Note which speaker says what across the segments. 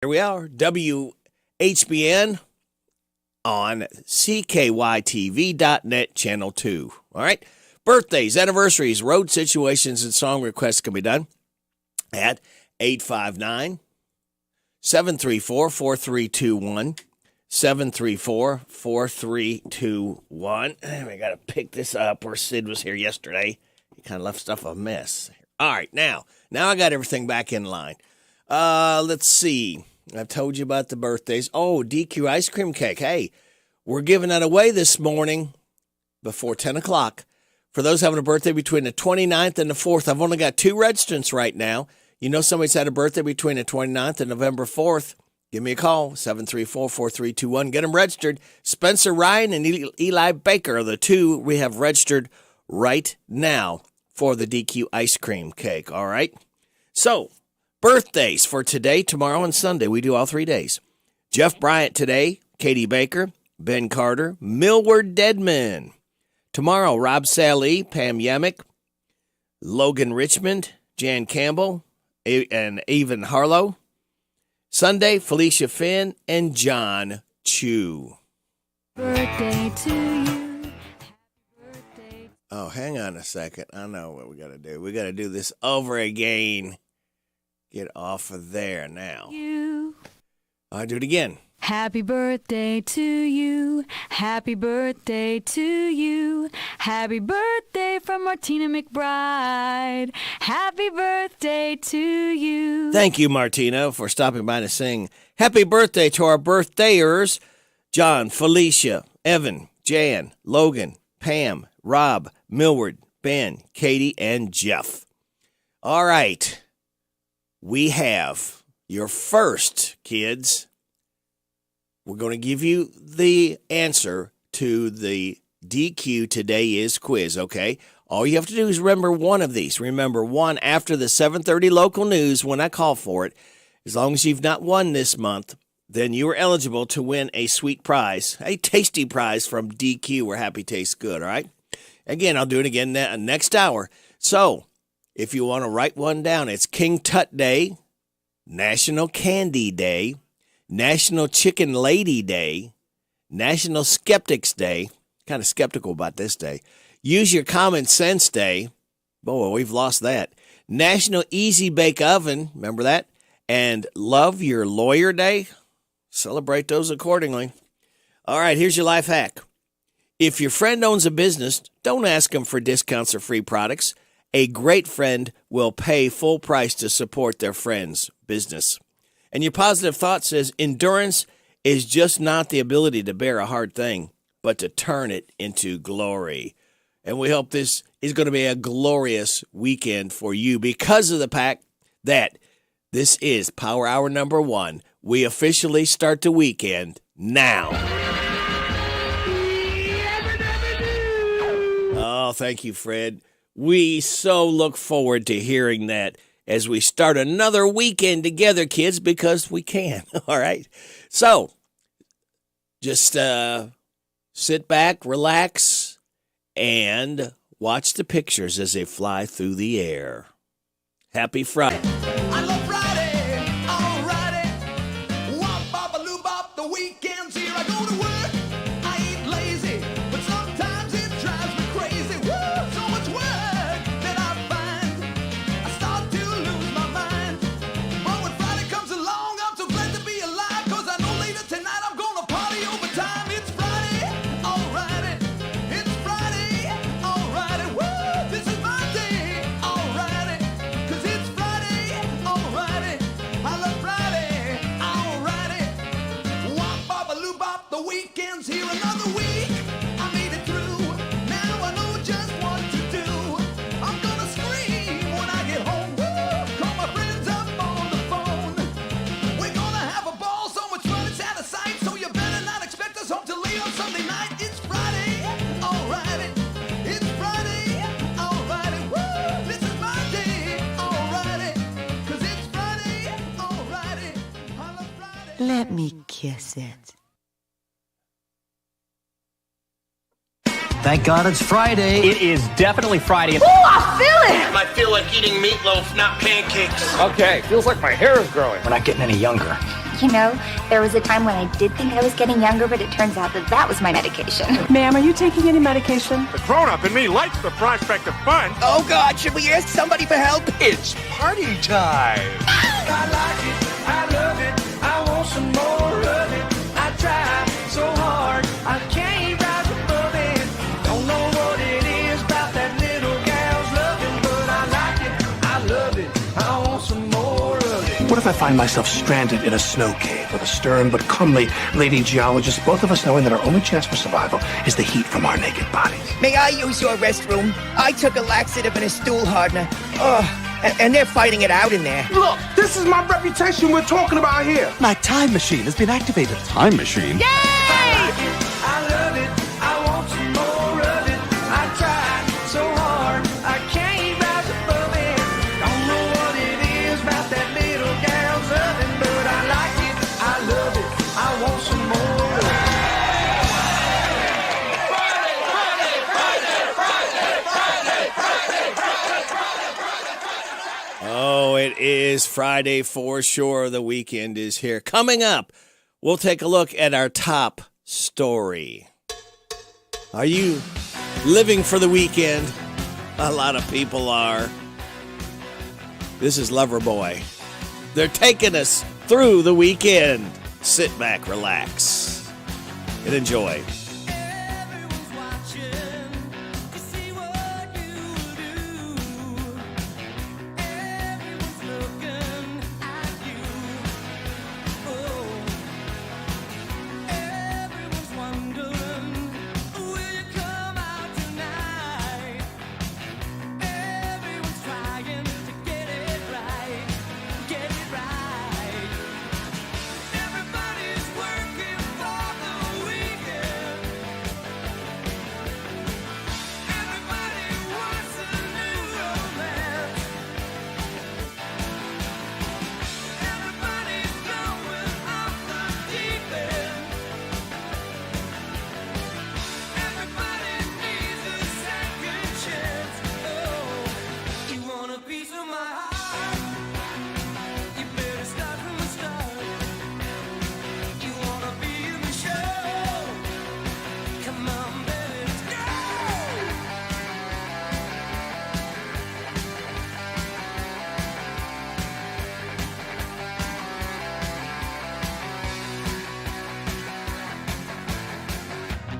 Speaker 1: Here we are, WHBN on CKYTV.net, Channel 2. All right, birthdays, anniversaries, road situations, and song requests can be done at 859-734-4321, 734-4321. We got to pick this up where Sid was here yesterday. He kind of left stuff a mess. All right, now I got everything back in line. Let's see. I've told you about the birthdays. Oh, DQ ice cream cake. Hey, we're giving that away this morning before 10 o'clock. For those having a birthday between the 29th and the 4th, I've only got 2 registrants right now. You know somebody's had a birthday between the 29th and November 4th. Give me a call, 734-4321. Get them registered. Spencer Ryan and Eli Baker are the 2 we have registered right now for the DQ ice cream cake. All right? So, birthdays for today, tomorrow, and Sunday. We do all 3 days. Jeff Bryant today, Katie Baker, Ben Carter, Millward Deadman. Tomorrow, Rob Sally, Pam Yamick, Logan Richmond, Jan Campbell, and Evan Harlow. Sunday, Felicia Finn and John Chu.
Speaker 2: Birthday to you. Happy birthday.
Speaker 1: Oh, hang on a second. I know what we got to do. We got to do this over again. Get off of there now. I'll do it again.
Speaker 2: Happy birthday to you. Happy birthday to you. Happy birthday from Martina McBride. Happy birthday to you.
Speaker 1: Thank you, Martina, for stopping by to sing happy birthday to our birthdayers, John, Felicia, Evan, Jan, Logan, Pam, Rob, Millward, Ben, Katie, and Jeff. All right. We have your first, kids. We're going to give you the answer to the DQ Today Is quiz, okay? All you have to do is remember one of these. Remember one after the 7:30 local news when I call for it. As long as you've not won this month, then you are eligible to win a sweet prize, a tasty prize from DQ where happy tastes good, all right? Again, I'll do it again next hour. So, if you want to write one down, it's King Tut Day, National Candy Day, National Chicken Lady Day, National Skeptics Day. Kind of skeptical about this day. Use Your Common Sense Day. Boy, we've lost that. National Easy Bake Oven. Remember that? And Love Your Lawyer Day. Celebrate those accordingly. All right, here's your life hack. If your friend owns a business, don't ask them for discounts or free products. A great friend will pay full price to support their friend's business. And your positive thought says, endurance is just not the ability to bear a hard thing, but to turn it into glory. And we hope this is going to be a glorious weekend for you because of the fact that this is Power Hour number 1. We officially start the weekend now. Oh, thank you, Fred. We so look forward to hearing that as we start another weekend together, kids, because we can. All right. So just sit back, relax, and watch the pictures as they fly through the air. Happy Friday.
Speaker 3: I love Friday, all righty. Wop, bop, a loo, bop, the weekend's here. I go to work, I ain't lazy, but sometimes it drives me crazy. Woo, so much work that I find, I start to lose my mind. But when Friday comes along, I'm so glad to be alive, 'cause I know later tonight I'm gonna party overtime. It's Friday, all righty. It's Friday, all righty. Woo, this is my day, all righty. 'Cause it's Friday, all righty. I love Friday, all righty. Wop, bop, a loo, bop, the weekend's here. Another week, I made it through. Now I know just what to do. I'm gonna scream when I get home. Woo, call my friends up on the phone. We're gonna have a ball, so much fun it's out of sight. So you better not expect us home till late on Sunday night. It's Friday, all righty. It's Friday, all righty. Woo, this is my day, all righty. 'Cause it's Friday, all righty. I love Friday.
Speaker 4: Let me kiss it.
Speaker 5: Thank God it's Friday.
Speaker 6: It is definitely Friday.
Speaker 7: I feel like eating meatloaf, not pancakes.
Speaker 6: Okay, feels like my hair is growing.
Speaker 5: We're not getting any younger.
Speaker 4: You know, there was a time when I did think I was getting younger, but it turns out that was my medication.
Speaker 5: Ma'am, are you taking any medication?
Speaker 6: The grown-up in me likes the prospect of fun.
Speaker 7: Oh, God, should we ask somebody for help?
Speaker 6: It's party time.
Speaker 3: I like it, I love it, I want some more of it. I try so hard, I can't rise above it. Don't know what it is about that little gal's loving, but I like it, I love it, I want some more of it.
Speaker 8: What if I find myself stranded in a snow cave with a stern but comely lady geologist, both of us knowing that our only chance for survival is the heat from our naked bodies?
Speaker 7: May I use your restroom? I took a laxative and a stool hardener. Oh, and they're fighting it out in there.
Speaker 6: Look, this is my reputation we're talking about here.
Speaker 9: My time machine has been activated.
Speaker 6: Time machine?
Speaker 3: I like it, I love it, I want some more of it. I try so hard, I can't rise above it. Don't know what it is about that little gal's loving, but I like it, I love it, I want some more of it.
Speaker 1: Oh, it is Friday for sure. The weekend is here. Coming up, we'll take a look at our top story. Are you living for the weekend? A lot of people are. This is Loverboy. They're taking us through the weekend. Sit back, relax, and enjoy.
Speaker 3: Everyone's watching to see what you do. Everyone's looking at you. Oh, everyone's wondering, will you come out tonight? Everyone's trying to get it right, get it right. Everybody's working for the weekend. Everybody wants a new romance. Everybody's going off the deep end. Everybody needs a second chance. Oh, you want a piece of my heart? You better start from the start. You wanna be in the show? Come on, baby, let's go.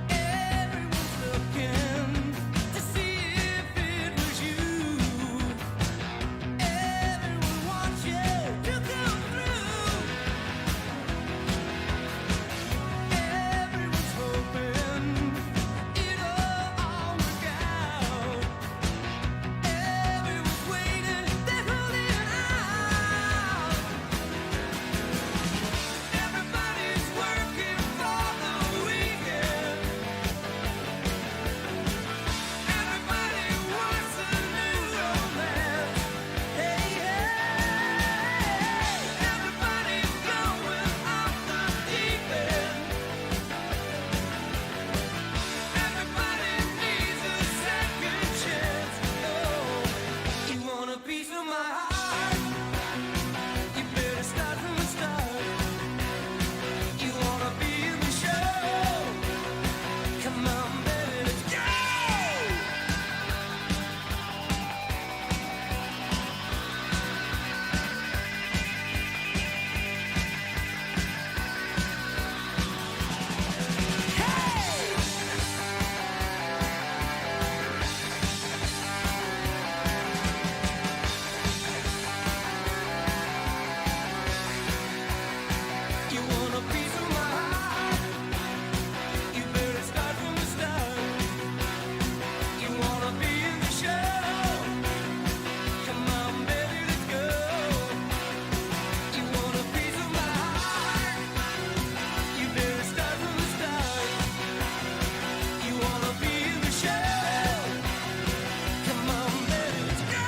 Speaker 3: Everyone's looking to see if it was you. Everyone wants you to come through. Everyone's hoping it'll all work out. Everyone's waiting, they're holding out. Everybody's working for the weekend. Everybody wants a new romance. Hey, hey, everybody's going off the deep end. Everybody needs a second chance. Oh, you want a piece of my heart? You better start from the start. You wanna be in the show? Come on, baby, let's go. You want a piece of my heart? You better start from the start. You wanna be in the show? Come on, baby, let's go. You want a piece of my heart? You better start from the start. You wanna be in the show? Come on, baby, let's go.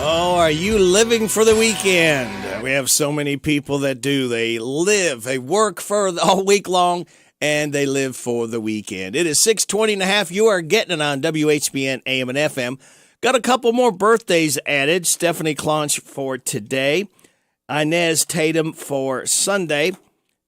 Speaker 1: Oh, are you living for the weekend? We have so many people that do. They work for all week long, and they live for the weekend. It is 6:20 and a half. You are getting it on WHBN AM and FM. Got a couple more birthdays added. Stephanie Clonch for today. Inez Tatum for Sunday.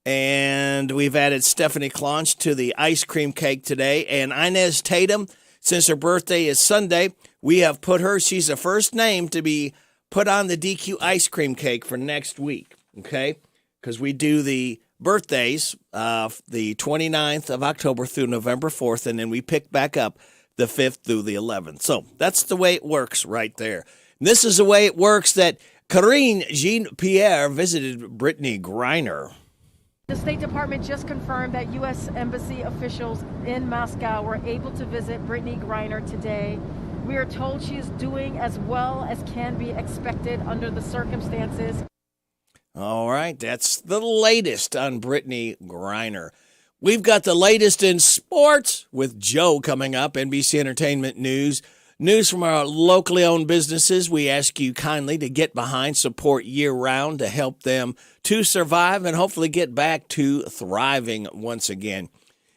Speaker 1: And we've added Stephanie Clonch to the ice cream cake today. And Inez Tatum, since her birthday is Sunday, we have put her, she's the first name to be put on the DQ ice cream cake for next week, okay? Because we do the birthdays the 29th of October through November 4th, and then we pick back up the 5th through the 11th. So that's the way it works right there. And this is the way it works that Karine Jean-Pierre visited Brittany Griner.
Speaker 10: The State Department just confirmed that U.S. Embassy officials in Moscow were able to visit Brittany Griner today. We are told she is doing as well as can be expected under the circumstances.
Speaker 1: All right, that's the latest on Brittany Griner. We've got the latest in sports with Joe coming up, NBC Entertainment News. News from our locally owned businesses we ask you kindly to get behind, support year-round to help them to survive and hopefully get back to thriving once again.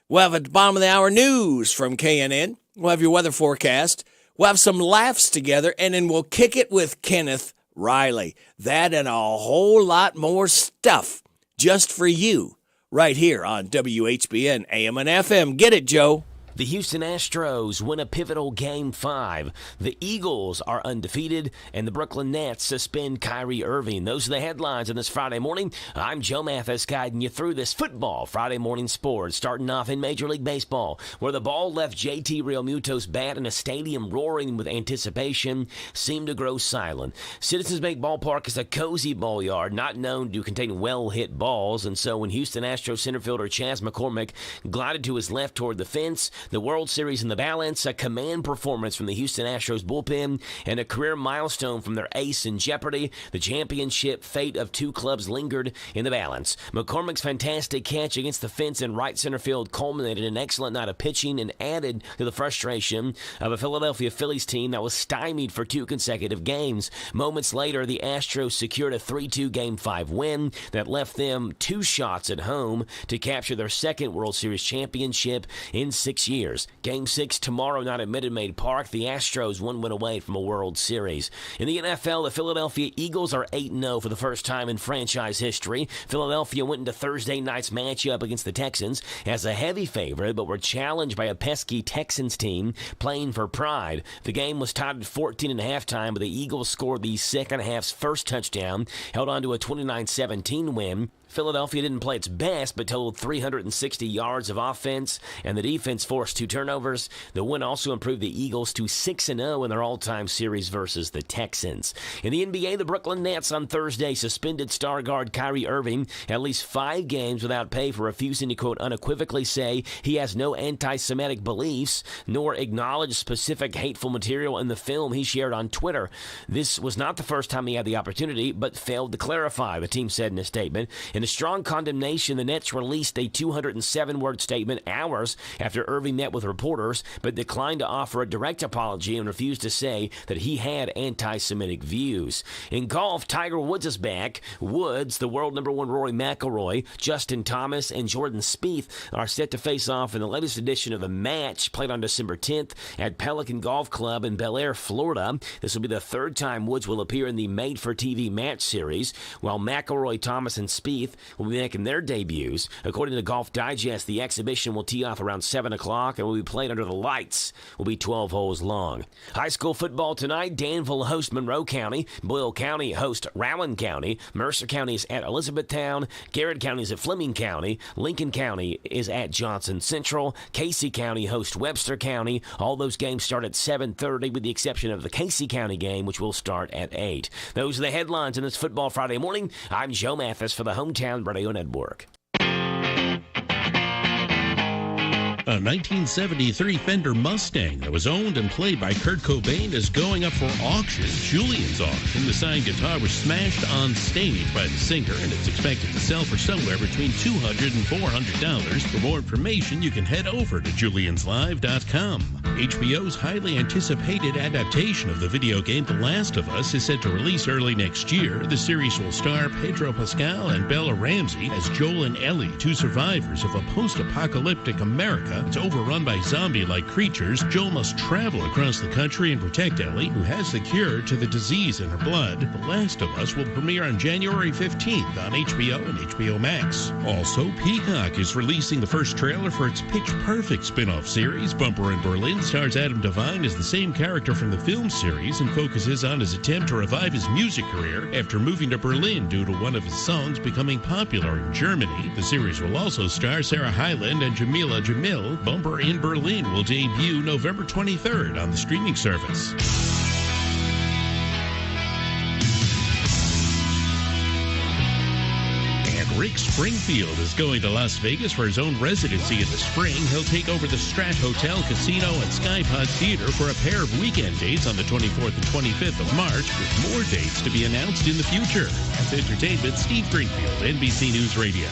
Speaker 1: We'll have at the bottom of the hour news from KNN. We'll have your weather forecast. We'll have some laughs together, and then we'll kick it with Kenneth Riley. That and a whole lot more stuff just for you right here on WHBN AM and FM. Get it, Joe.
Speaker 11: The Houston Astros win a pivotal Game 5. The Eagles are undefeated, and the Brooklyn Nets suspend Kyrie Irving. Those are the headlines on this Friday morning. I'm Joe Mathis guiding you through this football Friday morning sports, starting off in Major League Baseball, where the ball left JT Realmuto's bat in a stadium roaring with anticipation seemed to grow silent. Citizens Bank Ballpark is a cozy ball yard, not known to contain well-hit balls, and so when Houston Astros center fielder Chas McCormick glided to his left toward the fence, the World Series in the balance, a command performance from the Houston Astros bullpen, and a career milestone from their ace in jeopardy. The championship fate of two clubs lingered in the balance. McCormick's fantastic catch against the fence in right center field culminated in an excellent night of pitching and added to the frustration of a Philadelphia Phillies team that was stymied for 2 consecutive games. Moments later, the Astros secured a 3-2 Game 5 win that left them 2 shots at home to capture their second World Series championship in 6 years. Game 6 tomorrow night at Minute Maid Park. The Astros 1 win away from a World Series. In the NFL, the Philadelphia Eagles are 8-0 for the first time in franchise history. Philadelphia went into Thursday night's matchup against the Texans as a heavy favorite, but were challenged by a pesky Texans team playing for pride. The game was tied at 14 at halftime, but the Eagles scored the second half's first touchdown, held on to a 29-17 win. Philadelphia didn't play its best, but totaled 360 yards of offense, and the defense forced 2 turnovers. The win also improved the Eagles to 6-0 in their all-time series versus the Texans. In the NBA, the Brooklyn Nets on Thursday suspended star guard Kyrie Irving at least 5 games without pay for refusing to, quote, unequivocally say he has no anti-Semitic beliefs, nor acknowledge specific hateful material in the film he shared on Twitter. This was not the first time he had the opportunity, but failed to clarify, the team said in a statement. In a strong condemnation, the Nets released a 207-word statement hours after Irving met with reporters, but declined to offer a direct apology and refused to say that he had anti-Semitic views. In golf, Tiger Woods is back. Woods, the world number 1 Rory McIlroy, Justin Thomas, and Jordan Spieth are set to face off in the latest edition of the match played on December 10th at Pelican Golf Club in Bel Air, Florida. This will be the 3rd time Woods will appear in the made-for-TV match series, while McIlroy, Thomas, and Spieth will be making their debuts. According to Golf Digest, the exhibition will tee off around 7 o'clock and will be played under the lights. Will be 12 holes long. High school football tonight. Danville hosts Monroe County. Boyle County hosts Rowan County. Mercer County is at Elizabethtown. Garrett County is at Fleming County. Lincoln County is at Johnson Central. Casey County hosts Webster County. All those games start at 7:30 with the exception of the Casey County game, which will start at 8. Those are the headlines in this Football Friday morning. I'm Joe Mathis for the Hometown Radio Network.
Speaker 12: A 1973 Fender Mustang that was owned and played by Kurt Cobain is going up for auction. Julian's auction. The signed guitar was smashed on stage by the singer, and it's expected to sell for somewhere between $200 and $400. For more information, you can head over to julianslive.com. HBO's highly anticipated adaptation of the video game The Last of Us is set to release early next year. The series will star Pedro Pascal and Bella Ramsey as Joel and Ellie, two survivors of a post-apocalyptic America. It's overrun by zombie-like creatures. Joel must travel across the country and protect Ellie, who has the cure to the disease in her blood. The Last of Us will premiere on January 15th on HBO and HBO Max. Also, Peacock is releasing the first trailer for its Pitch Perfect spin-off series. Bumper in Berlin stars Adam Devine as the same character from the film series and focuses on his attempt to revive his music career after moving to Berlin due to one of his songs becoming popular in Germany. The series will also star Sarah Hyland and Jamila Jamil. Bumper in Berlin will debut November 23rd on the streaming service. And Rick Springfield is going to Las Vegas for his own residency in the spring. He'll take over the Strat Hotel, Casino, and Skypod Theater for a pair of weekend dates on the 24th and 25th of March, with more dates to be announced in the future. That's Entertainment, Steve Greenfield, NBC News Radio.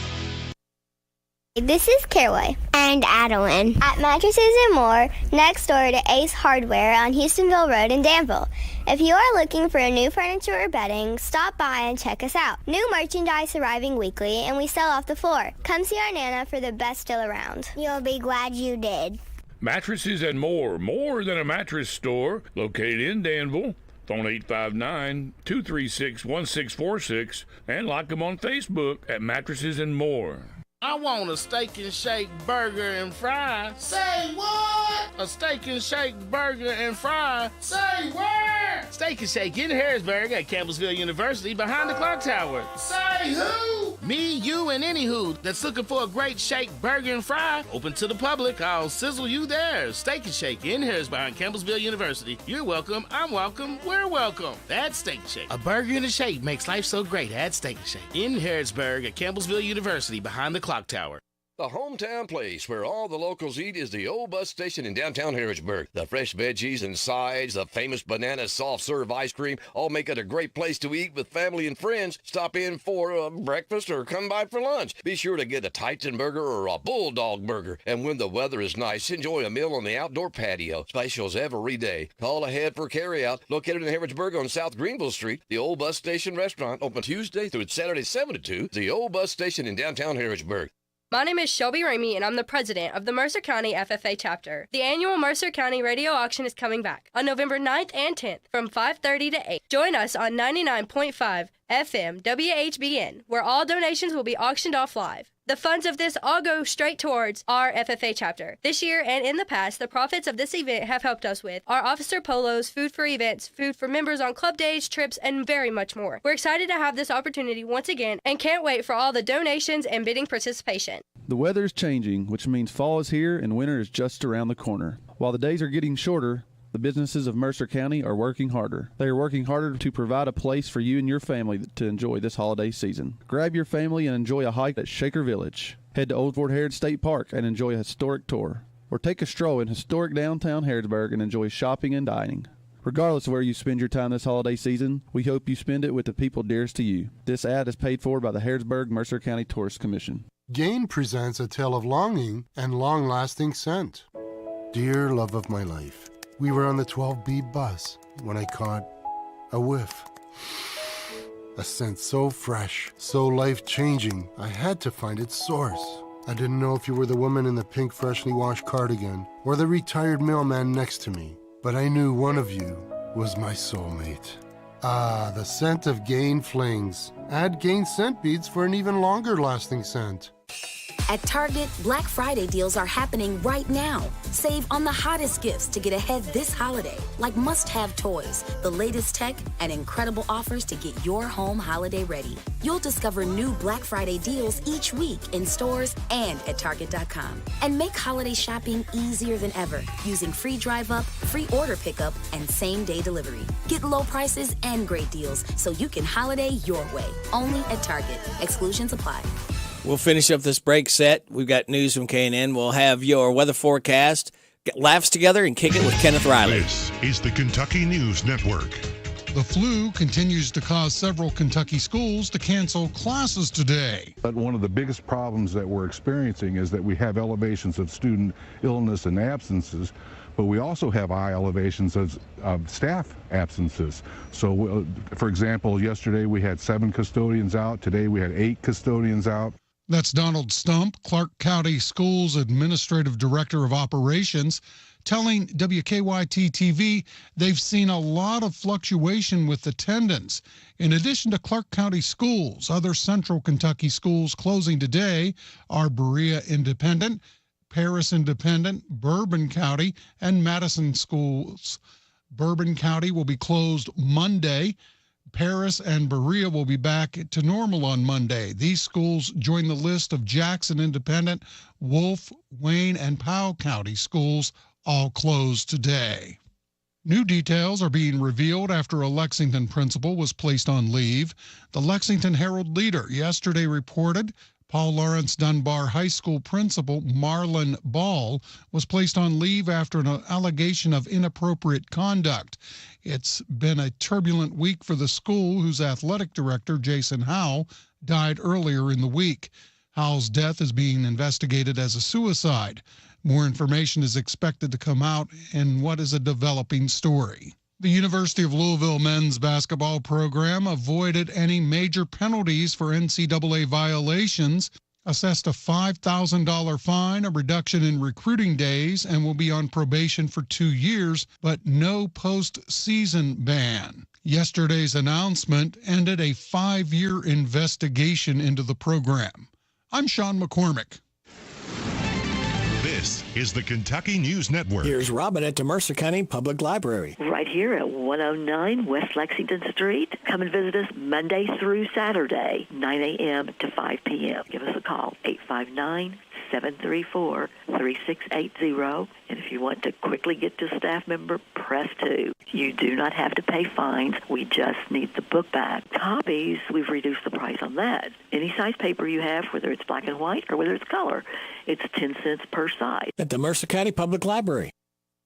Speaker 13: This is Caraway and Adeline at Mattresses and More, next door to Ace Hardware on Houstonville Road in Danville. If you are looking for new furniture or bedding, stop by and check us out. New merchandise arriving weekly, and we sell off the floor. Come see our Nana for the best deal around. You'll be glad you did.
Speaker 14: Mattresses and More, more than a mattress store, located in Danville. Phone 859-236-1646, and like them on Facebook at Mattresses and More.
Speaker 15: I want a steak and shake burger and fries. Say what? A steak and shake burger and fries. Say where? Steak and Shake in Harrodsburg at Campbellsville University behind the clock tower. Say who? Me, you, and any who that's looking for a great shake burger and fry. Open to the public. I'll sizzle you there. Steak and Shake in Harrodsburg behind Campbellsville University. You're welcome. I'm welcome. We're welcome. That's Steak and Shake. A burger and a shake makes life so great at Steak and Shake in Harrodsburg at Campbellsville University behind the clock tower.
Speaker 16: The hometown place where all the locals eat is the old bus station in downtown Harrodsburg. The fresh veggies and sides, the famous banana soft-serve ice cream, all make it a great place to eat with family and friends. Stop in for breakfast or come by for lunch. Be sure to get a Titan burger or a Bulldog burger. And when the weather is nice, enjoy a meal on the outdoor patio. Specials every day. Call ahead for carryout. Located in Harrodsburg on South Greenville Street, the Old Bus Station Restaurant, open Tuesday through Saturday 7 to 2. The Old Bus Station in downtown Harrodsburg.
Speaker 17: My name is Shelby Ramey, and I'm the president of the Mercer County FFA chapter. The annual Mercer County Radio Auction is coming back on November 9th and 10th from 5:30 to 8. Join us on 99.5 FM WHBN, where all donations will be auctioned off live. The funds of this all go straight towards our FFA chapter. This year and in the past, the profits of this event have helped us with our officer polos, food for events, food for members on club days, trips, and very much more. We're excited to have this opportunity once again and can't wait for all the donations and bidding participation.
Speaker 18: The weather is changing, which means fall is here and winter is just around the corner. While the days are getting shorter, the businesses of Mercer County are working harder. They are working harder to provide a place for you and your family to enjoy this holiday season. Grab your family and enjoy a hike at Shaker Village. Head to Old Fort Harrods State Park and enjoy a historic tour. Or take a stroll in historic downtown Harrodsburg and enjoy shopping and dining. Regardless of where you spend your time this holiday season, we hope you spend it with the people dearest to you. This ad is paid for by the Harrodsburg Mercer County Tourist Commission.
Speaker 19: Gain presents a tale of longing and long-lasting scent. Dear love of my life, we were on the 12B bus when I caught a whiff. A scent so fresh, so life-changing, I had to find its source. I didn't know if you were the woman in the pink freshly washed cardigan or the retired mailman next to me, but I knew one of you was my soulmate. Ah, the scent of Gain Flings. Add Gain scent beads for an even longer-lasting scent.
Speaker 20: At Target, Black Friday deals are happening right now. Save on the hottest gifts to get ahead this holiday, like must-have toys, the latest tech, and incredible offers to get your home holiday ready. You'll discover new Black Friday deals each week in stores and at Target.com. And make holiday shopping easier than ever using free drive-up, free order pickup, and same-day delivery. Get low prices and great deals so you can holiday your way. Only at Target. Exclusions apply.
Speaker 1: We'll finish up this break set. We've got news from K&N. We'll have your weather forecast, get laughs together, and kick it with Kenneth Riley.
Speaker 21: This is the Kentucky News Network. The flu continues to cause several Kentucky schools to cancel classes today.
Speaker 22: But one of the biggest problems that we're experiencing is that we have elevations of student illness and absences, but we also have high elevations of staff absences. So, for example, yesterday we had 7 custodians out. Today we had 8 custodians out.
Speaker 21: That's Donald Stump, Clark County Schools Administrative Director of Operations, telling WKYT-TV they've seen a lot of fluctuation with attendance. In addition to Clark County schools, other central Kentucky schools closing today are Berea Independent, Paris Independent, Bourbon County, and Madison schools. Bourbon County will be closed Monday. Paris and Berea will be back to normal on Monday. These schools join the list of Jackson Independent, Wolfe, Wayne, and Powell County schools all closed today. New details are being revealed after a Lexington principal was placed on leave. The Lexington Herald-Leader yesterday reported Paul Lawrence Dunbar High School principal Marlon Ball was placed on leave after an allegation of inappropriate conduct. It's been a turbulent week for the school, whose athletic director, Jason Howell, died earlier in the week. Howell's death is being investigated as a suicide. More information is expected to come out in what is a developing story. The University of Louisville men's basketball program avoided any major penalties for NCAA violations, assessed a $5,000 fine, a reduction in recruiting days, and will be on probation for 2 years, but no postseason ban. Yesterday's announcement ended a 5-year investigation into the program. I'm Sean McCormick. This is the Kentucky News Network.
Speaker 1: Here's Robin at the Mercer County Public Library.
Speaker 23: Right here at 109 West Lexington Street. Come and visit us Monday through Saturday, 9 a.m. to 5 p.m. Give us a call, 859-734-3680. And if you want to quickly get to a staff member, press 2. You do not have to pay fines. We just need the book back. Copies, we've reduced the price on that. Any size paper you have, whether it's black and white or whether it's color, it's 10 cents per size.
Speaker 1: At the Mercer County Public Library.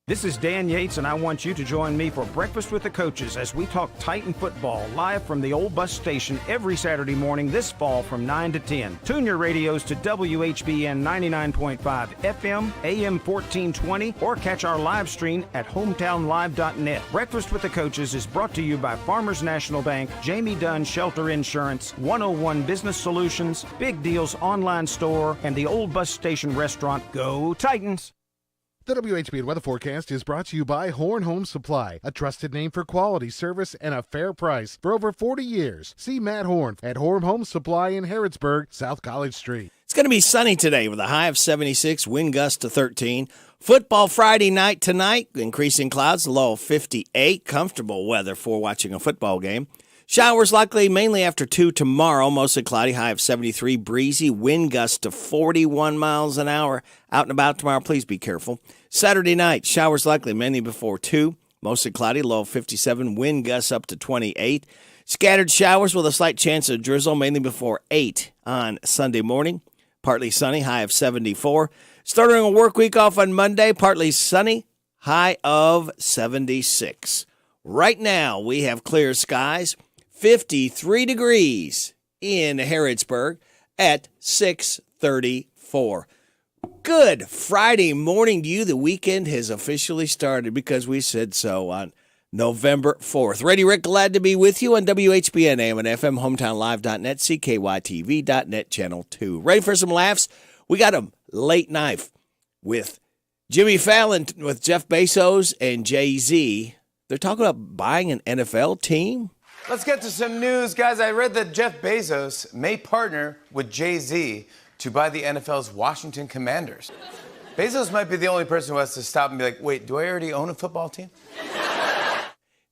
Speaker 24: This is Dan Yates, and I want you to join me for Breakfast with the Coaches as we talk Titan football live from the old bus station every Saturday morning this fall from 9 to 10. Tune your radios to WHBN 99.5 FM, AM 1420, or catch our live stream at hometownlive.net. Breakfast with the Coaches is brought to you by Farmers National Bank, Jamie Dunn Shelter Insurance, 101 Business Solutions, Big Deals Online Store, and the old bus station restaurant. Go Titans!
Speaker 25: The WHBN weather forecast is brought to you by Horn Home Supply, a trusted name for quality service and a fair price for over 40 years. See Matt Horn at Horn Home Supply in Harrodsburg, South College Street.
Speaker 1: It's going to be sunny today with a high of 76, wind gust to 13. Football Friday night tonight, increasing clouds, low of 58. Comfortable weather for watching a football game. Showers likely mainly after 2 tomorrow, mostly cloudy, high of 73, breezy, wind gust to 41 miles an hour. Out and about tomorrow, please be careful. Saturday night, showers likely mainly before 2, mostly cloudy, low of 57, wind gusts up to 28. Scattered showers with a slight chance of drizzle, mainly before 8 on Sunday morning. Partly sunny, high of 74. Starting a work week off on Monday, partly sunny, high of 76. Right now, we have clear skies. 53 degrees in Harrodsburg at 6:34. Good Friday morning to you. The weekend has officially started because we said so on November 4th. Ready, Rick, glad to be with you on WHBN AM and FM, hometownlive.net, CKYTV.net, Channel 2. Ready for some laughs? We got a late night with Jimmy Fallon with Jeff Bezos and Jay-Z. They're talking about buying an NFL team.
Speaker 26: Let's get to some news, guys. I read that Jeff Bezos may partner with Jay-Z to buy the NFL's Washington Commanders. Bezos might be the only person who has to stop and be like, wait, do I already own a football team?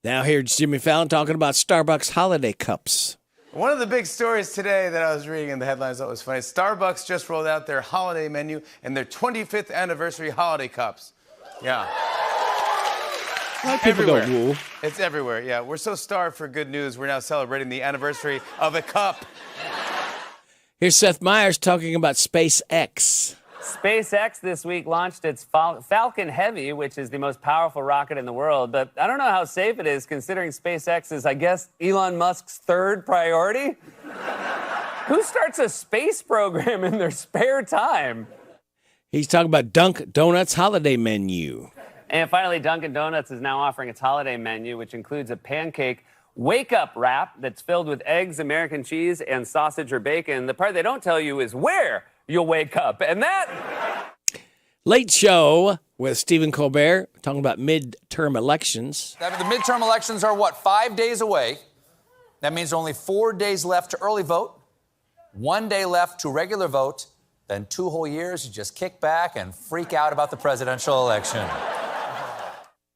Speaker 1: Now here's Jimmy Fallon talking about Starbucks holiday cups.
Speaker 26: One of the big stories today that I was reading in the headlines that was funny, Starbucks just rolled out their holiday menu and their 25th anniversary holiday cups. Yeah. Everywhere. It's everywhere, yeah. We're so starved for good news, we're now celebrating the anniversary of a cup.
Speaker 1: Here's Seth Meyers talking about SpaceX.
Speaker 2: SpaceX this week launched its Falcon Heavy, which is the most powerful rocket in the world. But I don't know how safe it is considering SpaceX is, I guess, Elon Musk's third priority. Who starts a space program in their spare time?
Speaker 1: He's talking about Dunkin' Donuts holiday menu.
Speaker 2: And finally, Dunkin' Donuts is now offering its holiday menu, which includes a pancake wake-up wrap that's filled with eggs, American cheese, and sausage or bacon. The part they don't tell you is where you'll wake up. And that...
Speaker 1: Late Show with Stephen Colbert talking about midterm elections.
Speaker 4: The midterm elections are, 5 days away. That means only 4 days left to early vote, 1 day left to regular vote, then 2 whole years you just kick back and freak out about the presidential election.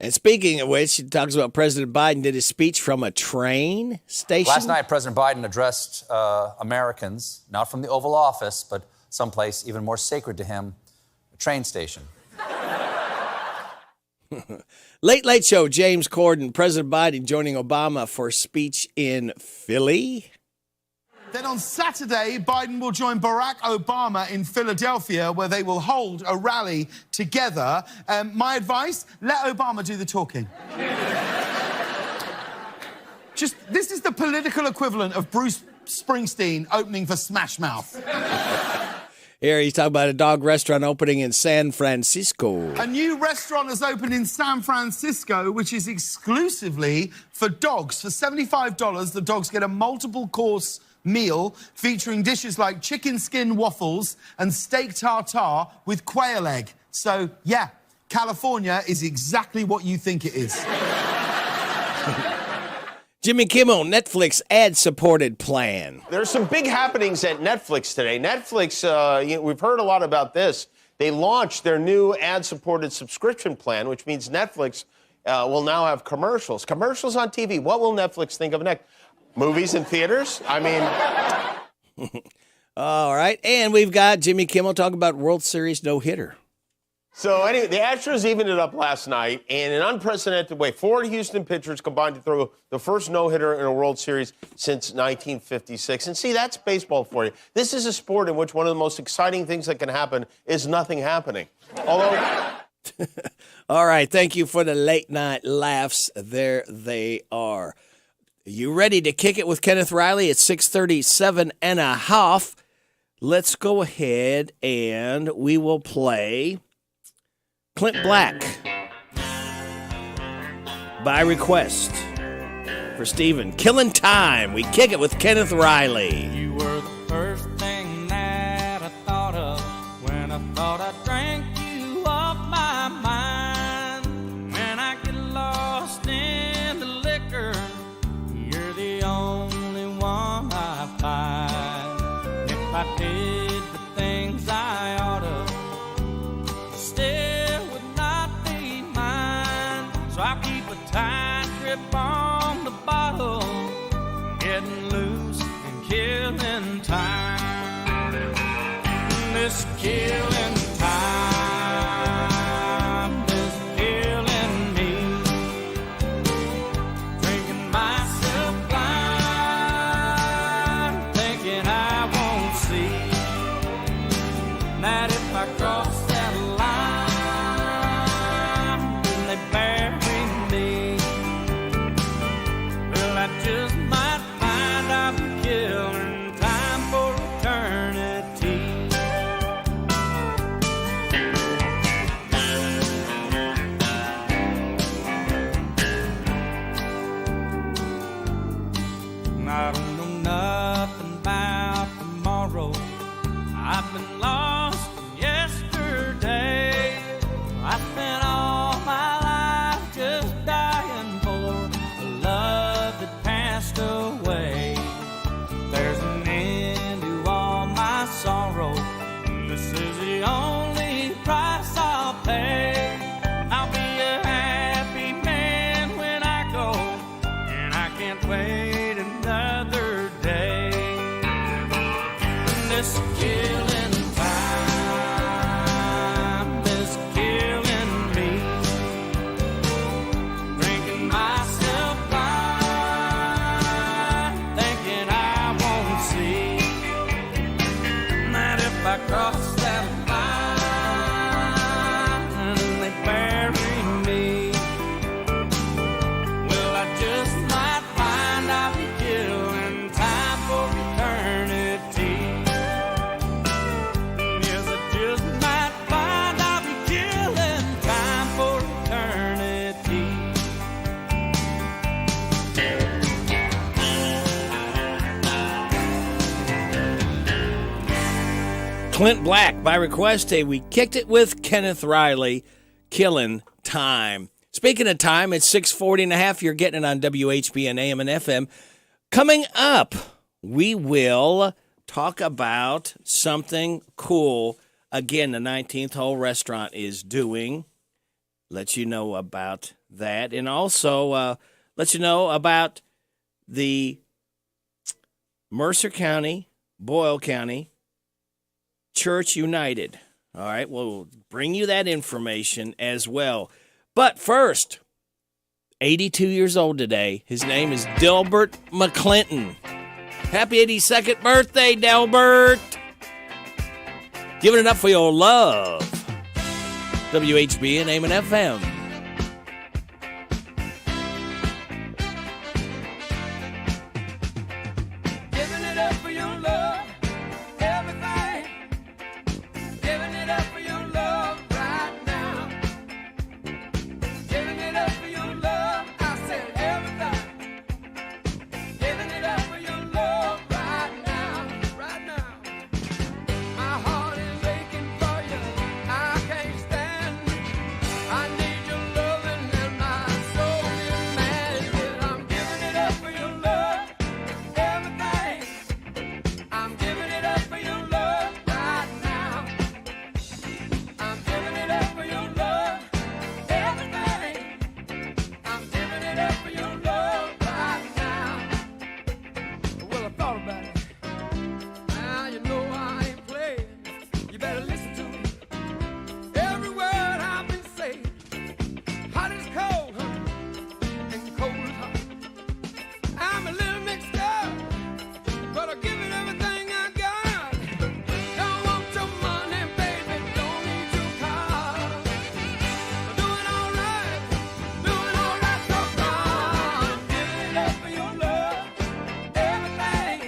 Speaker 1: And speaking of which, he talks about President Biden did his speech from a train station.
Speaker 4: Last night, President Biden addressed Americans, not from the Oval Office, but someplace even more sacred to him, a train station.
Speaker 1: Late Show, James Corden, President Biden joining Obama for a speech in Philly.
Speaker 5: Then on Saturday, Biden will join Barack Obama in Philadelphia, where they will hold a rally together. My advice, let Obama do the talking. This is the political equivalent of Bruce Springsteen opening for Smash Mouth.
Speaker 1: Here he's talking about a dog restaurant opening in San Francisco.
Speaker 5: A new restaurant has opened in San Francisco, which is exclusively for dogs. For $75, the dogs get a multiple-course meal featuring dishes like chicken skin waffles and steak tartare with quail egg. So, yeah, California is exactly what you think it is.
Speaker 1: Jimmy Kimmel, Netflix ad-supported plan.
Speaker 7: There's some big happenings at Netflix today. Netflix, we've heard a lot about this. They launched their new ad-supported subscription plan, which means Netflix will now have commercials. Commercials on TV. What will Netflix think of next? Movies in theaters? I mean...
Speaker 1: All right, and we've got Jimmy Kimmel talking about World Series no-hitter.
Speaker 7: So anyway, the Astros evened it up last night in an unprecedented way. 4 Houston pitchers combined to throw the first no-hitter in a World Series since 1956. And see, that's baseball for you. This is a sport in which one of the most exciting things that can happen is nothing happening. Although...
Speaker 1: All right, thank you for the late-night laughs. There they are. You ready to kick it with Kenneth Riley at 6:37 and a half? Let's go ahead and we will play Clint Black by request for Steven. Killing Time. We kick it with Kenneth Riley.
Speaker 3: You were the first thing that I thought of when I thought I drank you off my mind. When I get lost in the liquor, you're the only one I find. If I did the things I ought to, still would not be mine. So I keep a tight grip on the bottle, getting loose and killing time. This killing time is killing me. Drinking myself blind, thinking I won't see that if I cross that line, then they bury me. Well, I just might find I'm killing time for eternity. I don't know nothing about tomorrow. I've been lost in yesterday.
Speaker 1: Clint Black, by request, we kicked it with Kenneth Riley, Killing Time. Speaking of time, it's 6:40 and a half. You're getting it on WHBN AM and FM. Coming up, we will talk about something cool. Again, the 19th Hole Restaurant is doing. Let you know about that. And also let you know about the Mercer County, Boyle County Church United. All right, we'll bring you that information as well. But first, 82 years old today. His name is Delbert McClinton. Happy 82nd birthday, Delbert. Giving it up for your love. WHBN AM and FM.
Speaker 3: Giving it up for your love, everything. Giving it up for your love right now. Giving it up for your love, I said everything. Giving it up for your love right now, right now. My heart is aching for you, I can't stand. I need your loving and my soul is mad. I'm giving it up for your love, everything. I'm giving it up for your love right now. I'm giving it up for your love, everything. I'm giving it up for your love right now. Well, I thought about it. Now you know I ain't playing. You better listen to me. Every word I've been saying. Hot is cold, honey, and cold is hot. I'm a little mixed up, but I give it everything I got. Don't want your money, baby, don't need your car. Doing all right, so far. I'm giving it up for your love, everything.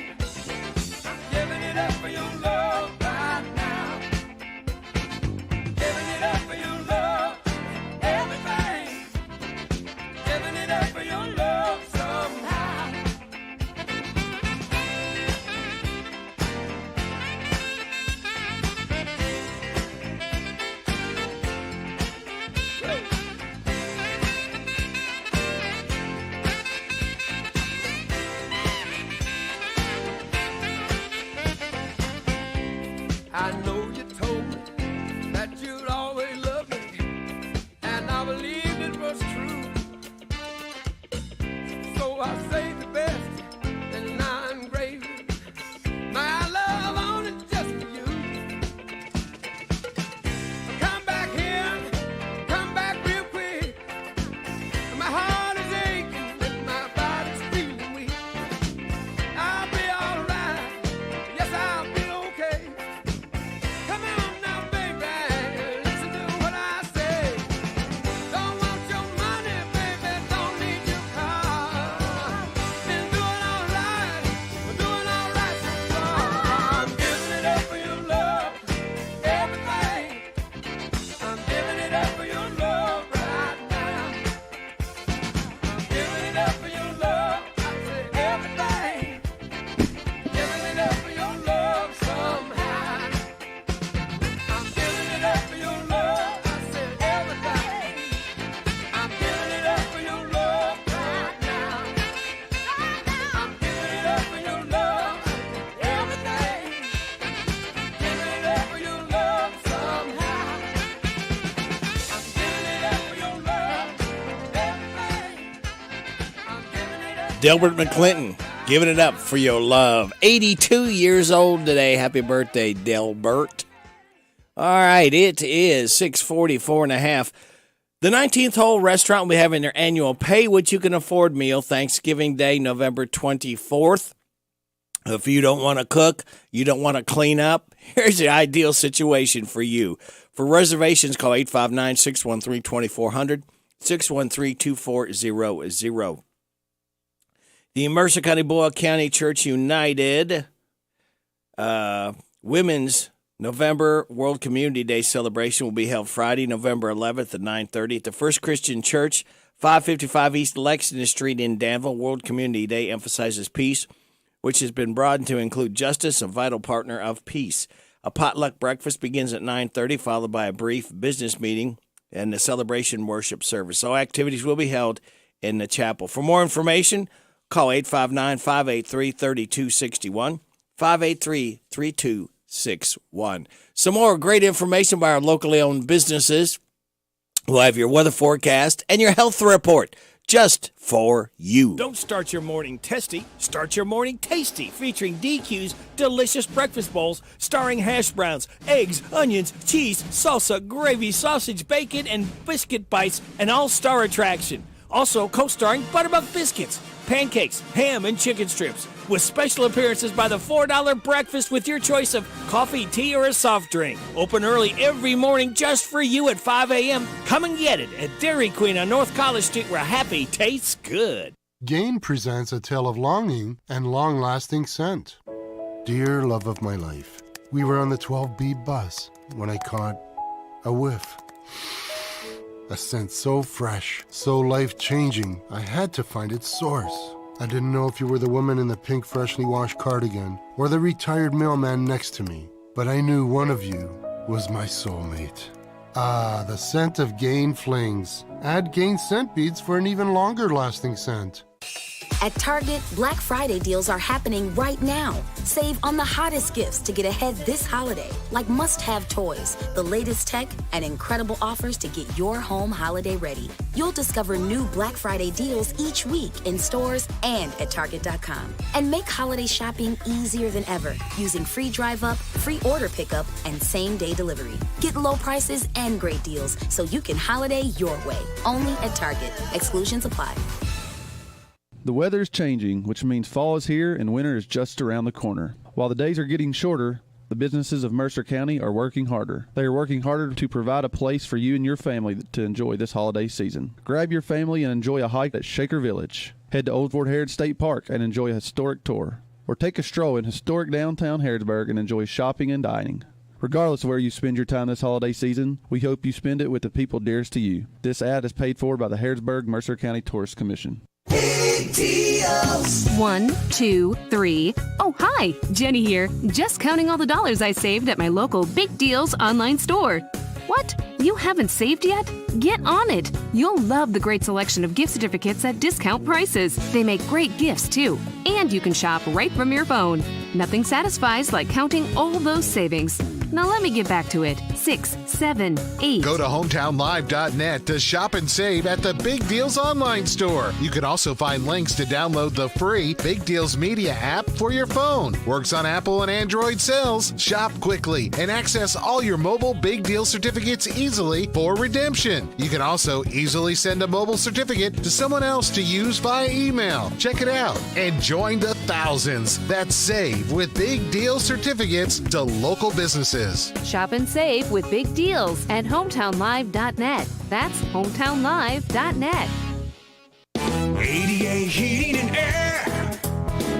Speaker 3: I'm giving it up for your love right now. Giving it up for your love, everything. Giving it up for your love somehow. I know you told me that you'd always love me, and I believed it was true. So I saved the best and I engraved my love on it just for you. Come back here, come back real quick. My heart is aching and my body's feeling weak. I'll be alright, yes I'll be okay. Come on now, baby, listen to what I say. Don't want your money, baby, don't need your car. Been doing all right so far. I'm giving it up for your love, everything. I'm giving it up for your love right now. I'm giving it up for your love, I say everything. Giving it up for your love somehow. I'm giving it up for your love, I said everything. I'm giving it up for your love right now. I'm giving it up for your love, everything. Giving it up for your love somehow. I'm giving it up for your love, everything. I'm giving it up.
Speaker 1: Delbert McClinton, giving it up for your love. 82 years old today. Happy birthday, Delbert. All right, it is 6:44 and a half. The 19th Hole Restaurant will be having their annual Pay What You Can Afford meal Thanksgiving Day, November 24th. If you don't want to cook, you don't want to clean up, here's the ideal situation for you. For reservations, call 859-613-2400, 613-2400. The Mercer County Boyle County Church United Women's November World Community Day celebration will be held Friday, November 11th at 9:30 at the First Christian Church, 555 East Lexington Street in Danville. World Community Day emphasizes peace, which has been broadened to include justice, a vital partner of peace. A potluck breakfast begins at 9:30, followed by a brief business meeting and the celebration worship service. All activities will be held in the chapel. For more information, call 859-583-3261, 583-3261. Some more great information by our locally owned businesses. We'll have your weather forecast and your health report just for you. Don't start your morning testy, start your morning tasty, featuring DQ's delicious breakfast bowls starring hash browns, eggs, onions, cheese, salsa, gravy, sausage, bacon, and biscuit bites, an all-star attraction. Also co-starring buttermilk biscuits, pancakes, ham, and chicken strips, with special appearances by the $4 breakfast with your choice of coffee, tea, or a soft drink. Open early every morning just for you at 5 a.m. Come and get it at Dairy Queen on North College Street, where happy tastes good.
Speaker 19: Gain presents a tale of longing and long-lasting scent. Dear love of my life, we were on the 12B bus when I caught a whiff. A scent so fresh, so life-changing, I had to find its source. I didn't know if you were the woman in the pink freshly washed cardigan or the retired mailman next to me, but I knew one of you was my soulmate. Ah, the scent of Gain Flings. Add Gain scent beads for an even longer-lasting scent.
Speaker 20: At Target, Black Friday deals are happening right now. Save on the hottest gifts to get ahead this holiday, like must-have toys, the latest tech, and incredible offers to get your home holiday ready. You'll discover new Black Friday deals each week in stores and at Target.com. And make holiday shopping easier than ever using free drive-up, free order pickup, and same-day delivery. Get low prices and great deals so you can holiday your way. Only at Target. Exclusions apply.
Speaker 18: The weather is changing, which means fall is here and winter is just around the corner. While the days are getting shorter, the businesses of Mercer County are working harder. They are working harder to provide a place for you and your family to enjoy this holiday season. Grab your family and enjoy a hike at Shaker Village. Head to Old Fort Heritage State Park and enjoy a historic tour. Or take a stroll in historic downtown Harrodsburg and enjoy shopping and dining. Regardless of where you spend your time this holiday season, we hope you spend it with the people dearest to you. This ad is paid for by the Harrodsburg Mercer County Tourist Commission.
Speaker 6: Big deals. 1, 2, 3. Oh, hi, Jenny here. Just counting all the dollars I saved at my local Big Deals online store. What? You haven't saved yet? Get on it. You'll love the great selection of gift certificates at discount prices. They make great gifts, too. And you can shop right from your phone. Nothing satisfies like counting all those savings. Now let me get back to it. 6, 7, 8.
Speaker 25: Go to hometownlive.net to shop and save at the Big Deals online store. You can also find links to download the free Big Deals Media app for your phone. Works on Apple and Android cells. Shop quickly and access all your mobile Big Deal certificates easily for redemption. You can also easily send a mobile certificate to someone else to use via email. Check it out and join the thousands that save with Big Deal certificates to local businesses.
Speaker 6: Shop and save with Big Deals at hometownlive.net. That's hometownlive.net.
Speaker 3: ADA Heating and Air.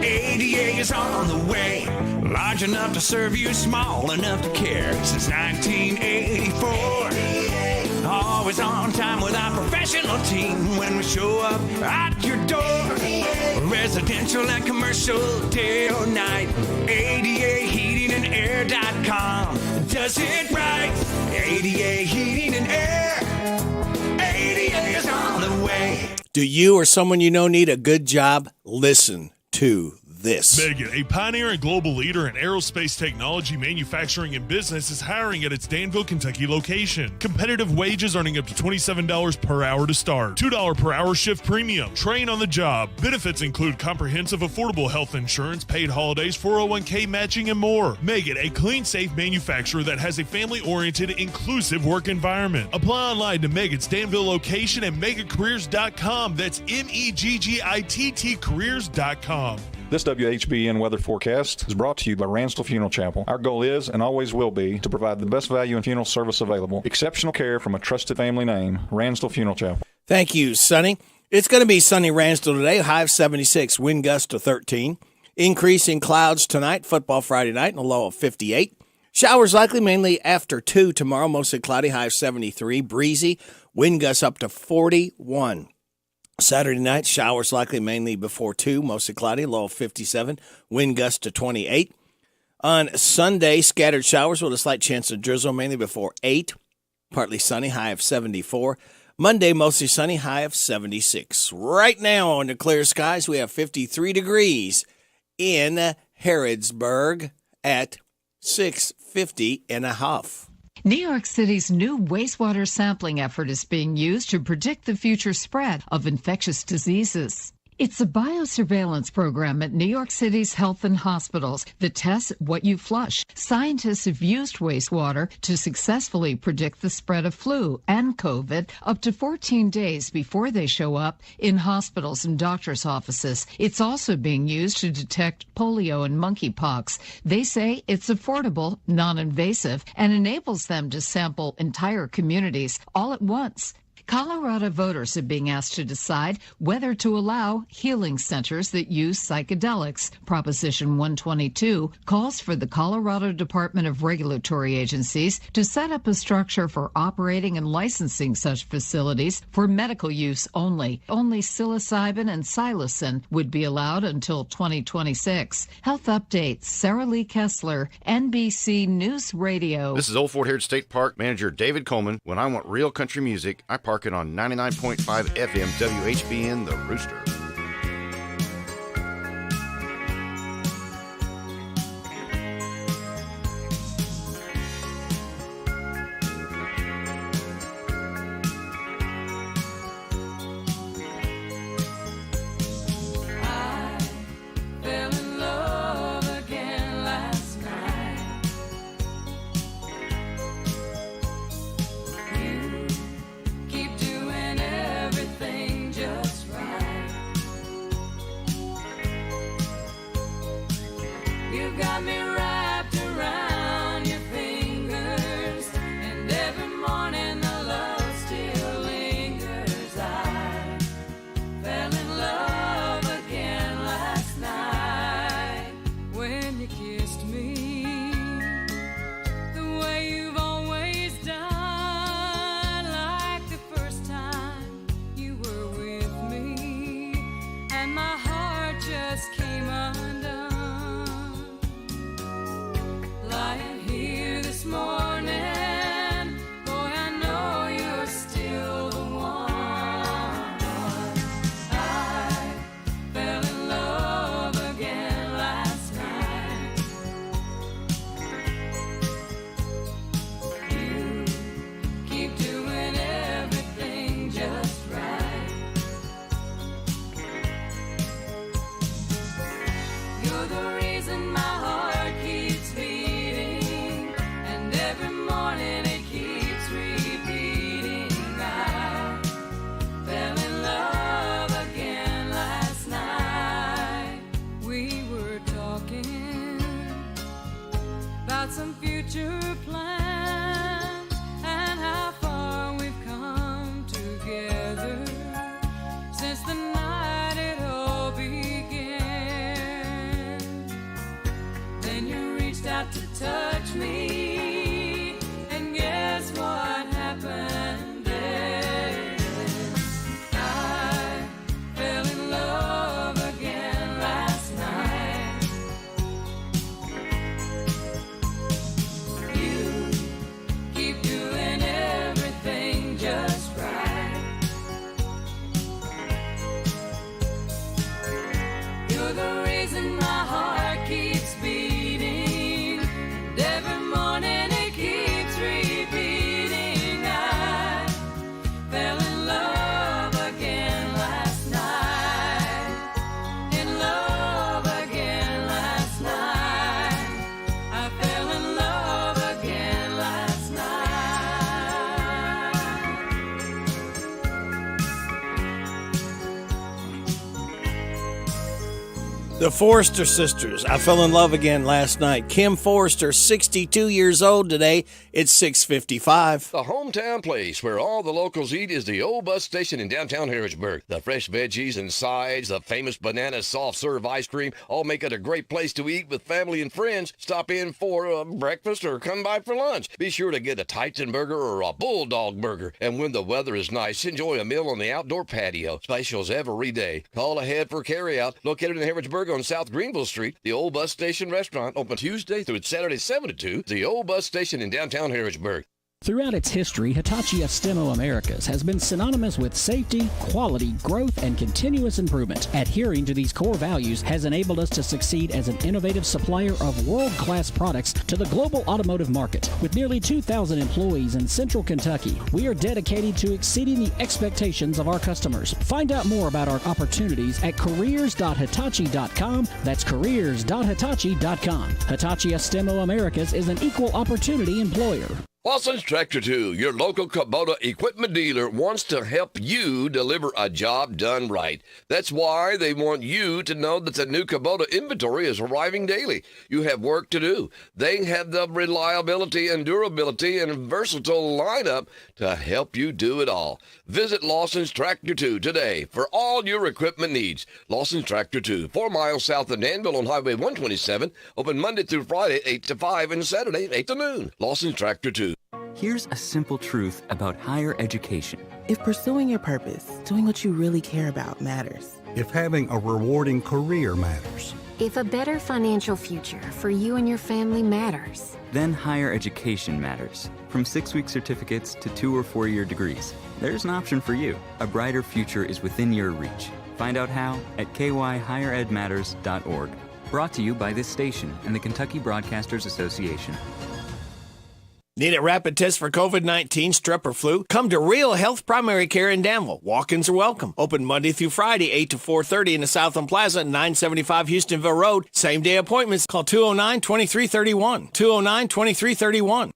Speaker 3: ADA is on the way. Large enough to serve you, small enough to care. Since 1984. Always on time with our professional team when we show up at your door. Residential and commercial, day or night. ADAHeatingandAir.com does it right. ADA Heating and Air. ADA is on the way.
Speaker 1: Do you or someone you know need a good job? Listen to this.
Speaker 8: Megan, a pioneer and global leader in aerospace technology, manufacturing, and business, is hiring at its Danville, Kentucky location. Competitive wages earning up to $27 per hour to start. $2 per hour shift premium. Train on the job. Benefits include comprehensive affordable health insurance, paid holidays, 401k matching, and more. Megan, a clean, safe manufacturer that has a family-oriented, inclusive work environment. Apply online to Megan's Danville location at megacareers.com. That's MEGGITT careers.com.
Speaker 9: This WHBN weather forecast is brought to you by Ransdell Funeral Chapel. Our goal is, and always will be, to provide the best value in funeral service available. Exceptional care from a trusted family name, Ransdell Funeral Chapel.
Speaker 1: Thank you, Sonny. It's going to be sunny Ransdell today, high of 76, wind gust to 13. Increase in clouds tonight, football Friday night, and a low of 58. Showers likely mainly after 2 tomorrow, mostly cloudy, high of 73. Breezy, wind gusts up to 41. Saturday night, showers likely mainly before 2, mostly cloudy, low of 57, wind gust to 28. On Sunday, scattered showers with a slight chance of drizzle, mainly before 8. Partly sunny, high of 74. Monday, mostly sunny, high of 76. Right now, under clear skies, we have 53 degrees in Harrodsburg at 650 and a half.
Speaker 10: New York City's new wastewater sampling effort is being used to predict the future spread of infectious diseases. It's a biosurveillance program at New York City's health and hospitals that tests what you flush. Scientists have used wastewater to successfully predict the spread of flu and COVID up to 14 days before they show up in hospitals and doctors' offices. It's also being used to detect polio and monkeypox. They say it's affordable, non-invasive, and enables them to sample entire communities all at once. Colorado voters are being asked to decide whether to allow healing centers that use psychedelics. Proposition 122 calls for the Colorado Department of Regulatory Agencies to set up a structure for operating and licensing such facilities for medical use only. Only psilocybin and psilocin would be allowed until 2026. Health updates, Sarah Lee Kessler, NBC News Radio.
Speaker 11: This is Old Fort Hayward State Park Manager David Coleman. When I want real country music, I park it on 99.5 FM WHBN The Rooster.
Speaker 12: Some future plans and how far we've come together since the night it all began. Then you reached out to touch me, and guess what happened then? I fell in love again last night. The reason my heart keeps beating, and every morning it keeps repeating. I fell in love again last night. In love again last night. I fell in love again last
Speaker 1: The Forrester sisters. I fell in love again last night. Kim Forrester, 62 years old today. It's 6:55.
Speaker 16: The hometown place where all the locals eat is the old bus station in downtown Harrodsburg. The fresh veggies and sides, the famous banana soft serve ice cream, all make it a great place to eat with family and friends. Stop in for breakfast or come by for lunch. Be sure to get a Titan burger or a Bulldog burger. And when the weather is nice, enjoy a meal on the outdoor patio. Specials every day. Call ahead for carryout. Located in Harrodsburg on South Greenville Street. The Old Bus Station Restaurant, open Tuesday through Saturday 7 to 2. The Old Bus Station in downtown Harrodsburg.
Speaker 13: Throughout its history, Hitachi Estemo Americas has been synonymous with safety, quality, growth, and continuous improvement. Adhering to these core values has enabled us to succeed as an innovative supplier of world-class products to the global automotive market. With nearly 2,000 employees in Central Kentucky, we are dedicated to exceeding the expectations of our customers. Find out more about our opportunities at careers.hitachi.com. That's careers.hitachi.com. Hitachi Estemo Americas is an equal opportunity employer.
Speaker 16: Lawson's Tractor 2, your local Kubota equipment dealer, wants to help you deliver a job done right. That's why they want you to know that the new Kubota inventory is arriving daily. You have work to do. They have the reliability and durability and versatile lineup to help you do it all. Visit Lawson's Tractor 2 today for all your equipment needs. Lawson's Tractor 2, 4 miles south of Danville on Highway 127, open Monday through Friday, 8 to 5, and Saturday, 8 to noon. Lawson's Tractor 2.
Speaker 14: Here's a simple truth about higher education. If pursuing your purpose, doing what you really care about matters.
Speaker 15: If having a rewarding career matters.
Speaker 17: If a better financial future for you and your family matters.
Speaker 14: Then higher education matters. From 6-week certificates to 2- or 4-year degrees. There's an option for you. A brighter future is within your reach. Find out how at kyhigheredmatters.org. Brought to you by this station and the Kentucky Broadcasters Association.
Speaker 1: Need a rapid test for COVID-19, strep, or flu? Come to Real Health Primary Care in Danville. Walk-ins are welcome. Open Monday through Friday, 8 to 4:30 in the Southland Plaza, 975 Houstonville Road. Same-day appointments. Call 209-2331. 209-2331.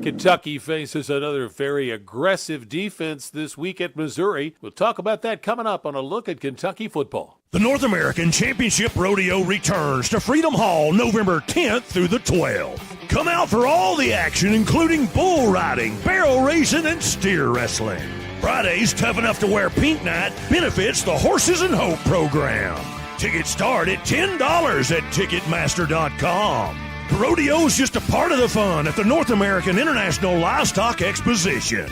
Speaker 21: Kentucky faces another very aggressive defense this week at Missouri. We'll talk about that coming up on a look at Kentucky football.
Speaker 22: The North American Championship Rodeo returns to Freedom Hall November 10th through the 12th. Come out for all the action, including bull riding, barrel racing, and steer wrestling. Friday's Tough Enough to Wear Pink Night benefits the Horses and Hope program. Tickets start at $10 at Ticketmaster.com. The rodeo's just a part of the fun at the North American International Livestock Exposition.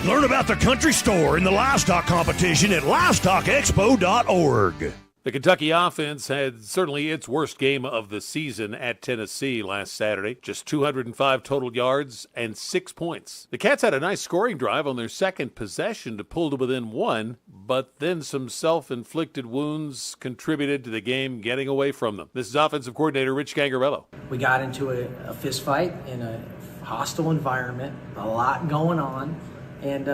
Speaker 22: Learn about the country store and the livestock competition at livestockexpo.org.
Speaker 21: The Kentucky offense had certainly its worst game of the season at Tennessee last Saturday. Just 205 total yards and 6 points. The Cats had a nice scoring drive on their second possession to pull to within 1, but then some self-inflicted wounds contributed to the game getting away from them. This is offensive coordinator Rich Gangarello.
Speaker 27: We got into a fist fight in a hostile environment, a lot going on, and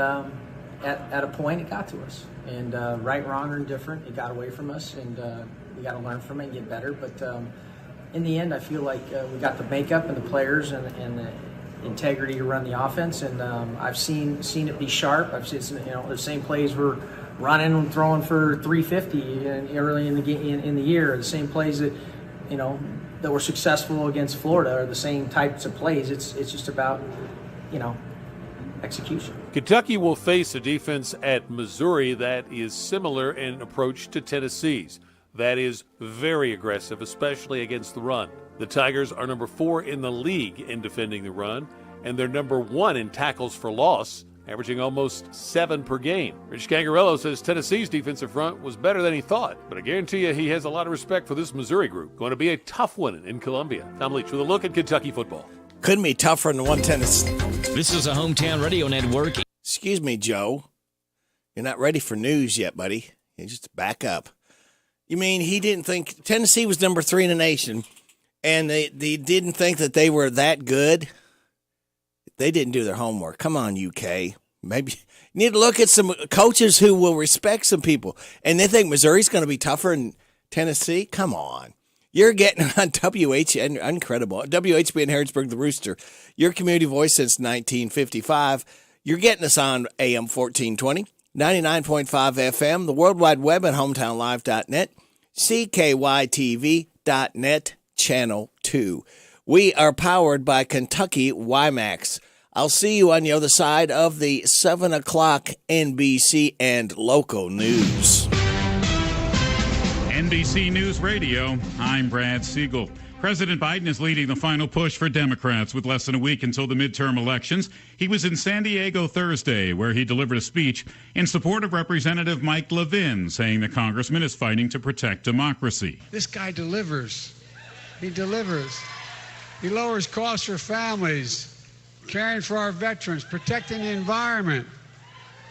Speaker 27: at a point it got to us. And right, wrong, or indifferent, it got away from us, and we got to learn from it and get better. But in the end, I feel like we got the makeup and the players and the integrity to run the offense. And I've seen it be sharp. I've seen the same plays we're running and throwing for 350 early in the year. The same plays that that were successful against Florida are the same types of plays. It's just about execution.
Speaker 21: Kentucky will face a defense at Missouri that is similar in approach to Tennessee's. That is very aggressive, especially against the run. The Tigers are number 4 in the league in defending the run, and they're number 1 in tackles for loss, averaging almost 7 per game. Rich Gangarello says Tennessee's defensive front was better than he thought, but I guarantee you he has a lot of respect for this Missouri group. Going to be a tough one in Columbia. Tom Leach with a look at Kentucky football.
Speaker 1: Couldn't be tougher than one Tennessee.
Speaker 28: This is a Hometown Radio Network.
Speaker 1: Excuse me, Joe. You're not ready for news yet, buddy. You just back up. You mean he didn't think Tennessee was number 3 in the nation, and they didn't think that they were that good? They didn't do their homework. Come on, UK. Maybe you need to look at some coaches who will respect some people. And they think Missouri's going to be tougher than Tennessee? Come on. You're getting on WHBN, incredible. WHBN Harrodsburg, the Rooster. Your community voice since 1955. You're getting us on AM 1420, 99.5 FM, the World Wide Web at hometownlive.net, CKYTV.net, Channel 2. We are powered by Kentucky WiMAX. I'll see you on the other side of the 7 o'clock NBC and local news.
Speaker 29: NBC News Radio, I'm Brad Siegel.
Speaker 2: President Biden is leading the final push for Democrats with less than a week until the midterm elections. He was in San Diego Thursday, where he delivered a speech in support of Representative Mike Levin, saying the congressman is fighting to protect democracy.
Speaker 4: This guy delivers. He delivers. He lowers costs for families, caring for our veterans, protecting the environment.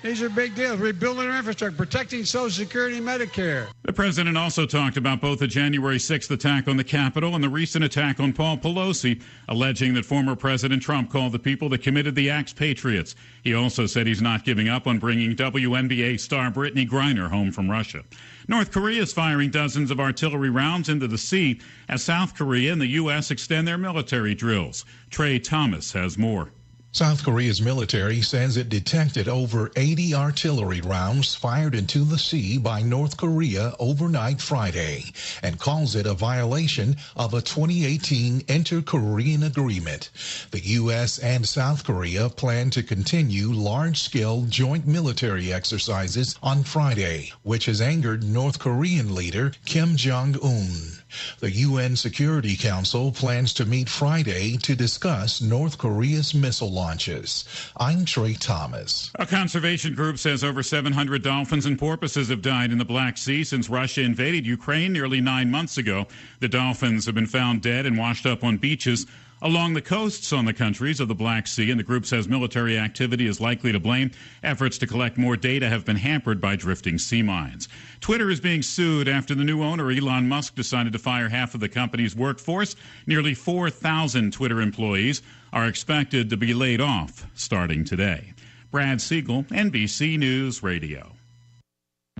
Speaker 4: These are big deals. Rebuilding our infrastructure, protecting Social Security and Medicare.
Speaker 2: The president also talked about both the January 6th attack on the Capitol and the recent attack on Paul Pelosi, alleging that former President Trump called the people that committed the acts patriots. He also said he's not giving up on bringing WNBA star Brittany Griner home from Russia. North Korea is firing dozens of artillery rounds into the sea as South Korea and the U.S. extend their military drills. Trey Thomas has more.
Speaker 5: South Korea's military says it detected over 80 artillery rounds fired into the sea by North Korea overnight Friday and calls it a violation of a 2018 inter-Korean agreement. The U.S. and South Korea plan to continue large-scale joint military exercises on Friday, which has angered North Korean leader Kim Jong-un. The UN Security Council plans to meet Friday to discuss North Korea's missile launches. I'm Trey Thomas.
Speaker 2: A conservation group says over 700 dolphins and porpoises have died in the Black Sea since Russia invaded Ukraine nearly 9 months ago. The dolphins have been found dead and washed up on beaches along the coasts on the countries of the Black Sea, and the group says military activity is likely to blame. Efforts to collect more data have been hampered by drifting sea mines. Twitter is being sued after the new owner, Elon Musk, decided to fire half of the company's workforce. Nearly 4,000 Twitter employees are expected to be laid off starting today. Brad Siegel, NBC News Radio.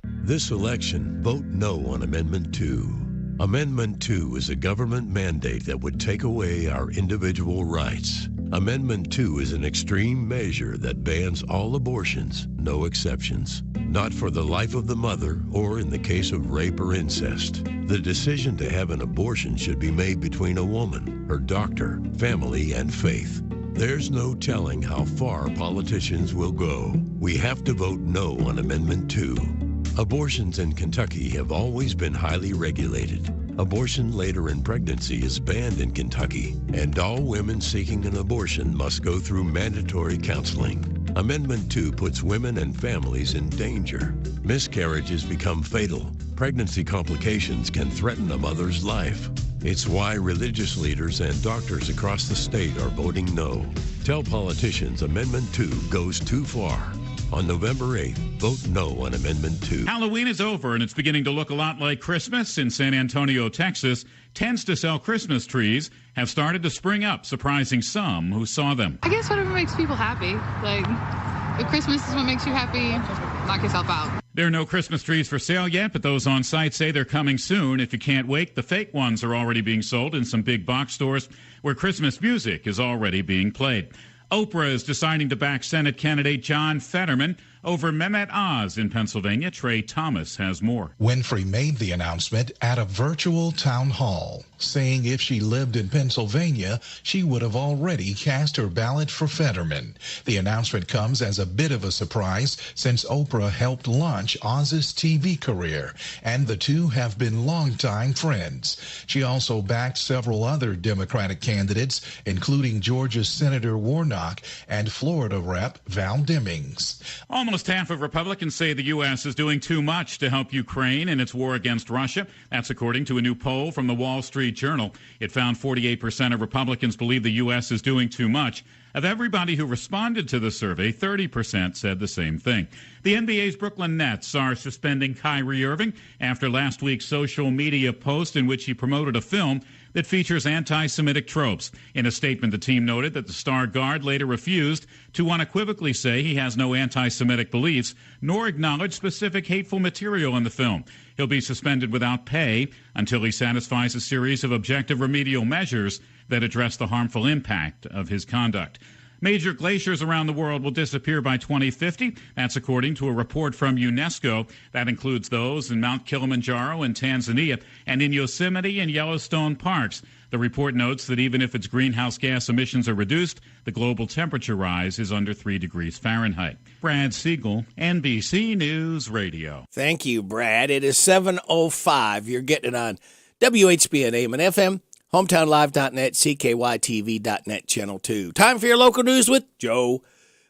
Speaker 7: This election, vote no on Amendment 2. Amendment 2 is a government mandate that would take away our individual rights. Amendment 2 is an extreme measure that bans all abortions, no exceptions. Not for the life of the mother or in the case of rape or incest. The decision to have an abortion should be made between a woman, her doctor, family, and faith. There's no telling how far politicians will go. We have to vote no on Amendment 2. Abortions in Kentucky have always been highly regulated. Abortion later in pregnancy is banned in Kentucky, and all women seeking an abortion must go through mandatory counseling. Amendment 2 puts women and families in danger. Miscarriages become fatal. Pregnancy complications can threaten a mother's life. It's why religious leaders and doctors across the state are voting no. Tell politicians Amendment 2 goes too far. On November 8th, vote no on Amendment 2.
Speaker 2: Halloween is over, and it's beginning to look a lot like Christmas. In San Antonio, Texas, tents to sell Christmas trees have started to spring up, surprising some who saw them.
Speaker 19: I guess whatever makes people happy. Like, if Christmas is what makes you happy, knock yourself out.
Speaker 2: There are no Christmas trees for sale yet, but those on site say they're coming soon. If you can't wait, the fake ones are already being sold in some big box stores where Christmas music is already being played. Oprah is deciding to back Senate candidate John Fetterman over Mehmet Oz in Pennsylvania. Trey Thomas has more.
Speaker 5: Winfrey made the announcement at a virtual town hall, saying if she lived in Pennsylvania, she would have already cast her ballot for Fetterman. The announcement comes as a bit of a surprise since Oprah helped launch Oz's TV career, and the two have been longtime friends. She also backed several other Democratic candidates, including Georgia's Senator Warnock and Florida Rep. Val Demings.
Speaker 2: Almost half of Republicans say the U.S. is doing too much to help Ukraine in its war against Russia. That's according to a new poll from the Wall Street Journal. It found 48% of Republicans believe the U.S. is doing too much. Of everybody who responded to the survey, 30% said the same thing. The NBA's Brooklyn Nets are suspending Kyrie Irving after last week's social media post in which he promoted a film that features anti-Semitic tropes. In a statement, the team noted that the star guard later refused to unequivocally say he has no anti-Semitic beliefs, nor acknowledge specific hateful material in the film. He'll be suspended without pay until he satisfies a series of objective remedial measures that address the harmful impact of his conduct. Major glaciers around the world will disappear by 2050. That's according to a report from UNESCO. That includes those in Mount Kilimanjaro in Tanzania and in Yosemite and Yellowstone parks. The report notes that even if its greenhouse gas emissions are reduced, the global temperature rise is under 3 degrees Fahrenheit. Brad Siegel, NBC News Radio.
Speaker 1: Thank you, Brad. It is 7:05. You're getting it on WHBN AM and FM, HometownLive.net, CKYTV.net, Channel 2. Time for your local news with Joe.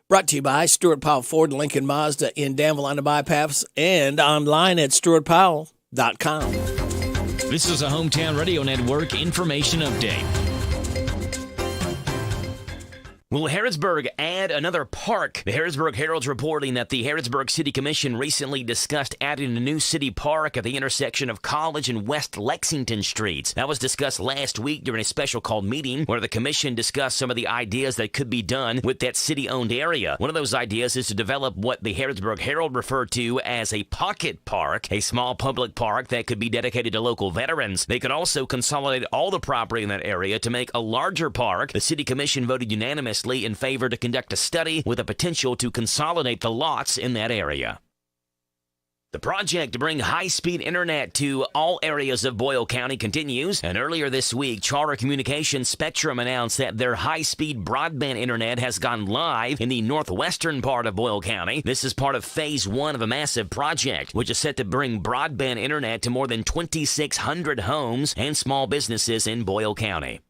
Speaker 1: Brought to you by Stuart Powell Ford and Lincoln Mazda in Danville on the bypass and online at stuartpowell.com.
Speaker 13: This is a Hometown Radio Network information update. Will Harrodsburg add another park? The Harrodsburg Herald's reporting that the Harrodsburg City Commission recently discussed adding a new city park at the intersection of College and West Lexington Streets. That was discussed last week during a special called meeting where the commission discussed some of the ideas that could be done with that city-owned area. One of those ideas is to develop what the Harrodsburg Herald referred to as a pocket park, a small public park that could be dedicated to local veterans. They could also consolidate all the property in that area to make a larger park. The City Commission voted unanimously in favor to conduct a study with a potential to consolidate the lots in that area. The project to bring high-speed internet to all areas of Boyle County continues, and earlier this week, Charter Communications Spectrum announced that their high-speed broadband internet has gone live in the northwestern part of Boyle County. This is part of Phase 1 of a massive project, which is set to bring broadband internet to more than 2,600 homes and small businesses in Boyle County.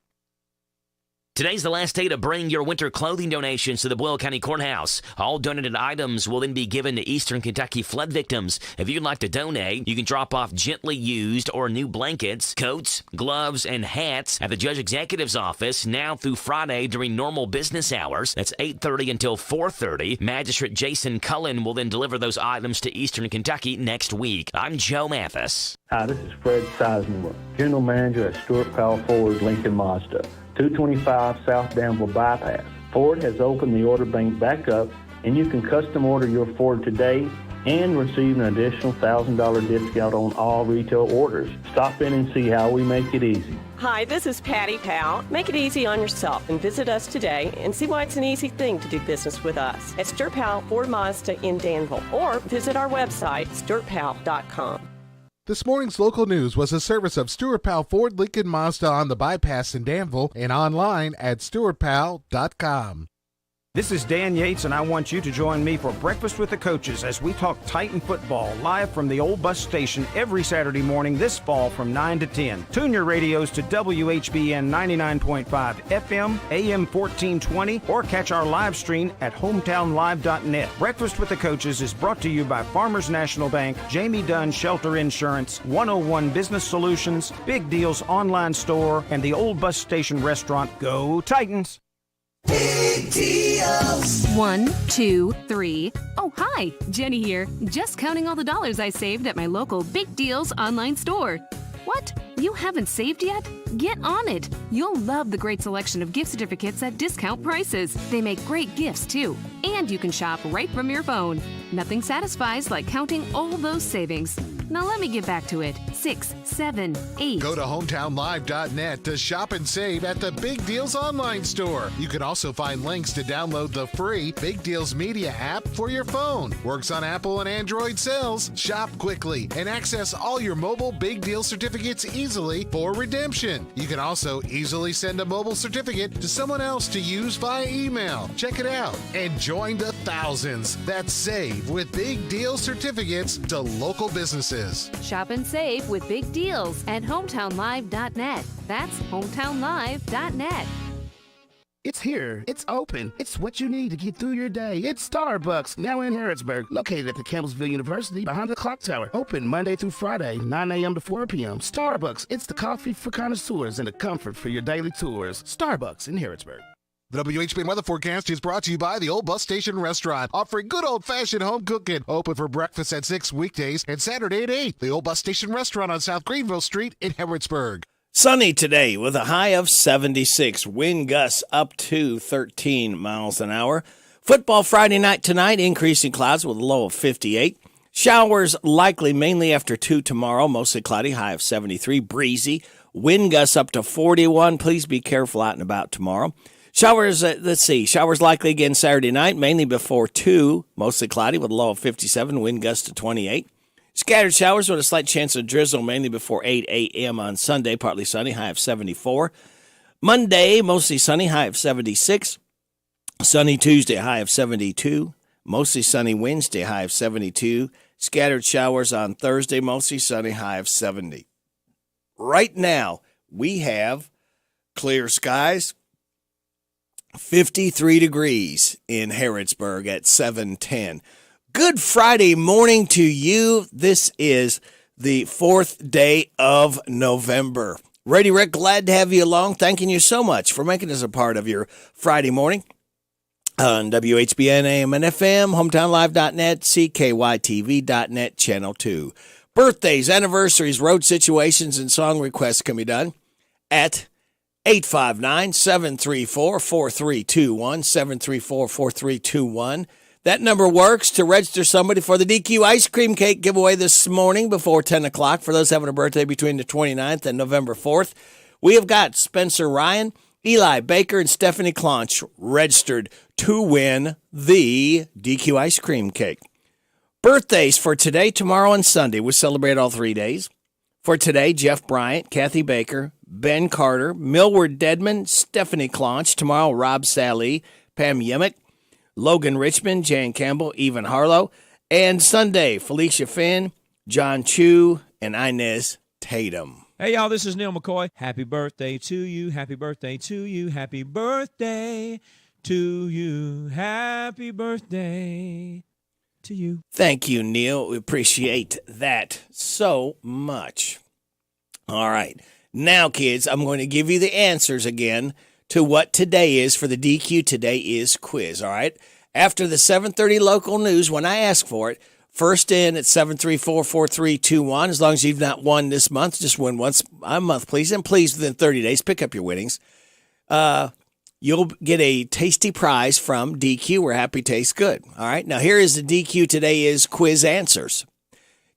Speaker 13: Today's the last day to bring your winter clothing donations to the Boyle County Courthouse. All donated items will then be given to Eastern Kentucky flood victims. If you'd like to donate, you can drop off gently used or new blankets, coats, gloves, and hats at the Judge Executive's office now through Friday during normal business hours. That's 8:30 until 4:30. Magistrate Jason Cullen will then deliver those items to Eastern Kentucky next week. I'm Joe Mathis.
Speaker 3: Hi, this is Fred Sizemore, General Manager at Stuart Powell Ford Lincoln Mazda, 225 South Danville Bypass. Ford has opened the order bank back up, and you can custom order your Ford today and receive an additional $1,000 discount on all retail orders. Stop in and see how we make it easy.
Speaker 6: Hi, this is Patty Powell. Make it easy on yourself and visit us today and see why it's an easy thing to do business with us at Stuart Powell Ford Mazda in Danville, or visit our website, stuartpowell.com.
Speaker 18: This morning's local news was a service of Stuart Powell Ford Lincoln Mazda on the bypass in Danville and online at stuartpowell.com.
Speaker 20: This is Dan Yates, and I want you to join me for Breakfast with the Coaches as we talk Titan football live from the old bus station every Saturday morning this fall from 9 to 10. Tune your radios to WHBN 99.5 FM, AM 1420, or catch our live stream at hometownlive.net. Breakfast with the Coaches is brought to you by Farmers National Bank, Jamie Dunn Shelter Insurance, 101 Business Solutions, Big Deals Online Store, and the old bus station restaurant. Go Titans!
Speaker 23: Big deals. 1, 2, 3. Oh, hi, Jenny here. Just counting all the dollars I saved at my local Big Deals online store. What? You haven't saved yet? Get on it. You'll love the great selection of gift certificates at discount prices. They make great gifts, too. And you can shop right from your phone. Nothing satisfies like counting all those savings. Now let me get back to it. 6, 7, 8.
Speaker 24: Go to hometownlive.net to shop and save at the Big Deals online store. You can also find links to download the free Big Deals Media app for your phone. Works on Apple and Android cells. Shop quickly and access all your mobile Big Deal certificates easily for redemption. You can also easily send a mobile certificate to someone else to use via email. Check it out and join the thousands that save with Big Deal certificates to local businesses.
Speaker 23: Shop and save with Big Deals at hometownlive.net. That's hometownlive.net.
Speaker 25: It's here. It's open. It's what you need to get through your day. It's Starbucks, now in Harrodsburg, located at the Campbellsville University behind the clock tower. Open Monday through Friday, 9 a.m. to 4 p.m. Starbucks, it's the coffee for connoisseurs and the comfort for your daily tours. Starbucks in Harrodsburg.
Speaker 24: The WHBN weather forecast is brought to you by the Old Bus Station Restaurant, offering good old-fashioned home cooking. Open for breakfast at 6 weekdays and Saturday at 8. The Old Bus Station Restaurant on South Greenville Street in Harrodsburg.
Speaker 1: Sunny today with a high of 76. Wind gusts up to 13 miles an hour. Football Friday night tonight, increasing clouds with a low of 58. Showers likely mainly after 2 tomorrow, mostly cloudy, high of 73. Breezy. Wind gusts up to 41. Please be careful out and about tomorrow. Showers, showers likely again Saturday night, mainly before 2, mostly cloudy with a low of 57, wind gusts to 28. Scattered showers with a slight chance of drizzle, mainly before 8 a.m. on Sunday, partly sunny, high of 74. Monday, mostly sunny, high of 76. Sunny Tuesday, high of 72. Mostly sunny Wednesday, high of 72. Scattered showers on Thursday, mostly sunny, high of 70. Right now, we have clear skies. 53 degrees in Harrodsburg at 7:10. Good Friday morning to you. This is the 4th day of November. Brady Rick, glad to have you along. Thanking you so much for making us a part of your Friday morning on WHBN AM and FM, hometownlive.net, CKYTV.net, Channel 2. Birthdays, anniversaries, road situations, and song requests can be done at 859-734-4321, 734-4321. That number works to register somebody for the DQ ice cream cake giveaway this morning before 10 o'clock for those having a birthday between the 29th and November 4th. We have got Spencer Ryan, Eli Baker, and Stephanie Clonch registered to win the DQ ice cream cake. Birthdays for today, tomorrow, and Sunday. We celebrate all 3 days. For today, Jeff Bryant, Kathy Baker, Ben Carter, Millward Dedman, Stephanie Clonch. Tomorrow, Rob Sally, Pam Yemick, Logan Richmond, Jan Campbell, Evan Harlow. And Sunday, Felicia Finn, John Chu, and Inez Tatum.
Speaker 8: Hey, y'all, this is Neil McCoy. Happy birthday to you. Happy birthday to you. Happy birthday to you. Happy birthday to you.
Speaker 1: Thank you, Neil. We appreciate that so much. All right. Now, kids, I'm going to give you the answers again to what today is for the DQ Today Is quiz, all right? After the 7:30 local news, when I ask for it, first in at 734-4321. As long as you've not won this month, just win once a month, please. And please, within 30 days, pick up your winnings. You'll get a tasty prize from DQ, where happy tastes good. All right, now here is the DQ Today Is quiz answers.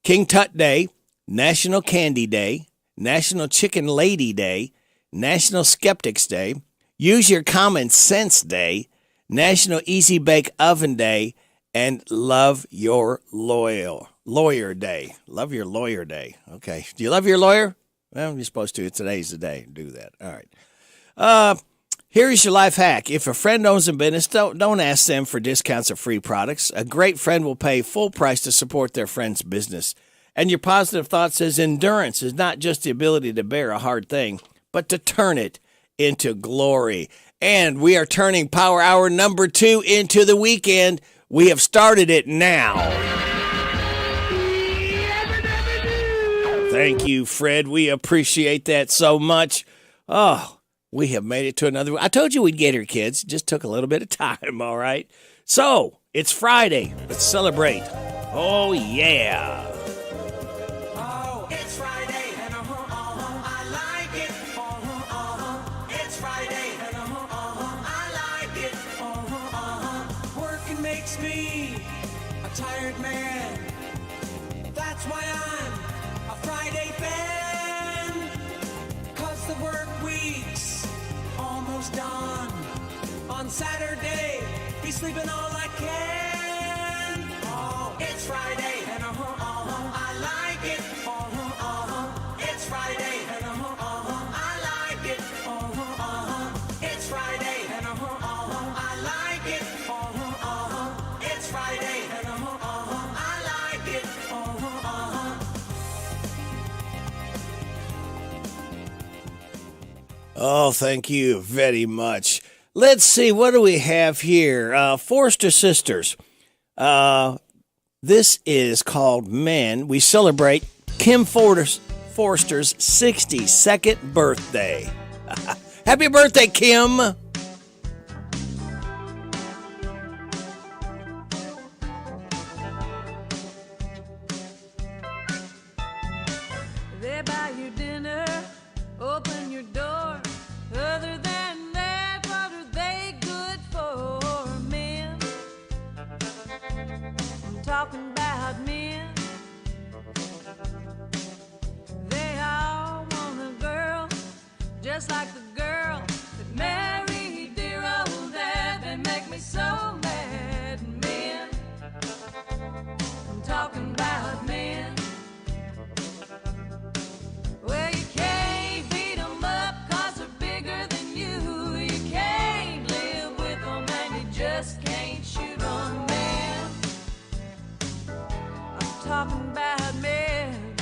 Speaker 1: King Tut Day, National Candy Day, National Chicken Lady Day, National Skeptics Day, Use Your Common Sense Day, National Easy Bake Oven Day, and Love Your Lawyer Day. Love Your Lawyer Day. Okay. Do you love your lawyer? Well, you're supposed to. Today's the day to do that. All right. Here's your life hack. If a friend owns a business, don't ask them for discounts or free products. A great friend will pay full price to support their friend's business. And your positive thought says endurance is not just the ability to bear a hard thing, but to turn it into glory. And we are turning Power Hour number 2 into the weekend. We have started it now. Thank you, Fred. We appreciate that so much. Oh, we have made it to another. I told you we'd get here, kids. It just took a little bit of time, all right? So, it's Friday. Let's celebrate. Oh, yeah.
Speaker 9: Tired man, that's why I'm a Friday fan, 'cause the work week's almost done. On Saturday, be sleeping all I can. Oh, it's Friday, and I like it. It's Friday, and I like it. It's Friday, and I like it. It's Friday, and I like it.
Speaker 1: Oh, thank you very much. Let's see, what do we have here? Forster Sisters. This is called Men. We celebrate Kim Forster's 62nd birthday. Happy birthday, Kim.
Speaker 9: They buy you dinner, open your door. Other than that, what are they good for? Men, I'm talking about men. They all want a girl, just like the girl that married dear old dad. They make me so mad. Men, I'm talking about men. Well, you can't beat them up 'cause they're bigger than you. You can't live with them and you just can't shoot them, man. I'm talking about men.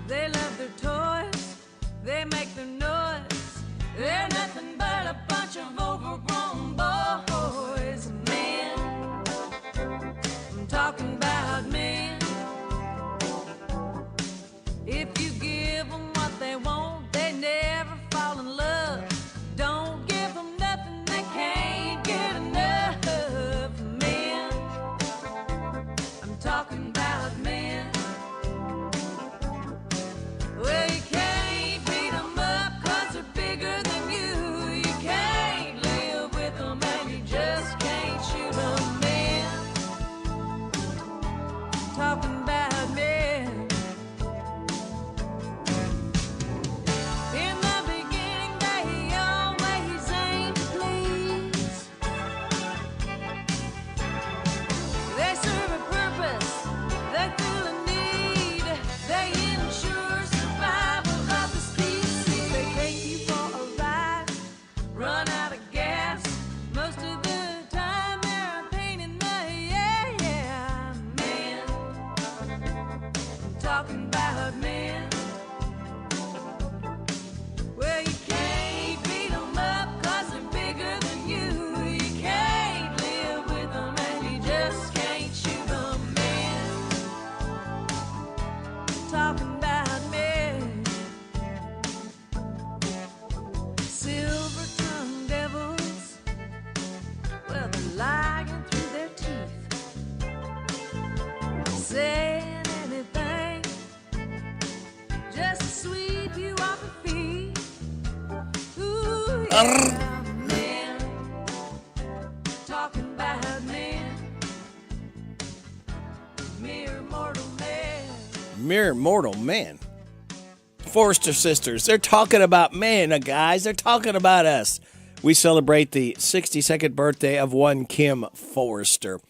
Speaker 9: They love their toys bunch of overgrown boys and men. I'm talking about men. If you give them what they want, they never fall in love. Don't give them nothing they can't get enough of. Men, I'm talking about men. Well, you can't beat them up 'cause they're bigger than you. You can't live with them and you just can't shoot them. Men, talking about men. In the beginning, they always aim to please. They serve a purpose, they feel a need. They ensure survival of the species. They take you for a ride, run out of gas. Most of the time, they're a pain in the ass. Man, I'm talking about men. Well, you can't beat them up 'cause they're bigger than you. You can't live with them and you just can't shoot them. Men, talking about men. Silver-tongued devils, well, they're lying through their teeth, saying anything just to sweep you off your feet. Ooh, yeah, men, talking about men, mere mortal men.
Speaker 1: Mere mortal man. Forrester sisters, they're talking about men, guys. They're talking about us. We celebrate the 62nd birthday of one Kim Forrester.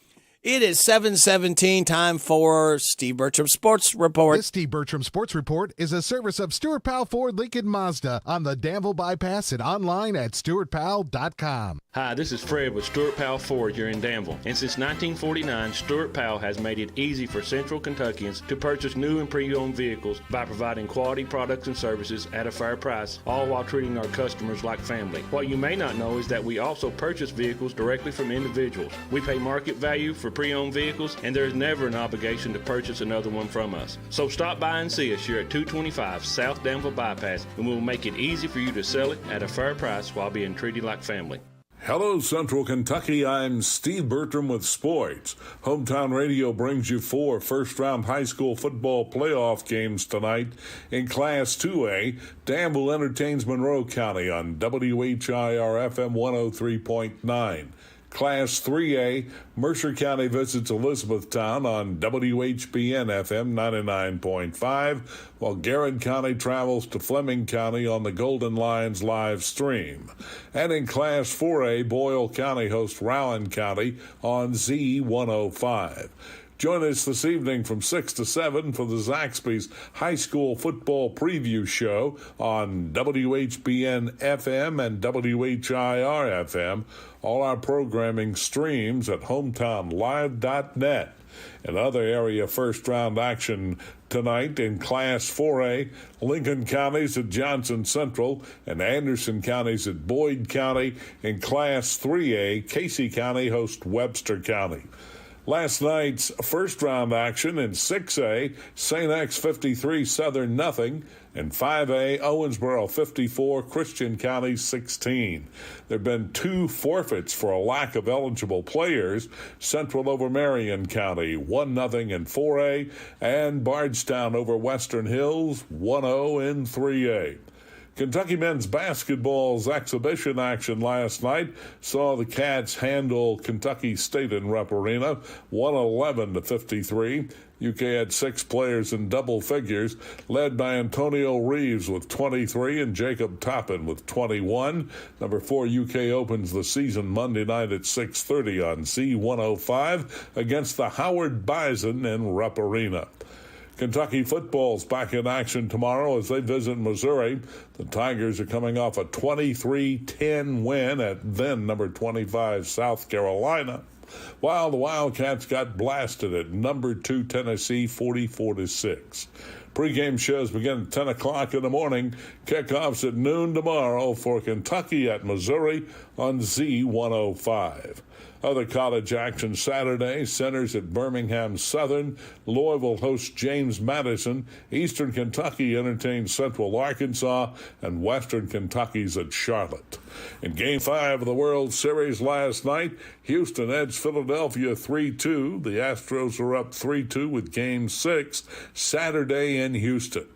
Speaker 1: It is 7:17, time for Steve Bertram Sports Report.
Speaker 18: This Steve Bertram Sports Report is a service of Stuart Powell Ford Lincoln Mazda on the Danville Bypass and online at stuartpowell.com.
Speaker 10: Hi, this is Fred with Stuart Powell Ford here in Danville. And since 1949, Stuart Powell has made it easy for Central Kentuckians to purchase new and pre-owned vehicles by providing quality products and services at a fair price, all while treating our customers like family. What you may not know is that we also purchase vehicles directly from individuals. We pay market value for pre-owned vehicles, and there is never an obligation to purchase another one from us. So stop by and see us here at 225 South Danville Bypass, and we'll make it easy for you to sell it at a fair price while being treated like family.
Speaker 11: Hello, Central Kentucky. I'm Steve Bertram with sports. Hometown Radio brings you 4 first-round high school football playoff games tonight. In Class 2A, Danville entertains Monroe County on WHIR FM 103.9. Class 3A, Mercer County visits Elizabethtown on WHBN FM 99.5, while Garrett County travels to Fleming County on the Golden Lions live stream. And in Class 4A, Boyle County hosts Rowan County on Z105. Join us this evening from 6 to 7 for the Zaxby's High School Football Preview Show on WHBN FM and WHIR FM. All our programming streams at hometownlive.net. And other area first-round action tonight in Class 4A, Lincoln County's at Johnson Central and Anderson County's at Boyd County. In Class 3A, Casey County hosts Webster County. Last night's first-round action in 6A, St. X 53, Southern nothing, and 5A, Owensboro 54, Christian County 16. There have been 2 forfeits for a lack of eligible players. Central over Marion County 1-0 in 4A, and Bardstown over Western Hills 1-0 in 3A. Kentucky men's basketball's exhibition action last night saw the Cats handle Kentucky State in Rupp Arena 111-53. UK had 6 players in double figures, led by Antonio Reeves with 23 and Jacob Toppin with 21. Number 4 UK opens the season Monday night at 6:30 on Z105 against the Howard Bison in Rupp Arena. Kentucky football's back in action tomorrow as they visit Missouri. The Tigers are coming off a 23-10 win at then number 25 South Carolina, while the Wildcats got blasted at number 2 Tennessee 44-6. Pre-game shows begin at 10 o'clock in the morning. Kickoffs at noon tomorrow for Kentucky at Missouri on Z105. Other college action Saturday centers at Birmingham Southern. Louisville hosts James Madison. Eastern Kentucky entertains Central Arkansas, and Western Kentucky's at Charlotte. In Game 5 of the World Series last night, Houston edged Philadelphia 3-2. The Astros were up 3-2 with Game 6 Saturday in Houston.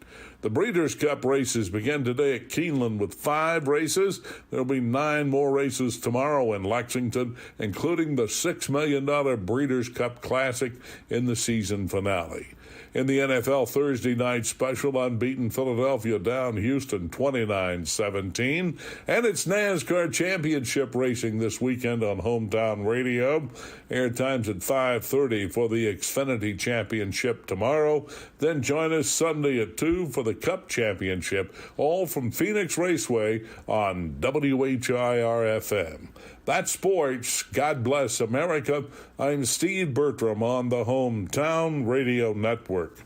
Speaker 11: The Breeders' Cup races begin today at Keeneland with 5 races. There will be 9 more races tomorrow in Lexington, including the $6 million Breeders' Cup Classic in the season finale. In the NFL Thursday night special, unbeaten Philadelphia down Houston 29-17. And it's NASCAR Championship racing this weekend on Hometown Radio. Airtime's at 5:30 for the Xfinity Championship tomorrow. Then join us Sunday at 2 for the Cup Championship, all from Phoenix Raceway on WHIR-FM. That's sports. God bless America. I'm Steve Bertram on the Hometown Radio Network.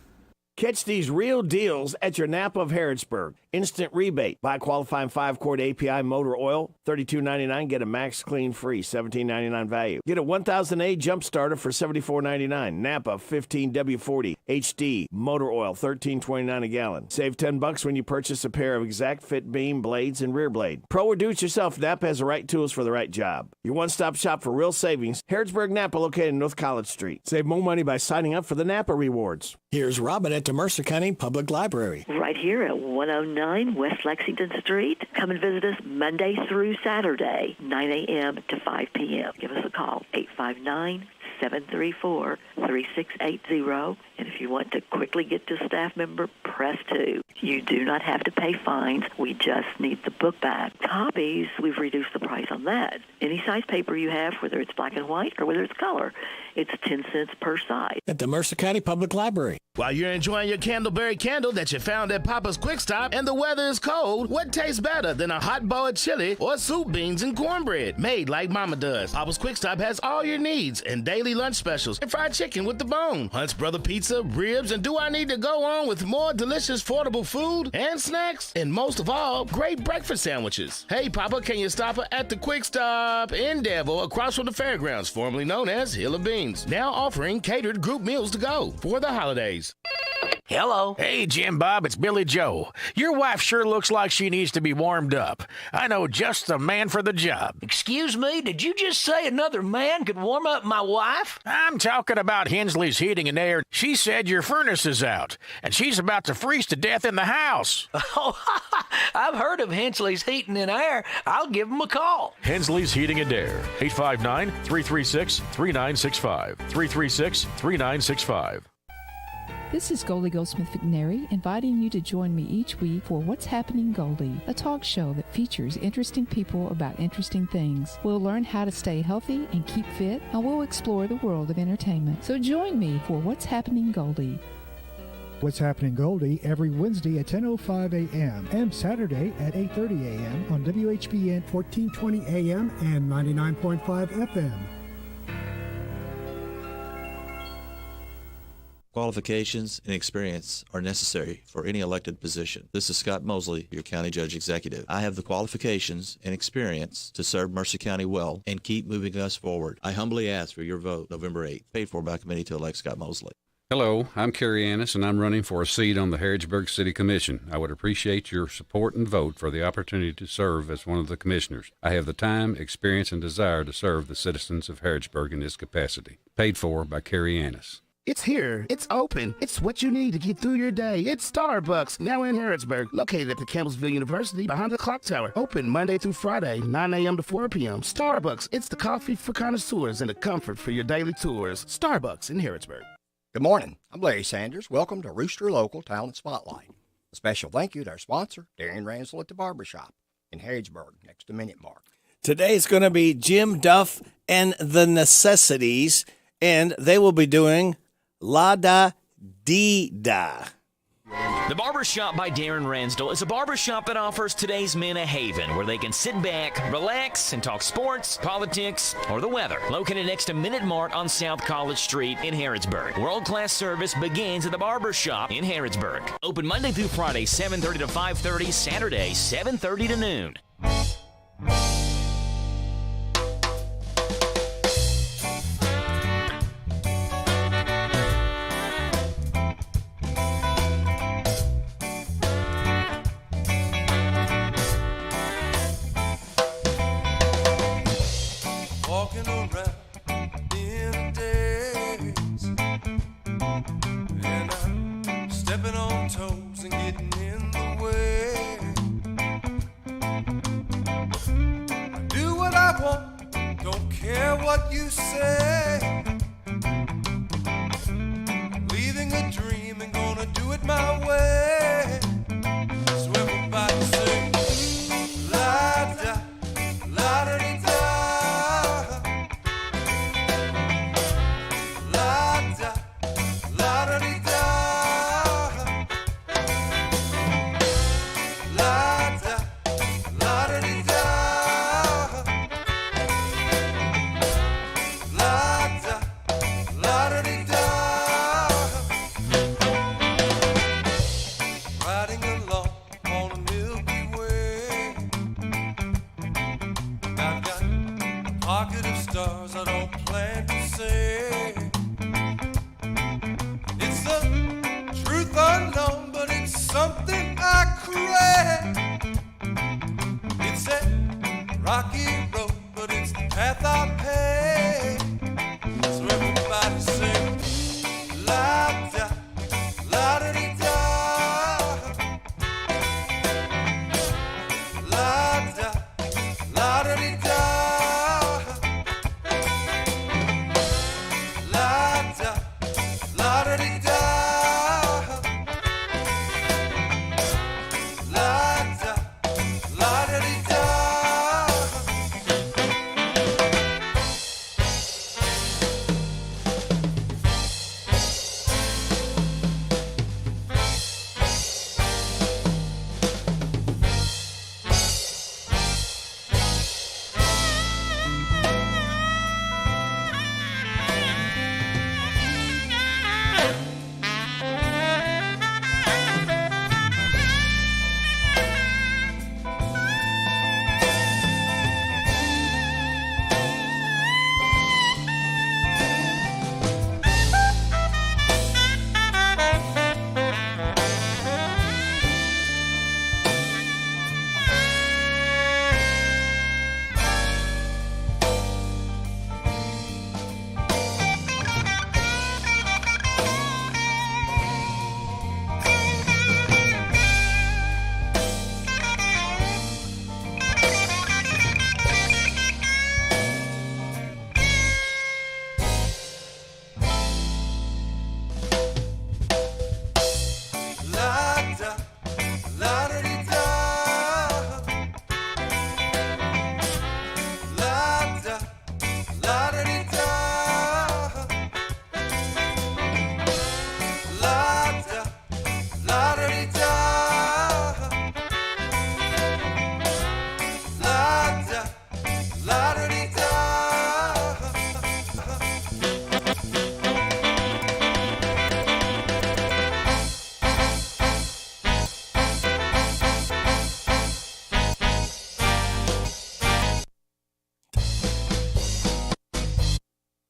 Speaker 1: Catch these real deals at your Napa of Harrodsburg. Instant rebate. Buy qualifying 5-quart API motor oil, $32.99. Get a Max Clean free, $17.99 value. Get a 1000A jump starter for $74.99. Napa 15W40 HD motor oil, $13.29 a gallon. Save $10 when you purchase a pair of exact fit beam blades and rear blade. Pro or do-it-yourself, Napa has the right tools for the right job. Your one-stop shop for real savings. Harrodsburg Napa, located in North College Street. Save more money by signing up for the Napa Rewards.
Speaker 12: Here's Robin at the Mercer County Public Library.
Speaker 14: Right here at 109 West Lexington Street. Come and visit us Monday through Saturday, 9 a.m. to 5 p.m. Give us a call, 859-734-3680. And if you want to quickly get to a staff member, press 2. You do not have to pay fines. We just need the book back. Copies, we've reduced the price on that. Any size paper you have, whether it's black and white or whether it's color, it's 10 cents per side.
Speaker 12: At the Mercer County Public Library.
Speaker 24: While you're enjoying your Candleberry candle that you found at Papa's Quick Stop and the weather is cold, what tastes better than a hot bowl of chili or soup, beans, and cornbread made like Mama does? Papa's Quick Stop has all your needs and daily lunch specials and fried chicken with the bone, Hunt's Brother Pizza, ribs, and do I need to go on with more delicious, affordable food and snacks? And most of all, great breakfast sandwiches. Hey, Papa, can you stop at the Quick Stop in Danville across from the fairgrounds, formerly known as Hill of Beans, now offering catered group meals to go for the holidays.
Speaker 15: Hello. Hey, Jim Bob, it's Billy Joe. Your wife sure looks like she needs to be warmed up. I know just the man for the job.
Speaker 16: Excuse me, did you just say another man could warm up my wife?
Speaker 15: I'm talking about Hensley's Heating and Air. She said your furnace is out, and she's about to freeze to death in the house.
Speaker 16: Oh, I've heard of Hensley's Heating and Air. I'll give them a call.
Speaker 15: Hensley's Heating and Air, 859-336-3965. 336-3965.
Speaker 17: This is Goldie Goldsmith McNary, inviting you to join me each week for What's Happening Goldie, a talk show that features interesting people about interesting things. We'll learn how to stay healthy and keep fit, and we'll explore the world of entertainment. So join me for What's Happening Goldie.
Speaker 22: What's Happening Goldie every Wednesday at 10:05 a.m. and Saturday at 8:30 a.m. on WHBN 1420 a.m. and 99.5 FM.
Speaker 26: Qualifications and experience are necessary for any elected position. This is Scott Mosley, your County Judge Executive. I have the qualifications and experience to serve Mercer County well and keep moving us forward. I humbly ask for your vote November 8th, paid for by committee to elect Scott Mosley.
Speaker 27: Hello, I'm Kerry Annis, and I'm running for a seat on the Harrodsburg City Commission. I would appreciate your support and vote for the opportunity to serve as one of the commissioners. I have the time, experience, and desire to serve the citizens of Harrodsburg in this capacity. Paid for by Kerry Annis.
Speaker 25: It's here. It's open. It's what you need to get through your day. It's Starbucks, now in Harrodsburg, located at the Campbellsville University behind the clock tower. Open Monday through Friday, 9 a.m. to 4 p.m. Starbucks, it's the coffee for connoisseurs and the comfort for your daily tours. Starbucks in Harrodsburg.
Speaker 29: Good morning. I'm Larry Sanders. Welcome to Rooster Local Talent Spotlight. A special thank you to our sponsor, Darren Ransel at the Barbershop in Harrodsburg, next to Minute Mark.
Speaker 1: Today is going to be Jim Duff and the Necessities, and they will be doing La Da Dee Da.
Speaker 2: The Barbershop by Darren Ransdell is a barbershop that offers today's men a haven where they can sit back, relax, and talk sports, politics, or the weather. Located next to Minute Mart on South College Street in Harrodsburg. World-class service begins at the Barbershop in Harrodsburg. Open Monday through Friday, 7:30 to 5:30, Saturday, 7:30 to noon.
Speaker 3: Walking around in a daze, and I'm stepping on toes and getting in the way. I do what I want, don't care what you say. Leaving a dream and gonna do it my way. So everybody sing, la da, la da dee da. Riding along on a Milky Way, I've got a pocket of stars I don't plan to say. It's the truth unknown, but it's something I crave. It's a rocky road, but it's the path I pave. So everybody sing, la da, la da dee da. La da, la da dee da. La da, la da dee da. La da, la da dee da.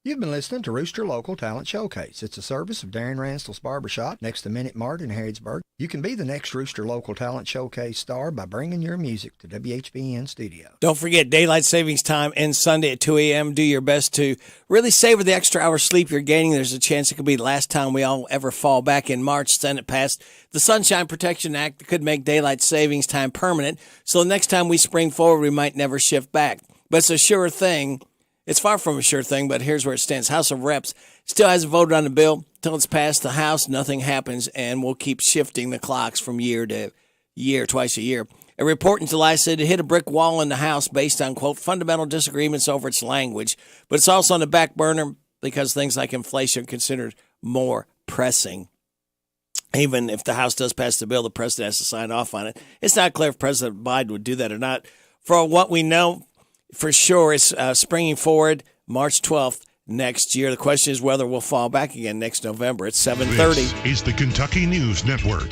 Speaker 29: You've been listening to Rooster Local Talent Showcase. It's a service of Darren Ransdell's Barbershop next to Minute Mart in Harrodsburg. You can be the next Rooster Local Talent Showcase star by bringing your music to WHBN Studio.
Speaker 1: Don't forget, daylight savings time ends Sunday at 2 a.m. Do your best to really savor the extra hour sleep you're gaining. There's a chance it could be the last time we all ever fall back. In March, Senate passed the Sunshine Protection Act that could make daylight savings time permanent. So the next time we spring forward, we might never shift back. But it's a sure thing. It's far from a sure thing, but here's where it stands. House of Reps still hasn't voted on the bill. Until it's passed the House, nothing happens, and we'll keep shifting the clocks from year to year, twice a year. A report in July said it hit a brick wall in the House based on, quote, fundamental disagreements over its language. But it's also on the back burner because things like inflation are considered more pressing. even if the House does pass the bill, the president has to sign off on it. It's not clear if President Biden would do that or not. For what we know for sure, it's springing forward March 12th next year. The question is whether we'll fall back again next November. It's 7:30.
Speaker 4: This is the Kentucky News Network.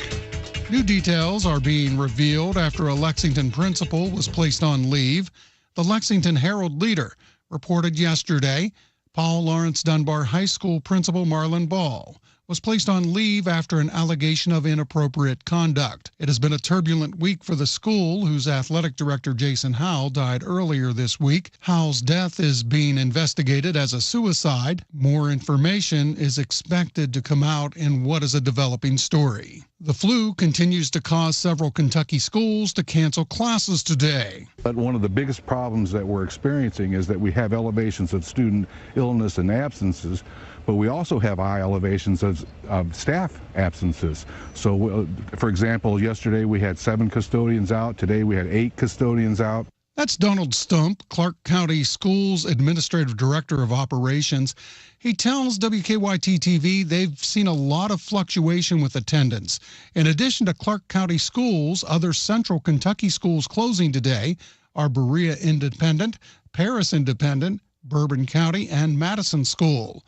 Speaker 5: New details are being revealed after a Lexington principal was placed on leave. The Lexington Herald-Leader reported yesterday Paul Lawrence Dunbar High School principal Marlon Ball was placed on leave after an allegation of inappropriate conduct. It has been a turbulent week for the school, whose athletic director Jason Howell died earlier this week. Howell's death is being investigated as a suicide. More information is expected to come out in what is a developing story. The flu continues to cause several Kentucky schools to cancel classes today.
Speaker 6: But one of the biggest problems that we're experiencing is that we have elevations of student illness and absences, but we also have high elevations of staff absences. So, for example, yesterday we had 7 custodians out. Today we had 8 custodians out.
Speaker 5: That's Donald Stump, Clark County Schools Administrative Director of Operations. He tells WKYT-TV they've seen a lot of fluctuation with attendance. In addition to Clark County Schools, other central Kentucky schools closing today are Berea Independent, Paris Independent, Bourbon County, and Madison School.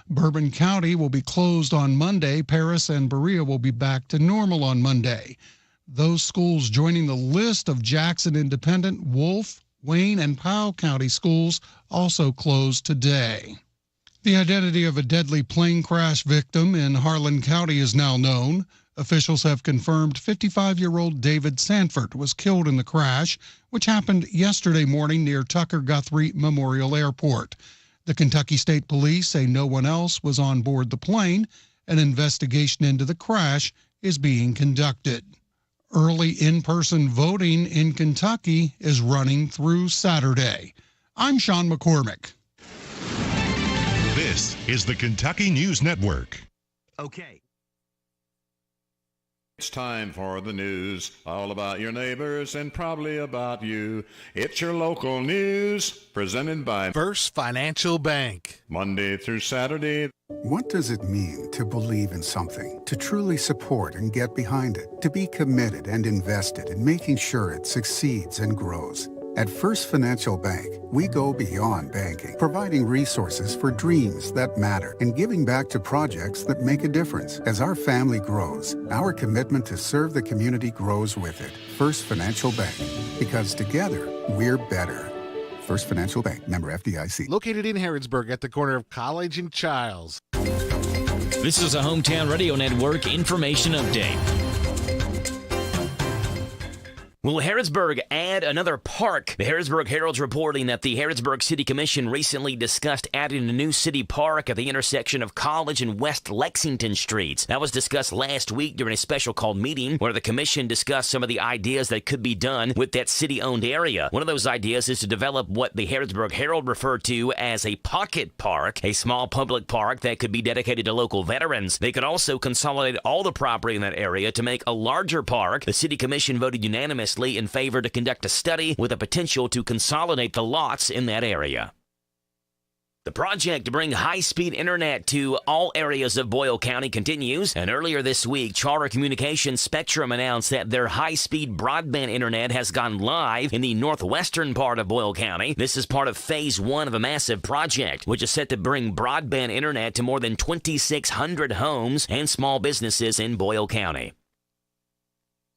Speaker 5: Bourbon County will be closed on Monday. Paris and Berea will be back to normal on Monday. Those schools joining the list of Jackson Independent, Wolfe, Wayne, and Powell County schools also closed today. The identity of a deadly plane crash victim in Harlan County is now known. Officials have confirmed 55-year-old David Sanford was killed in the crash, which happened yesterday morning near Tucker Guthrie Memorial Airport. The Kentucky State Police say no one else was on board the plane. An investigation into the crash is being conducted. Early in-person voting in Kentucky is running through Saturday. I'm Sean McCormick.
Speaker 4: This is the Kentucky News Network.
Speaker 7: Okay. It's time for the news, all about your neighbors and probably about you. It's your local news, presented by
Speaker 24: First Financial Bank.
Speaker 7: Monday through Saturday.
Speaker 13: What does it mean to believe in something, to truly support and get behind it, to be committed and invested in making sure it succeeds and grows? At First Financial Bank, we go beyond banking, providing resources for dreams that matter and giving back to projects that make a difference. As our family grows, our commitment to serve the community grows with it. First Financial Bank, because together, we're better. First Financial Bank, member FDIC.
Speaker 24: Located in Harrodsburg at the corner of College and Childs.
Speaker 2: This is a Hometown Radio Network information update. Will Harrodsburg add another park? The Harrodsburg Herald's reporting that the Harrodsburg City Commission recently discussed adding a new city park at the intersection of College and West Lexington Streets. That was discussed last week during a special called meeting where the commission discussed some of the ideas that could be done with that city-owned area. One of those ideas is to develop what the Harrodsburg Herald referred to as a pocket park, a small public park that could be dedicated to local veterans. They could also consolidate all the property in that area to make a larger park. The City Commission voted unanimously in favor to conduct a study with a potential to consolidate the lots in that area. The project to bring high-speed internet to all areas of Boyle County continues, and earlier this week, Charter Communications Spectrum announced that their high-speed broadband internet has gone live in the northwestern part of Boyle County. This is part of Phase 1 of a massive project, which is set to bring broadband internet to more than 2,600 homes and small businesses in Boyle County.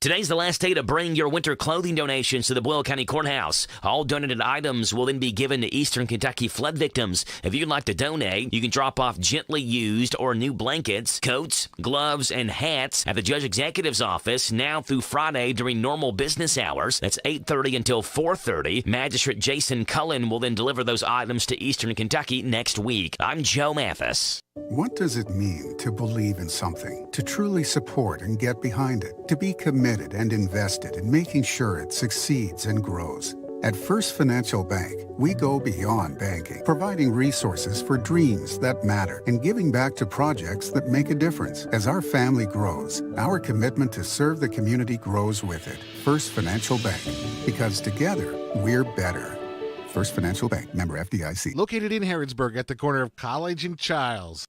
Speaker 2: Today's the last day to bring your winter clothing donations to the Boyle County Courthouse. All donated items will then be given to Eastern Kentucky flood victims. If you'd like to donate, you can drop off gently used or new blankets, coats, gloves, and hats at the Judge Executive's office now through Friday during normal business hours. That's 8:30 until 4:30. Magistrate Jason Cullen will then deliver those items to Eastern Kentucky next week. I'm Joe Mathis.
Speaker 13: What does it mean to believe in something, to truly support and get behind it, to be committed and invested in making sure it succeeds and grows? At First Financial Bank, we go beyond banking, providing resources for dreams that matter and giving back to projects that make a difference. As our family grows, our commitment to serve the community grows with it. First Financial Bank, because together, we're better. First Financial Bank, member FDIC.
Speaker 24: Located in Harrodsburg at the corner of College and Childs.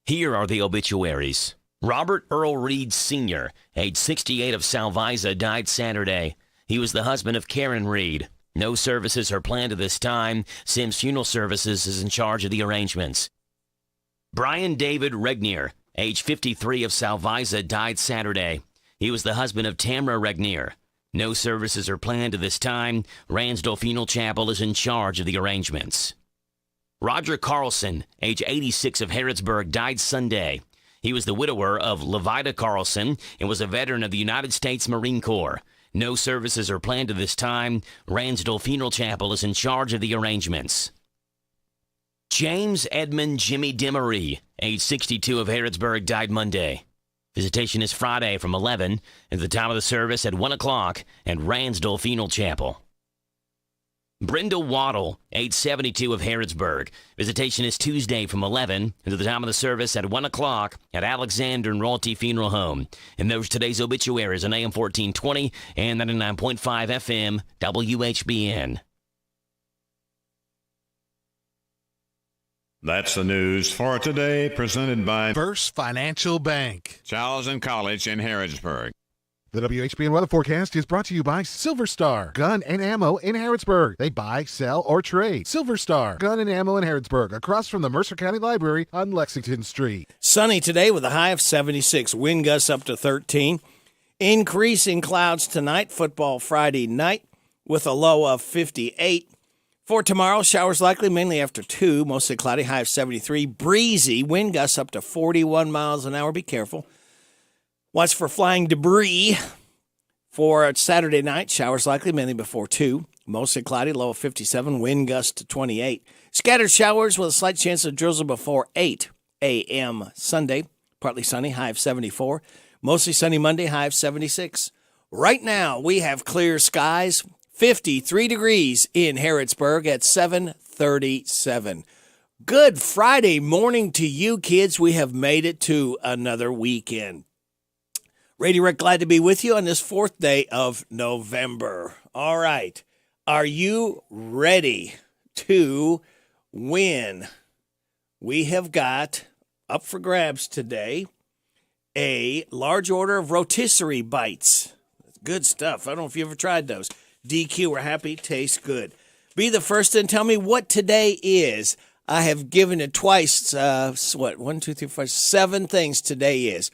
Speaker 2: Here are the obituaries. Robert Earl Reed Sr., age 68 of Salvisa, died Saturday. He was the husband of Karen Reed. No services are planned at this time. Sims Funeral Services is in charge of the arrangements. Brian David Regnier, age 53 of Salvisa, died Saturday. He was the husband of Tamara Regnier. No services are planned at this time. Ransdell Funeral Chapel is in charge of the arrangements. Roger Carlson, age 86 of Harrodsburg, died Sunday. He was the widower of Levita Carlson and was a veteran of the United States Marine Corps. No services are planned at this time. Ransdell Funeral Chapel is in charge of the arrangements. James Edmund Jimmy Demery, age 62 of Harrodsburg, died Monday. Visitation is Friday from 11 and the time of the service at 1 o'clock at Ransdell Funeral Chapel. Brenda Waddle, age 72 of Harrodsburg. Visitation is Tuesday from 11 and the time of the service at 1 o'clock at Alexander and Royalty Funeral Home. And those today's obituaries on AM 1420 and 99.5 FM WHBN.
Speaker 7: That's the news for today, presented by
Speaker 24: First Financial Bank,
Speaker 7: Charles and College in Harrodsburg.
Speaker 24: The WHBN weather forecast is brought to you by Silver Star Gun and Ammo in Harrodsburg. They buy, sell, or trade. Silver Star Gun and Ammo in Harrodsburg, across from the Mercer County Library on Lexington Street.
Speaker 1: Sunny today with a high of 76. Wind gusts up to 13. Increasing clouds tonight. Football Friday night with a low of 58. For tomorrow, showers likely mainly after 2. Mostly cloudy, high of 73. Breezy. Wind gusts up to 41 miles an hour. Be careful. Watch for flying debris. For Saturday night, showers likely mainly before 2. Mostly cloudy, low of 57. Wind gusts to 28. Scattered showers with a slight chance of drizzle before 8 a.m. Sunday. Partly sunny, high of 74. Mostly sunny Monday, high of 76. Right now, we have clear skies. 53 degrees in Harrodsburg at 7:37. Good Friday morning to you, kids. We have made it to another weekend. Radio Rick, glad to be with you on this 4th day of November. All right. Are you ready to win? We have got up for grabs today a large order of rotisserie bites. Good stuff. I don't know if you ever tried those. DQ, we're happy, tastes good. Be the first and tell me what today is. I have given it twice. 1, 2, 3, 4, 7 things today is.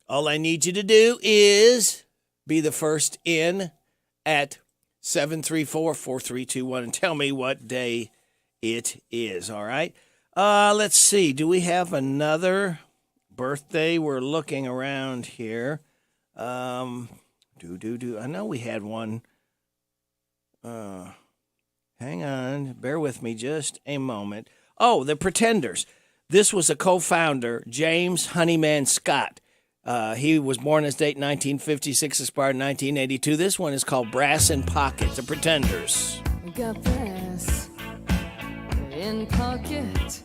Speaker 1: All I need you to do is be the first in at 734-4321 and tell me what day it is, all right? Let's see. Do we have another birthday? We're looking around here. I know we had one. Hang on. Bear with me just a moment. Oh, the Pretenders. This was a co-founder, James Honeyman Scott. He was born this date 1956, expired 1982. This one is called Brass in Pocket, the Pretenders.
Speaker 8: Got brass in pocket,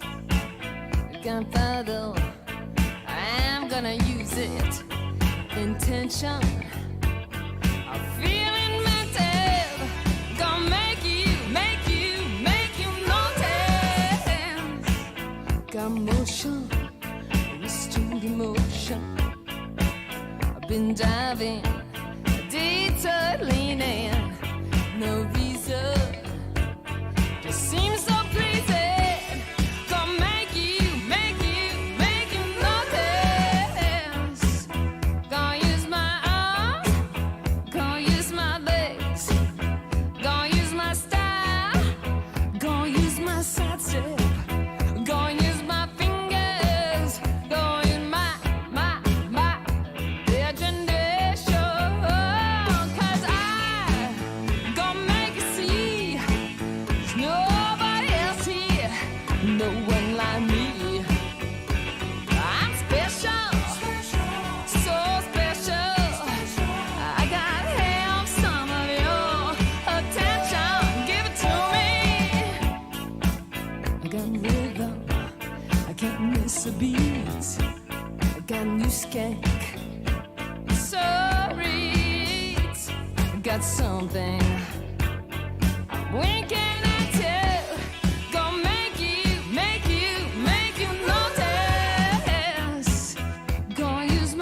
Speaker 8: gunpowder, I'm gonna use it. Intention, I'm feeling mental, gonna make you notice. Got motion, restrained emotion. Been diving, detour leaning, no reason, just seems so pleasing. Gonna make you notice. Gonna use my arm, gonna use my legs, gonna use my style, gonna use my side step, gonna use my fingers, gonna use my skank, sorry, got something I'm winking at you, gonna make you notice, gonna use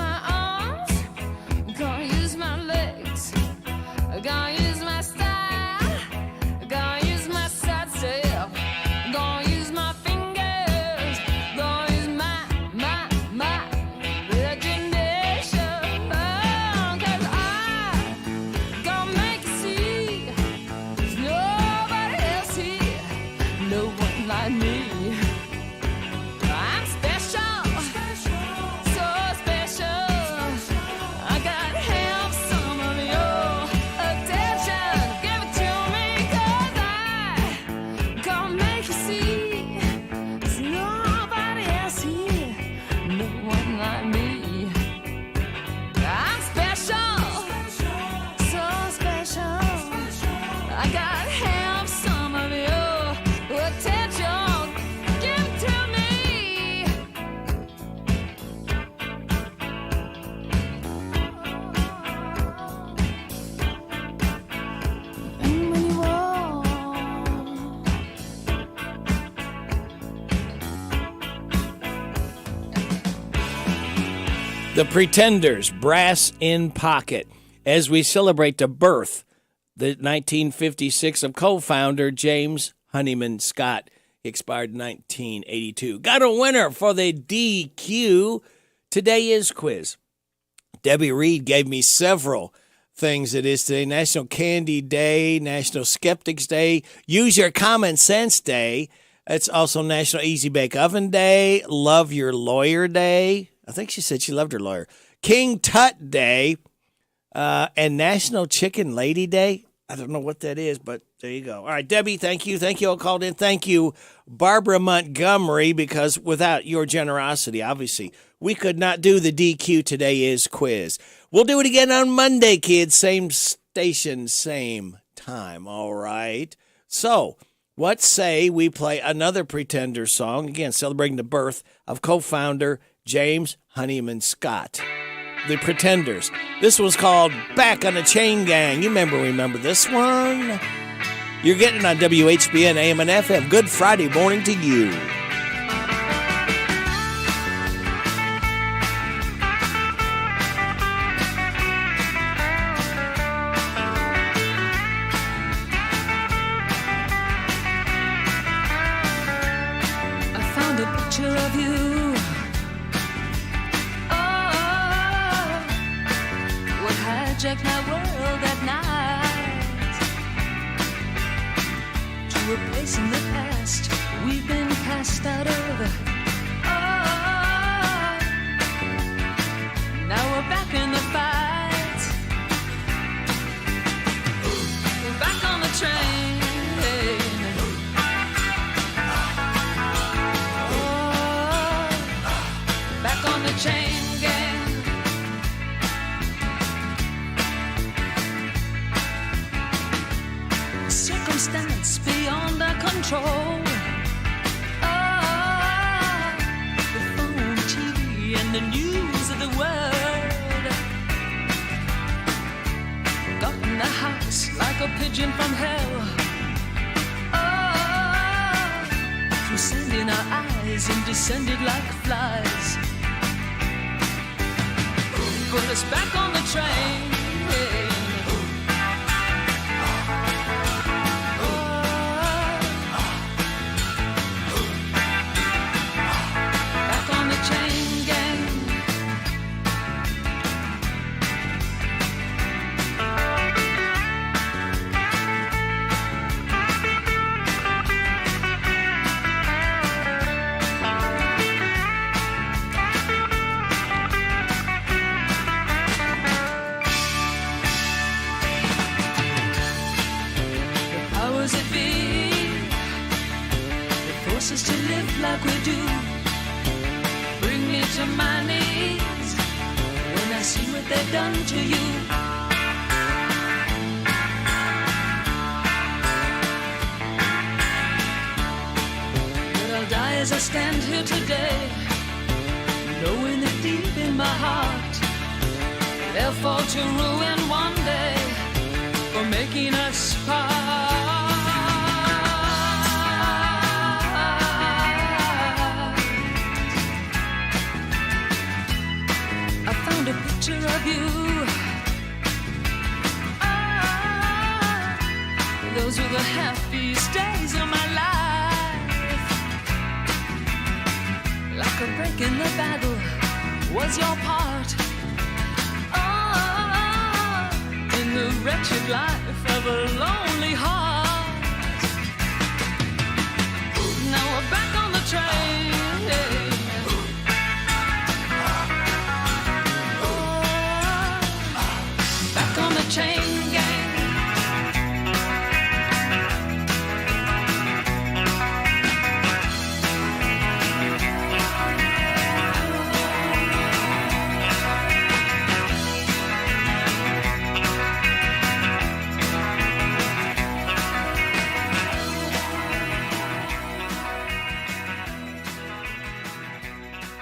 Speaker 1: The Pretenders, Brass in Pocket, as we celebrate the birth, the 1956, of co-founder James Honeyman Scott. He expired in 1982. Got a winner for the DQ Today Is quiz. Debbie Reed gave me several things it is today. National Candy Day, National Skeptics Day, Use Your Common Sense Day. It's also National Easy Bake Oven Day, Love Your Lawyer Day. I think she said she loved her lawyer. King Tut Day, and National Chicken Lady Day. I don't know what that is, but there you go. All right, Debbie, thank you. Thank you all called in. Thank you, Barbara Montgomery, because without your generosity, obviously, we could not do the DQ Today Is quiz. We'll do it again on Monday, kids. Same station, same time. All right. So, what say we play another Pretender song, again, celebrating the birth of co-founder James Honeyman Scott. The Pretenders. This one's called Back on the Chain Gang. You remember this one? You're getting it on WHBN AM and FM. Good Friday morning to you.
Speaker 8: I found a picture of you. Hijack my world at night to a place in the past we've been cast out of. Oh, now we're back in the fight. We're back on the train. Oh, back on the chain gang. Circumstance beyond our control. Oh, the phone, TV, and the news of the world got in the house like a pigeon from hell. Oh, through sand in our eyes and descended like flies. Put us back on the train. Us to live like we do, bring me to my knees when I see what they've done to you. But I'll die as I stand here today, knowing that deep in my heart they'll fall to ruin one day for making us part. A picture of you. Ah, those were the happiest days of my life. Like a break in the battle was your part. Ah, in the wretched life of a lonely heart. Now we're back on the train. On the chain gang.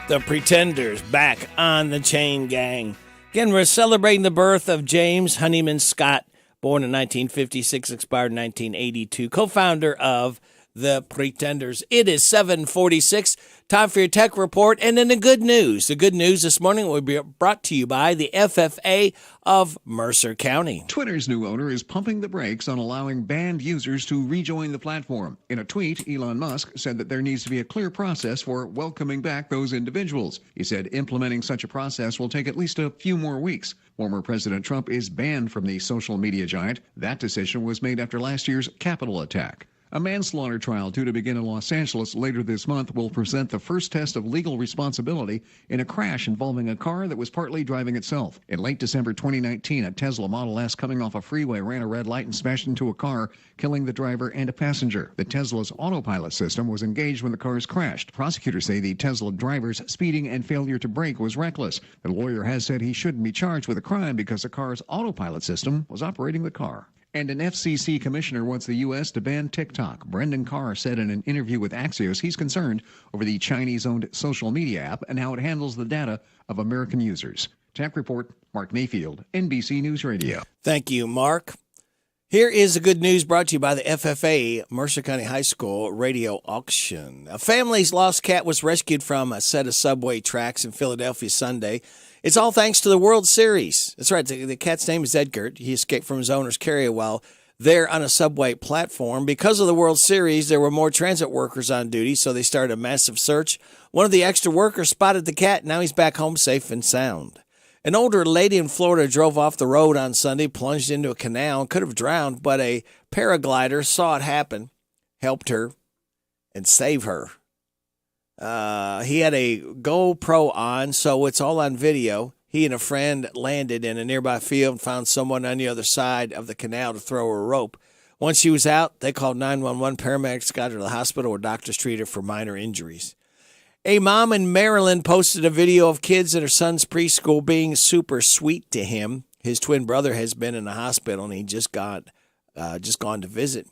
Speaker 1: The Pretenders, back on the chain gang. Again, we're celebrating the birth of James Honeyman Scott, born in 1956, expired in 1982, co-founder of The Pretenders. It is 7:46. Time for your tech report. And then the good news. The good news this morning will be brought to you by the FFA of Mercer County.
Speaker 9: Twitter's new owner is pumping the brakes on allowing banned users to rejoin the platform. In a tweet, Elon Musk said that there needs to be a clear process for welcoming back those individuals. He said implementing such a process will take at least a few more weeks. Former President Trump is banned from the social media giant. That decision was made after last year's Capitol attack. A manslaughter trial due to begin in Los Angeles later this month will present the first test of legal responsibility in a crash involving a car that was partly driving itself. In late December 2019, a Tesla Model S coming off a freeway ran a red light and smashed into a car, killing the driver and a passenger. The Tesla's autopilot system was engaged when the cars crashed. Prosecutors say the Tesla driver's speeding and failure to brake was reckless. The lawyer has said he shouldn't be charged with a crime because the car's autopilot system was operating the car. And an FCC commissioner wants the U.S. to ban TikTok. Brendan Carr said in an interview with Axios he's concerned over the Chinese-owned social media app and how it handles the data of American users. Tech Report, Mark Mayfield, NBC News Radio.
Speaker 1: Thank you, Mark. Here is the good news brought to you by the FFA Mercer County High School radio auction. A family's lost cat was rescued from a set of subway tracks in Philadelphia Sunday. It's all thanks to the World Series. That's right. The cat's name is Edgar. He escaped from his owner's carrier while there on a subway platform. Because of the World Series, there were more transit workers on duty, so they started a massive search. One of the extra workers spotted the cat. Now he's back home safe and sound. An older lady in Florida drove off the road on Sunday, plunged into a canal, and could have drowned, but a paraglider saw it happen, helped her, and saved her. He had a GoPro on, so it's all on video. He and a friend landed in a nearby field and found someone on the other side of the canal to throw her a rope. Once she was out, they called 911. Paramedics got her to the hospital where doctors treated her for minor injuries. A mom in Maryland posted a video of kids at her son's preschool being super sweet to him. His twin brother has been in the hospital, and he just gone to visit.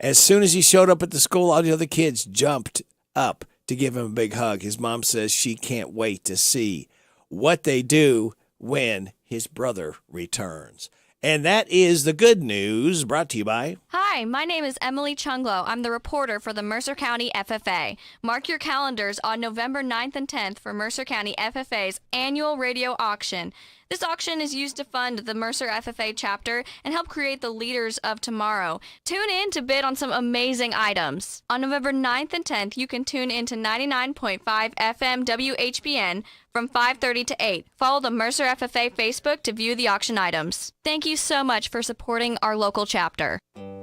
Speaker 1: As soon as he showed up at the school, all the other kids jumped up to give him a big hug. His mom says she can't wait to see what they do when his brother returns. And that is the good news brought to you by...
Speaker 10: Hi, my name is Emily Chunglo. I'm the reporter for the Mercer County FFA. Mark your calendars on November 9th and 10th for Mercer County FFA's annual radio auction. This auction is used to fund the Mercer FFA chapter and help create the leaders of tomorrow. Tune in to bid on some amazing items. On November 9th and 10th, you can tune in to 99.5 FM WHBN from 5:30 to 8. Follow the Mercer FFA Facebook to view the auction items. Thank you so much for supporting our local chapter.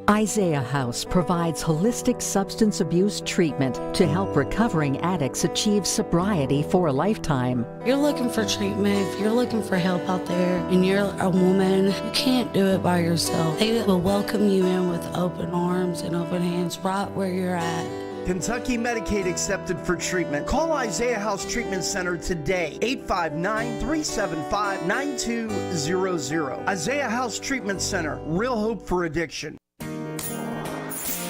Speaker 11: Isaiah House provides holistic substance abuse treatment to help recovering addicts achieve sobriety for a lifetime.
Speaker 18: You're looking for treatment, if you're looking for help out there and you're a woman, you can't do it by yourself. They will welcome you in with open arms and open hands right where you're at.
Speaker 19: Kentucky Medicaid accepted for treatment. Call Isaiah House Treatment Center today, 859-375-9200. Isaiah House Treatment Center, real hope for addiction.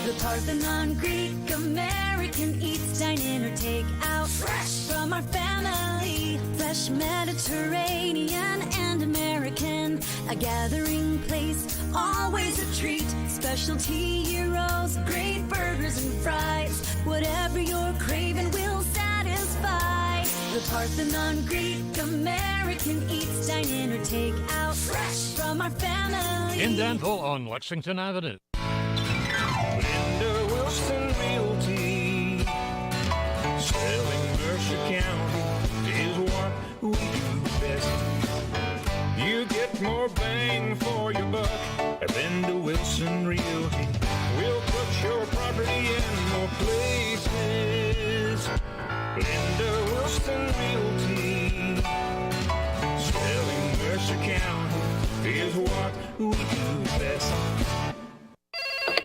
Speaker 8: The Parthenon Greek American eats, dine in or take out. Fresh from our family, fresh Mediterranean and American. A gathering place, always a treat. Specialty gyros, great burgers and fries. Whatever you're craving will satisfy. The Parthenon Greek American eats, dine in or take out. Fresh from our family.
Speaker 20: In Danville on Lexington Avenue.
Speaker 3: Realty, selling Mercer County is what we do best. You get more bang for your buck at Linda Wilson Realty. We'll put your property in more places. Linda Wilson Realty, selling Mercer County is what we do best.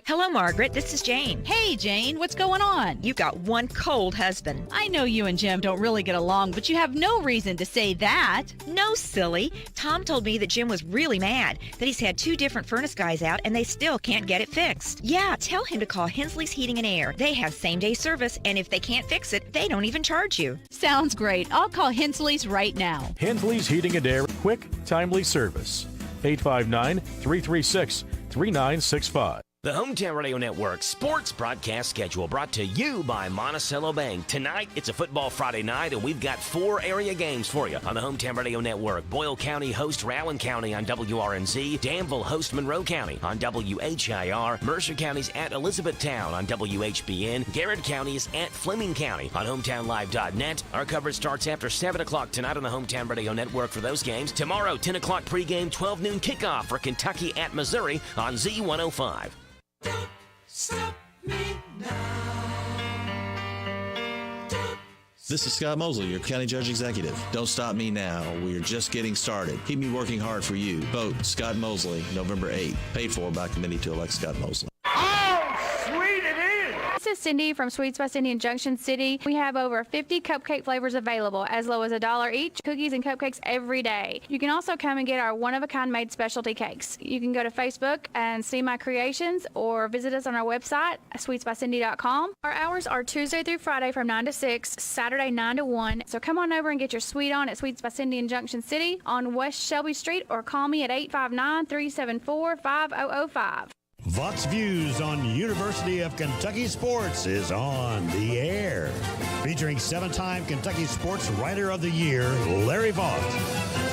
Speaker 21: Hello, Margaret. This is Jane.
Speaker 23: Hey, Jane. What's going on?
Speaker 21: You've got one cold husband.
Speaker 23: I know you and Jim don't really get along, but you have no reason to say that.
Speaker 21: No, silly. Tom told me that Jim was really mad, that he's had 2 different furnace guys out and they still can't get it fixed. Yeah, tell him to call Hensley's Heating and Air. They have same-day service, and if they can't fix it, they don't even charge you.
Speaker 23: Sounds great. I'll call Hensley's right now.
Speaker 28: Hensley's Heating and Air. Quick, timely service. 859-336-3965.
Speaker 2: The Hometown Radio Network sports broadcast schedule brought to you by Monticello Bank. Tonight, it's a football Friday night, and we've got 4 area games for you on the Hometown Radio Network. Boyle County hosts Rowan County on WRNZ. Danville hosts Monroe County on WHIR. Mercer County's at Elizabethtown on WHBN. Garrett County is at Fleming County on HometownLive.net. Our coverage starts after 7 o'clock tonight on the Hometown Radio Network for those games. Tomorrow, 10 o'clock pregame, 12 noon kickoff for Kentucky at Missouri on Z105.
Speaker 8: Don't stop me now.
Speaker 12: This is Scott Mosley, your County Judge Executive. Don't stop me now. We are just getting started. Keep me working hard for you. Vote Scott Mosley, November 8th. Paid for by committee to elect Scott Mosley.
Speaker 14: This is Cindy from Sweets by Cindy in Junction City. We have over 50 cupcake flavors available, as low as $1 each, cookies and cupcakes every day. You can also come and get our one-of-a-kind made specialty cakes. You can go to Facebook and see my creations or visit us on our website, sweetsbycindy.com. Our hours are Tuesday through Friday from 9 to 6, Saturday 9 to 1. So come on over and get your sweet on at Sweets by Cindy in Junction City on West Shelby Street, or call me at 859-374-5005.
Speaker 15: Vox Views on University of Kentucky Sports is on the air. Featuring 7-time Kentucky Sports Writer of the Year, Larry Vaught.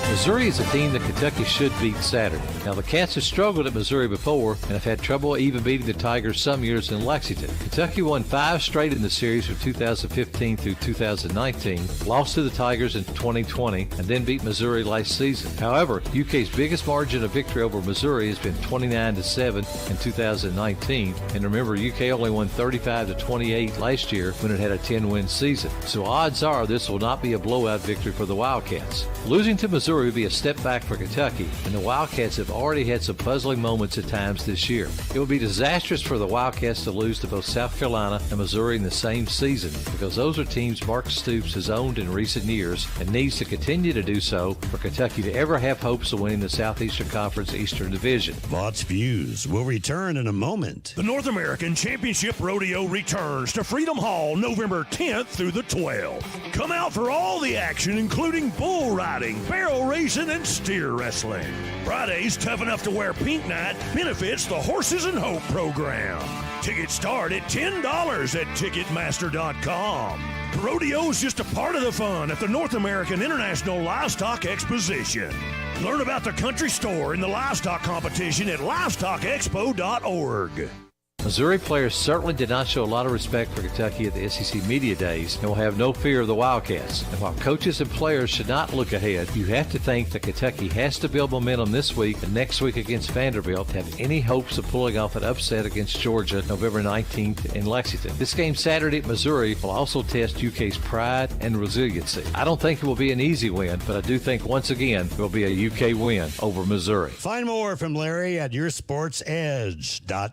Speaker 16: Missouri is a team that Kentucky should beat Saturday. Now, the Cats have struggled at Missouri before and have had trouble even beating the Tigers some years in Lexington. Kentucky won 5 straight in the series from 2015 through 2019, lost to the Tigers in 2020, and then beat Missouri last season. However, UK's biggest margin of victory over Missouri has been 29-7 in 2019, and remember, UK only won 35-28 last year when it had a 10-win season. So odds are this will not be a blowout victory for the Wildcats. Losing to Missouri would be a step back for Kentucky, and the Wildcats have already had some puzzling moments at times this year. It would be disastrous for the Wildcats to lose to both South Carolina and Missouri in the same season, because those are teams Mark Stoops has owned in recent years and needs to continue to do so for Kentucky to ever have hopes of winning the Southeastern Conference Eastern Division.
Speaker 15: Vox Views will return in a moment.
Speaker 17: The North American Championship Rodeo returns to Freedom Hall November 10th through the 12th. Come out for all the action, including bull riding, barrel racing, and steer wrestling. Friday's Tough Enough to Wear Pink Night benefits the Horses and Hope program. Tickets start at $10 at Ticketmaster.com. The rodeo is just a part of the fun at the North American International Livestock Exposition. Learn about the country store and the livestock competition at livestockexpo.org.
Speaker 16: Missouri players certainly did not show a lot of respect for Kentucky at the SEC Media Days and will have no fear of the Wildcats. And while coaches and players should not look ahead, you have to think that Kentucky has to build momentum this week and next week against Vanderbilt to have any hopes of pulling off an upset against Georgia November 19th in Lexington. This game Saturday at Missouri will also test UK's pride and resiliency. I don't think it will be an easy win, but I do think once again it will be a UK win over Missouri.
Speaker 15: Find more from Larry at yoursportsedge.com.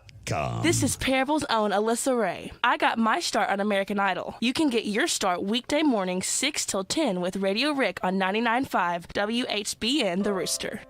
Speaker 22: This is Parable's own Alyssa Ray. I got my start on American Idol. You can get your start weekday mornings 6 till 10 with Radio Rick on 99.5 WHBN The Rooster.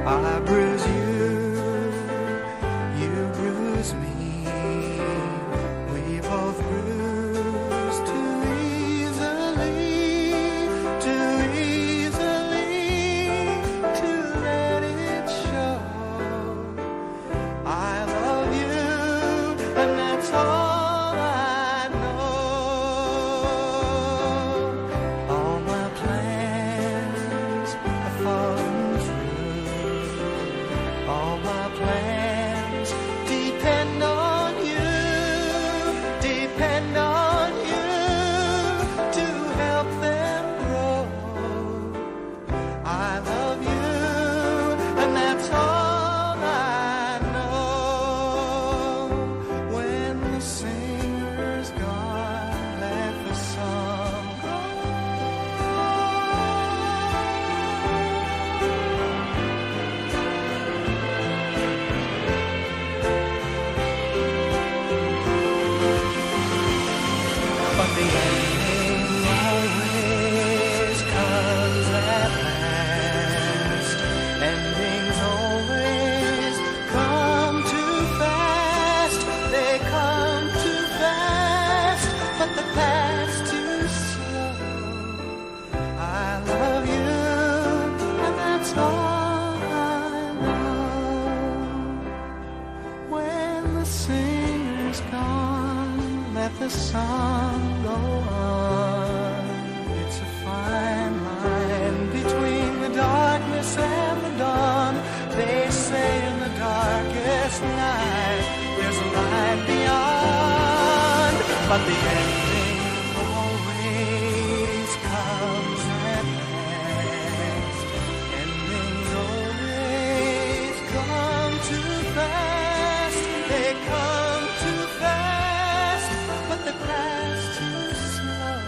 Speaker 3: I bruise you, you bruise me. all I know. When the singer's gone, let the song go on. It's a fine line between the darkness and the dawn. They say in the darkest night there's a light beyond, but the ending always comes at last. Endings always come too fast. They come too fast, but they pass too slow.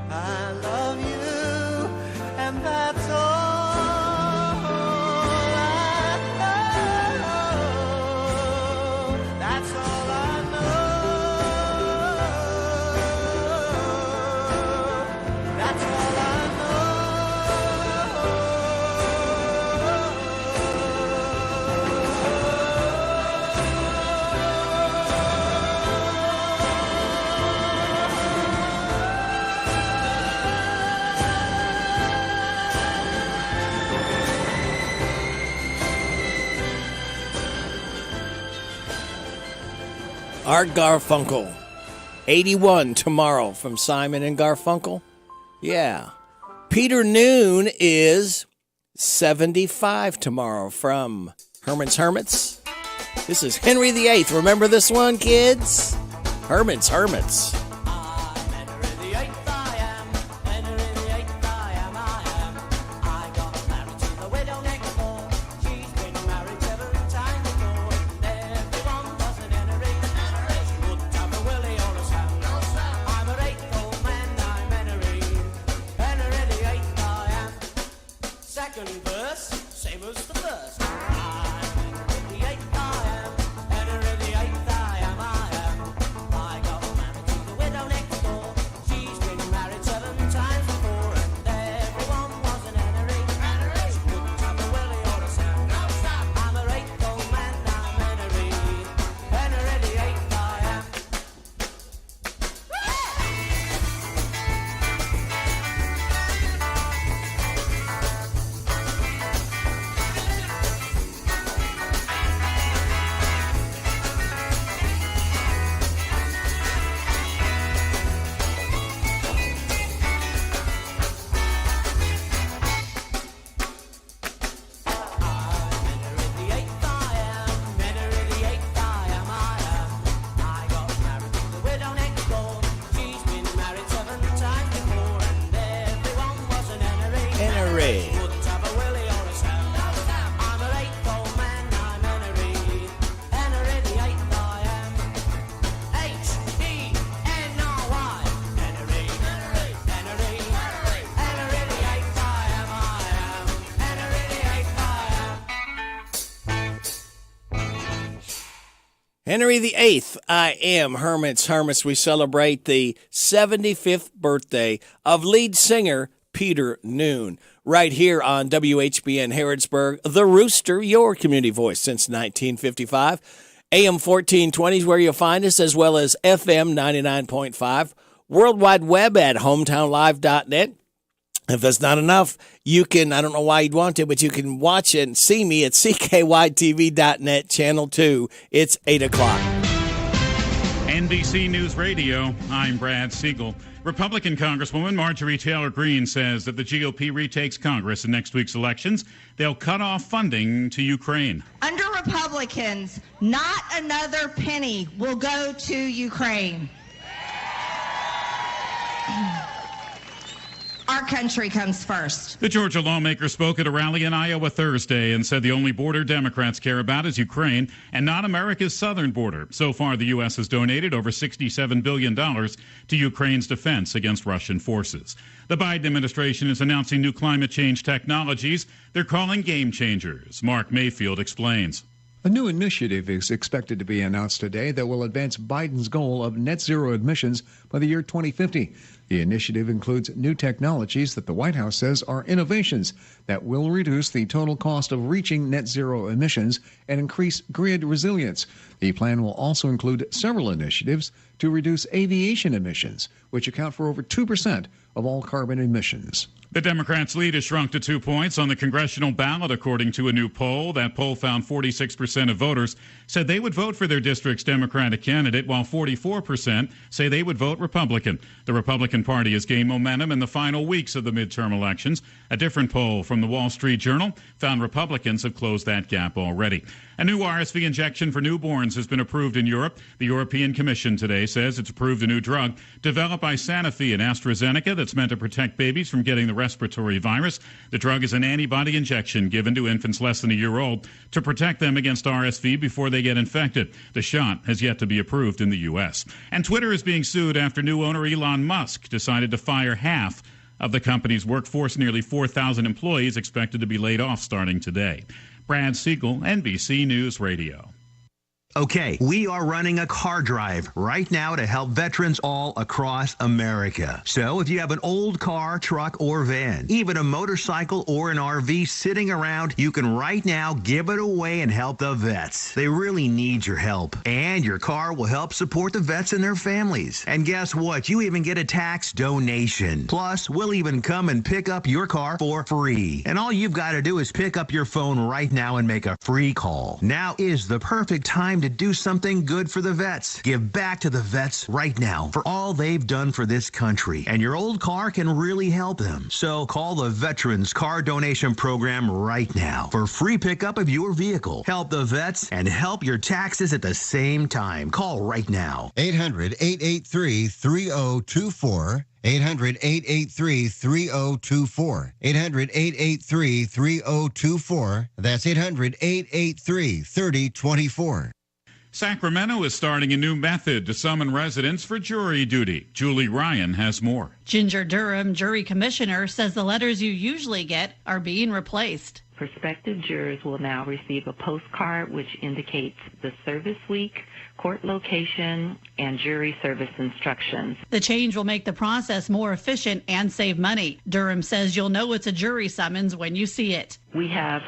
Speaker 3: I love you, and that's all.
Speaker 1: Art Garfunkel, 81 tomorrow from Simon and Garfunkel. Yeah. Peter Noon is 75 tomorrow from Herman's Hermits. This is Henry VIII. Remember this one, kids? Herman's Hermits. Henry VIII, I am Herman's Hermits. We celebrate the 75th birthday of lead singer Peter Noon, right here on WHBN Harrodsburg, The Rooster, your community voice since 1955. AM 1420 is where you'll find us, as well as FM 99.5, World Wide Web at hometownlive.net. If that's not enough, you can, I don't know why you'd want to, but you can watch and see me at CKYTV.net, Channel 2. It's 8 o'clock.
Speaker 4: NBC News Radio, I'm Brad Siegel. Republican Congresswoman Marjorie Taylor Greene says that the GOP retakes Congress in next week's elections. They'll cut off funding to Ukraine.
Speaker 5: Under Republicans, not another penny will go to Ukraine. Our country comes first.
Speaker 4: The Georgia lawmaker spoke at a rally in Iowa Thursday and said the only border Democrats care about is Ukraine and not America's southern border. So far, the U.S. has donated over $67 billion to Ukraine's defense against Russian forces. The Biden administration is announcing new climate change technologies they're calling game changers. Mark Mayfield explains.
Speaker 9: A new initiative is expected to be announced today that will advance Biden's goal of net zero emissions by the year 2050. The initiative includes new technologies that the White House says are innovations that will reduce the total cost of reaching net zero emissions and increase grid resilience. The plan will also include several initiatives to reduce aviation emissions, which account for over 2% of all carbon emissions.
Speaker 4: The Democrats' lead has shrunk to 2 points on the congressional ballot, according to a new poll. That poll found 46% of voters said they would vote for their district's Democratic candidate, while 44% say they would vote Republican. The Republican Party has gained momentum in the final weeks of the midterm elections. A different poll from the Wall Street Journal found Republicans have closed that gap already. A new RSV injection for newborns has been approved in Europe. The European Commission today says it's approved a new drug developed by Sanofi and AstraZeneca that's meant to protect babies from getting the respiratory virus. The drug is an antibody injection given to infants less than a year old to protect them against RSV before they get infected. The shot has yet to be approved in the U.S. And Twitter is being sued after new owner Elon Musk decided to fire half of the company's workforce. Nearly 4,000 employees expected to be laid off starting today. Brad Siegel, NBC News Radio.
Speaker 6: Okay, we are running a car drive right now to help veterans all across America. So if you have an old car, truck, or van, even a motorcycle or an RV sitting around, you can right now give it away and help the vets. They really need your help. And your car will help support the vets and their families. And guess what? You even get a tax donation. Plus, we'll even come and pick up your car for free. And all you've got to do is pick up your phone right now and make a free call. Now is the perfect time to do something good for the vets. Give back to the vets right now for all they've done for this country. And your old car can really help them. So call the Veterans Car Donation Program right now for free pickup of your vehicle. Help the vets and help your taxes at the same time. Call right now.
Speaker 7: 800-883-3024. 800-883-3024. 800-883-3024. That's 800-883-3024.
Speaker 4: Sacramento is starting a new method to summon residents for jury duty. Julie Ryan has more.
Speaker 13: Ginger Durham, jury commissioner, says the letters you usually get are being replaced.
Speaker 24: Prospective jurors will now receive a postcard which indicates the service week, court location, and jury service instructions.
Speaker 13: The change will make the process more efficient and save money. Durham says you'll know it's a jury summons when you see it.
Speaker 24: We have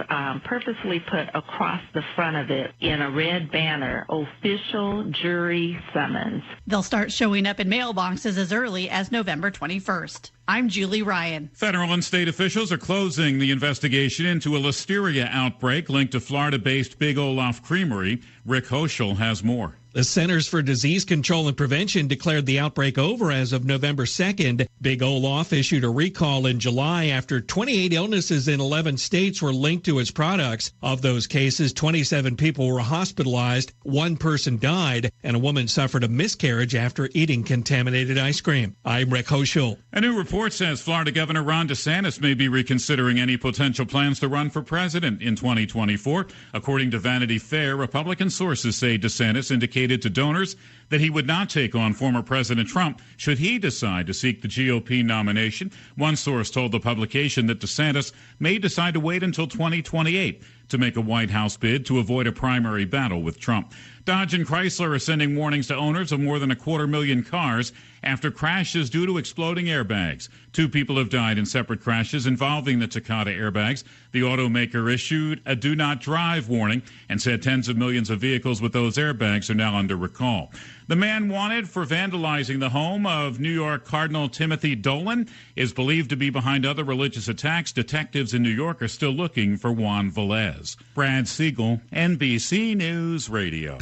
Speaker 24: purposely put across the front of it in a red banner, official jury summons.
Speaker 13: They'll start showing up in mailboxes as early as November 21st. I'm Julie Ryan.
Speaker 4: Federal and state officials are closing the investigation into a listeria outbreak linked to Florida-based Big Olaf Creamery. Rick Hoschel has more.
Speaker 25: The Centers for Disease Control and Prevention declared the outbreak over as of November 2nd. Big Olaf issued a recall in July after 28 illnesses in 11 states were linked to its products. Of those cases, 27 people were hospitalized, one person died, and a woman suffered a miscarriage after eating contaminated ice cream. I'm Rick Hoschel.
Speaker 4: A new report says Florida Governor Ron DeSantis may be reconsidering any potential plans to run for president in 2024. According to Vanity Fair, Republican sources say DeSantis indicated to donors that he would not take on former President Trump should he decide to seek the GOP nomination. One source told the publication that DeSantis may decide to wait until 2028 to make a White House bid to avoid a primary battle with Trump. Dodge and Chrysler are sending warnings to owners of more than 250,000 cars after crashes due to exploding airbags. 2 people have died in separate crashes involving the Takata airbags. The automaker issued a do not drive warning and said tens of millions of vehicles with those airbags are now under recall. The man wanted for vandalizing the home of New York Cardinal Timothy Dolan is believed to be behind other religious attacks. Detectives in New York are still looking for Juan Velez. Brad Siegel, NBC News Radio.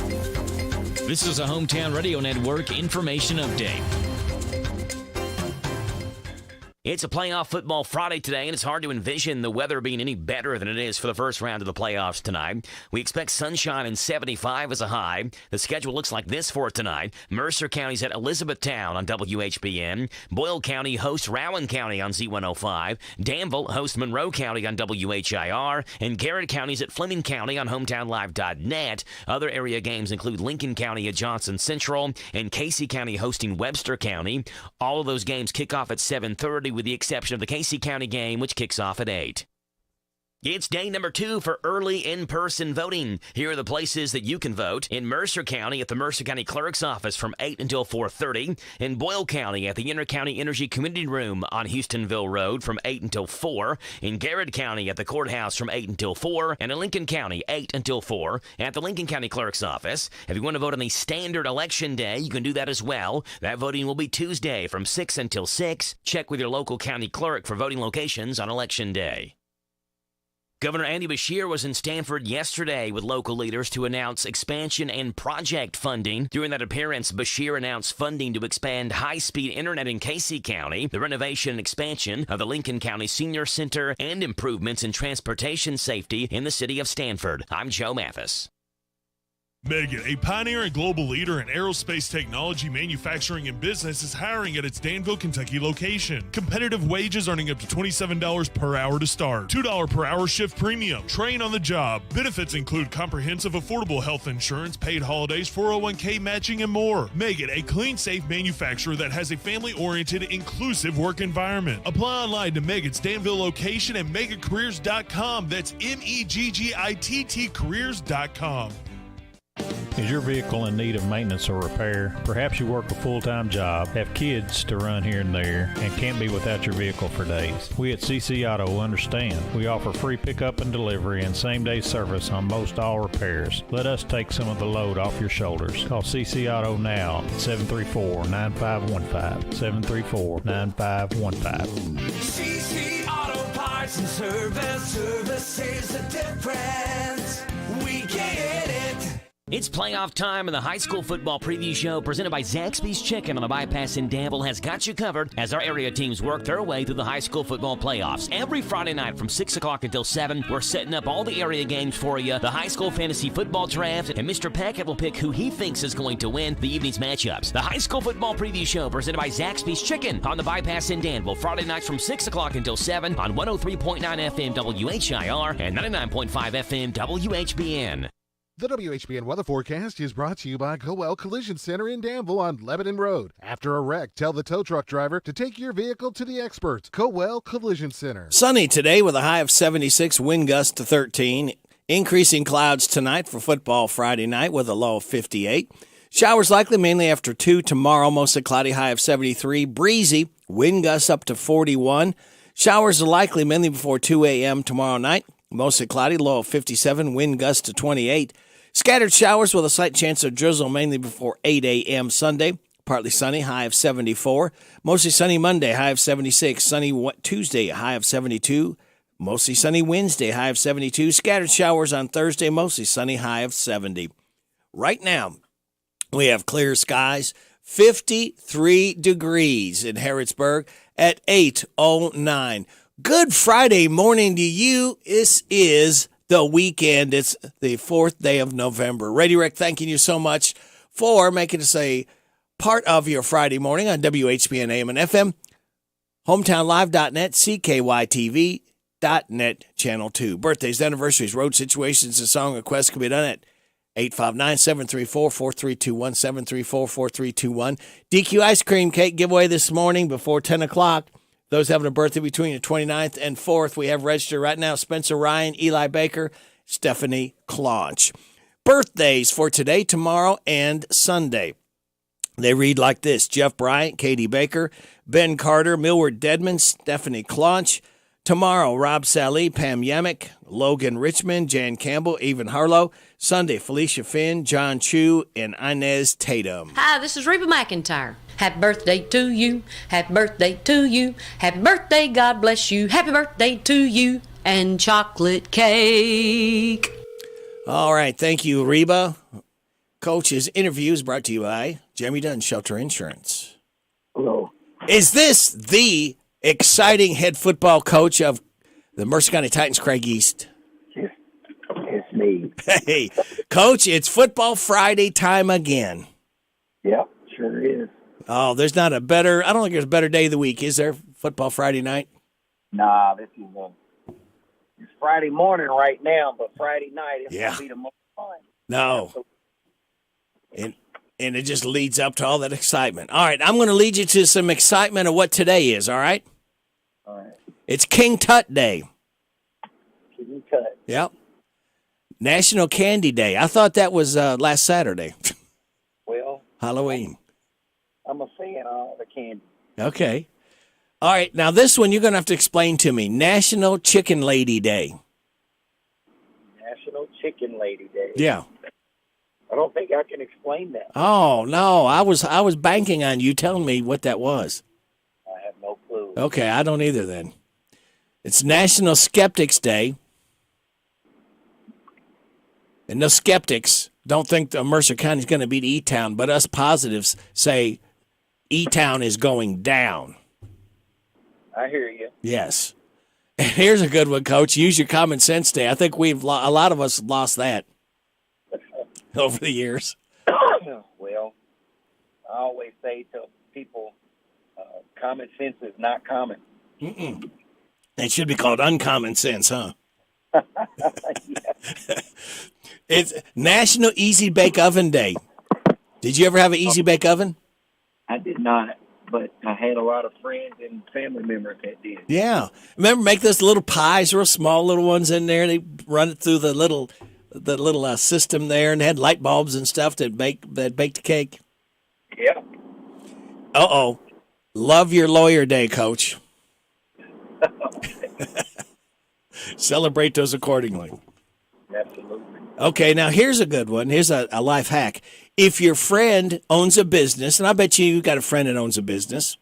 Speaker 2: This is a Hometown Radio Network information update. It's a playoff football Friday today, and it's hard to envision the weather being any better than it is for the first round of the playoffs tonight. We expect sunshine and 75 as a high. The schedule looks like this for tonight. Mercer County's at Elizabethtown on WHBN. Boyle County hosts Rowan County on Z105. Danville hosts Monroe County on WHIR. And Garrett County's at Fleming County on HometownLive.net. Other area games include Lincoln County at Johnson Central and Casey County hosting Webster County. All of those games kick off at 7:30 with the exception of the Casey County game, which kicks off at 8. It's day number 2 for early in-person voting. Here are the places that you can vote. In Mercer County at the Mercer County Clerk's Office from 8 until 4:30. In Boyle County at the Intercounty Energy Community Room on Houstonville Road from 8 until 4. In Garrett County at the Courthouse from 8 until 4. And in Lincoln County, 8 until 4 at the Lincoln County Clerk's Office. If you want to vote on the standard election day, you can do that as well. That voting will be Tuesday from 6 until 6. Check with your local county clerk for voting locations on Election Day. Governor Andy Beshear was in Stanford yesterday with local leaders to announce expansion and project funding. During that appearance, Beshear announced funding to expand high-speed internet in Casey County, the renovation and expansion of the Lincoln County Senior Center, and improvements in transportation safety in the city of Stanford. I'm Joe Mathis.
Speaker 17: Meggitt, a pioneer and global leader in aerospace technology, manufacturing, and business, is hiring at its Danville, Kentucky location. Competitive wages earning up to $27 per hour to start. $2 per hour shift premium. Train on the job. Benefits include comprehensive, affordable health insurance, paid holidays, 401k matching, and more. Meggitt, a clean, safe manufacturer that has a family-oriented, inclusive work environment. Apply online to Meggitt's Danville location at meggittcareers.com. That's MEGGITT careers.com.
Speaker 10: Is your vehicle in need of maintenance or repair? Perhaps you work a full-time job, have kids to run here and there, and can't be without your vehicle for days. We at CC Auto understand. We offer free pickup and delivery and same-day service on most all repairs. Let us take some of the load off your shoulders. Call CC Auto now at 734-9515. 734-9515.
Speaker 3: CC Auto Parts and Service. Service is the difference. We get it.
Speaker 2: It's playoff time, and the high school football preview show presented by Zaxby's Chicken on the Bypass in Danville has got you covered as our area teams work their way through the high school football playoffs. Every Friday night from 6 o'clock until 7, we're setting up all the area games for you, the high school fantasy football draft, and Mr. Packett will pick who he thinks is going to win the evening's matchups. The high school football preview show presented by Zaxby's Chicken on the Bypass in Danville, Friday nights from 6 o'clock until 7 on 103.9 FM WHIR and 99.5 FM WHBN.
Speaker 11: The WHBN weather forecast is brought to you by Coel Collision Center in Danville on Lebanon Road. After a wreck, tell the tow truck driver to take your vehicle to the experts. Coel Collision Center.
Speaker 1: Sunny today with a high of 76, wind gust to 13. Increasing clouds tonight for football Friday night with a low of 58. Showers likely mainly after 2 tomorrow, mostly cloudy, high of 73. Breezy, wind gusts up to 41. Showers are likely mainly before 2 a.m. tomorrow night, mostly cloudy, low of 57, wind gusts to 28. Scattered showers with a slight chance of drizzle mainly before 8 a.m. Sunday. Partly sunny, high of 74. Mostly sunny Monday, high of 76. Sunny Tuesday, high of 72. Mostly sunny Wednesday, high of 72. Scattered showers on Thursday, mostly sunny, high of 70. Right now, we have clear skies, 53 degrees in Harrodsburg at 8:09. Good Friday morning to you. This is the weekend. It's the 4th day of November. Radio Rick, thanking you so much for making us a part of your Friday morning on WHBN AM and FM, hometownlive.net, CKYTV.net, Channel 2. Birthdays, anniversaries, road situations, and song requests can be done at 859-734-4321, 734-4321. DQ Ice Cream Cake giveaway this morning before 10 o'clock. Those having a birthday between the 29th and 4th, we have registered right now. Spencer Ryan, Eli Baker, Stephanie Claunch. Birthdays for today, tomorrow, and Sunday. They read like this: Jeff Bryant, Katie Baker, Ben Carter, Millward Dedman, Stephanie Claunch. Tomorrow, Rob Sally, Pam Yamick, Logan Richmond, Jan Campbell, Even Harlow. Sunday, Felicia Finn, John Chu, and Inez Tatum.
Speaker 18: Hi, this is Reba McIntyre. Happy birthday to you. Happy birthday to you. Happy birthday, God bless you. Happy birthday to you. And chocolate cake.
Speaker 1: All right, thank you, Reba. Coach's interview is brought to you by Jeremy Dunn Shelter Insurance.
Speaker 19: Hello.
Speaker 1: Is this the exciting head football coach of the Mercer County Titans, Craig East?
Speaker 19: Yes, it's me.
Speaker 1: Hey, Coach, it's Football Friday time again.
Speaker 19: Yep, sure is.
Speaker 1: Oh, there's not a better, I don't think there's a better day of the week, is there? Football Friday night?
Speaker 19: Nah, this is it's Friday morning right now, but Friday night it's going to be the most fun.
Speaker 1: No. And it just leads up to all that excitement. All right, I'm going to lead you to some excitement of what today is, all right?
Speaker 19: All right.
Speaker 1: It's King Tut Day.
Speaker 19: King clean cut.
Speaker 1: Yep. National Candy Day. I thought that was last Saturday.
Speaker 19: Well,
Speaker 1: Halloween.
Speaker 19: I'm a fan of the candy.
Speaker 1: Okay. All right. Now, this one you're going to have to explain to me. National Chicken Lady Day.
Speaker 19: National Chicken Lady Day.
Speaker 1: Yeah.
Speaker 19: I don't think I can explain that.
Speaker 1: Oh, no. I was banking on you telling me what that was.
Speaker 19: I have no clue.
Speaker 1: Okay. I don't either then. It's National Skeptics Day. And the skeptics don't think Mercer County is going to beat E-Town, but us positives say E-Town is going down.
Speaker 19: I hear you.
Speaker 1: Yes. And here's a good one, Coach. Use your common sense day. I think a lot of us lost that over the years.
Speaker 19: Well, I always say to people, common sense is not common.
Speaker 1: Mm-mm. It should be called uncommon sense, huh? It's National Easy Bake Oven Day. Did you ever have an Easy Bake Oven?
Speaker 19: I did not, but I had a lot of friends and family members that did.
Speaker 1: Yeah. Remember, make those little pies, real small little ones in there. They run it through the little system there, and they had light bulbs and stuff that baked the cake.
Speaker 19: Yeah.
Speaker 1: Uh-oh. Love your lawyer day, Coach. Celebrate those accordingly.
Speaker 19: Absolutely.
Speaker 1: Okay, now here's a good one. Here's a life hack. If your friend owns a business, and I bet you got a friend that owns a business,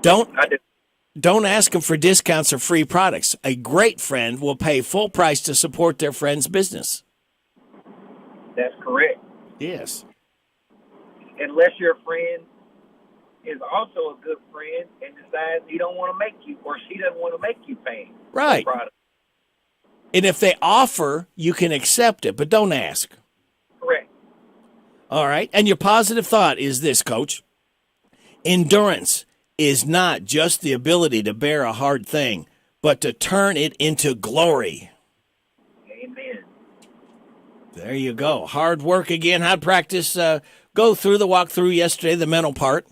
Speaker 1: don't ask them for discounts or free products. A great friend will pay full price to support their friend's business.
Speaker 19: That's correct.
Speaker 1: Yes.
Speaker 19: Unless your friend is also a good friend and decides he don't want to make you, or she doesn't want to make you pay.
Speaker 1: Right. And if they offer, you can accept it, but don't ask.
Speaker 19: Correct.
Speaker 1: All right. And your positive thought is this, Coach. Endurance is not just the ability to bear a hard thing, but to turn it into glory.
Speaker 19: Amen.
Speaker 1: There you go. Hard work again. How'd practice go through the walkthrough yesterday, the mental part?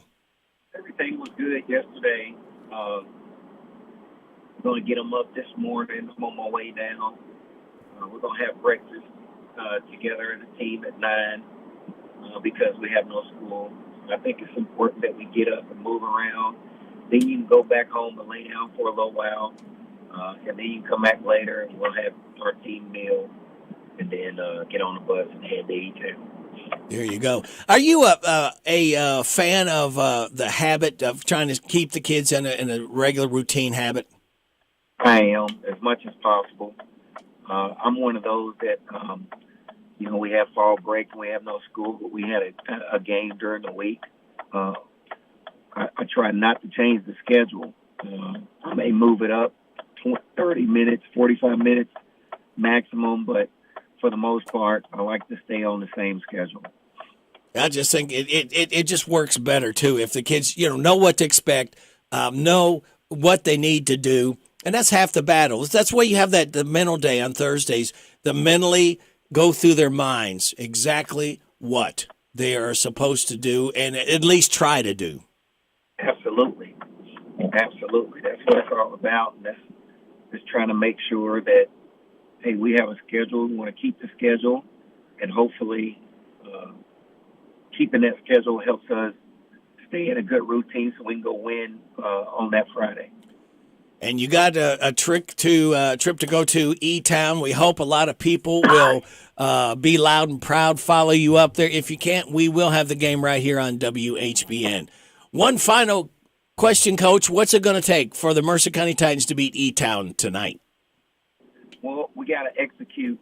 Speaker 19: Everything was good yesterday. I'm going to get them up this morning. I'm on my way down. We're going to have breakfast together as a team at 9 because we have no school. I think it's important that we get up and move around. Then you can go back home and lay down for a little while. And then you can come back later and we'll have our team meal and then get on the bus and head to E-Town.
Speaker 1: There you go. Are you a fan of the habit of trying to keep the kids in a regular routine habit?
Speaker 19: I am, as much as possible. I'm one of those that, we have fall break and we have no school, but we had a game during the week. I try not to change the schedule. I may move it up 30 minutes, 45 minutes maximum, but for the most part, I like to stay on the same schedule.
Speaker 1: I just think it just works better, too, if the kids, know what to expect, know what they need to do. And that's half the battle. That's why you have the mental day on Thursdays, to mentally go through their minds exactly what they are supposed to do and at least try to do.
Speaker 19: Absolutely. Absolutely. That's what it's all about. And that's just trying to make sure that, hey, we have a schedule. We want to keep the schedule. And hopefully keeping that schedule helps us stay in a good routine so we can go win on that Friday.
Speaker 1: And you got a trip to go to E-Town. We hope a lot of people will be loud and proud, follow you up there. If you can't, we will have the game right here on WHBN. One final question, Coach. What's it going to take for the Mercer County Titans to beat E-Town tonight?
Speaker 19: Well, we got to execute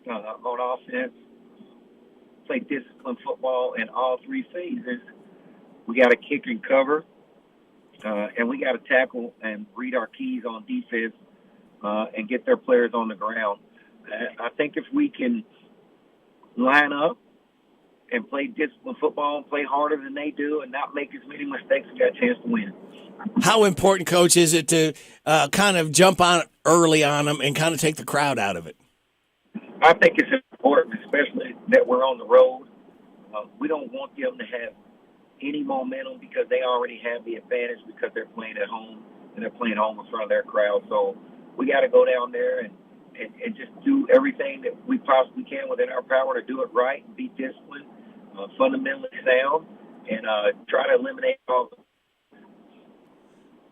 Speaker 19: on offense, play disciplined football in all three phases. We got to kick and cover. And we got to tackle and read our keys on defense and get their players on the ground. I think if we can line up and play disciplined football and play harder than they do and not make as many mistakes, we got a chance to win.
Speaker 1: How important, Coach, is it to kind of jump on early on them and kind of take the crowd out of it?
Speaker 19: I think it's important, especially that we're on the road. We don't want them to have any momentum because they already have the advantage because they're playing at home and they're playing home in front of their crowd. So we got to go down there and just do everything that we possibly can within our power to do it right and be disciplined, fundamentally sound, and try to eliminate all.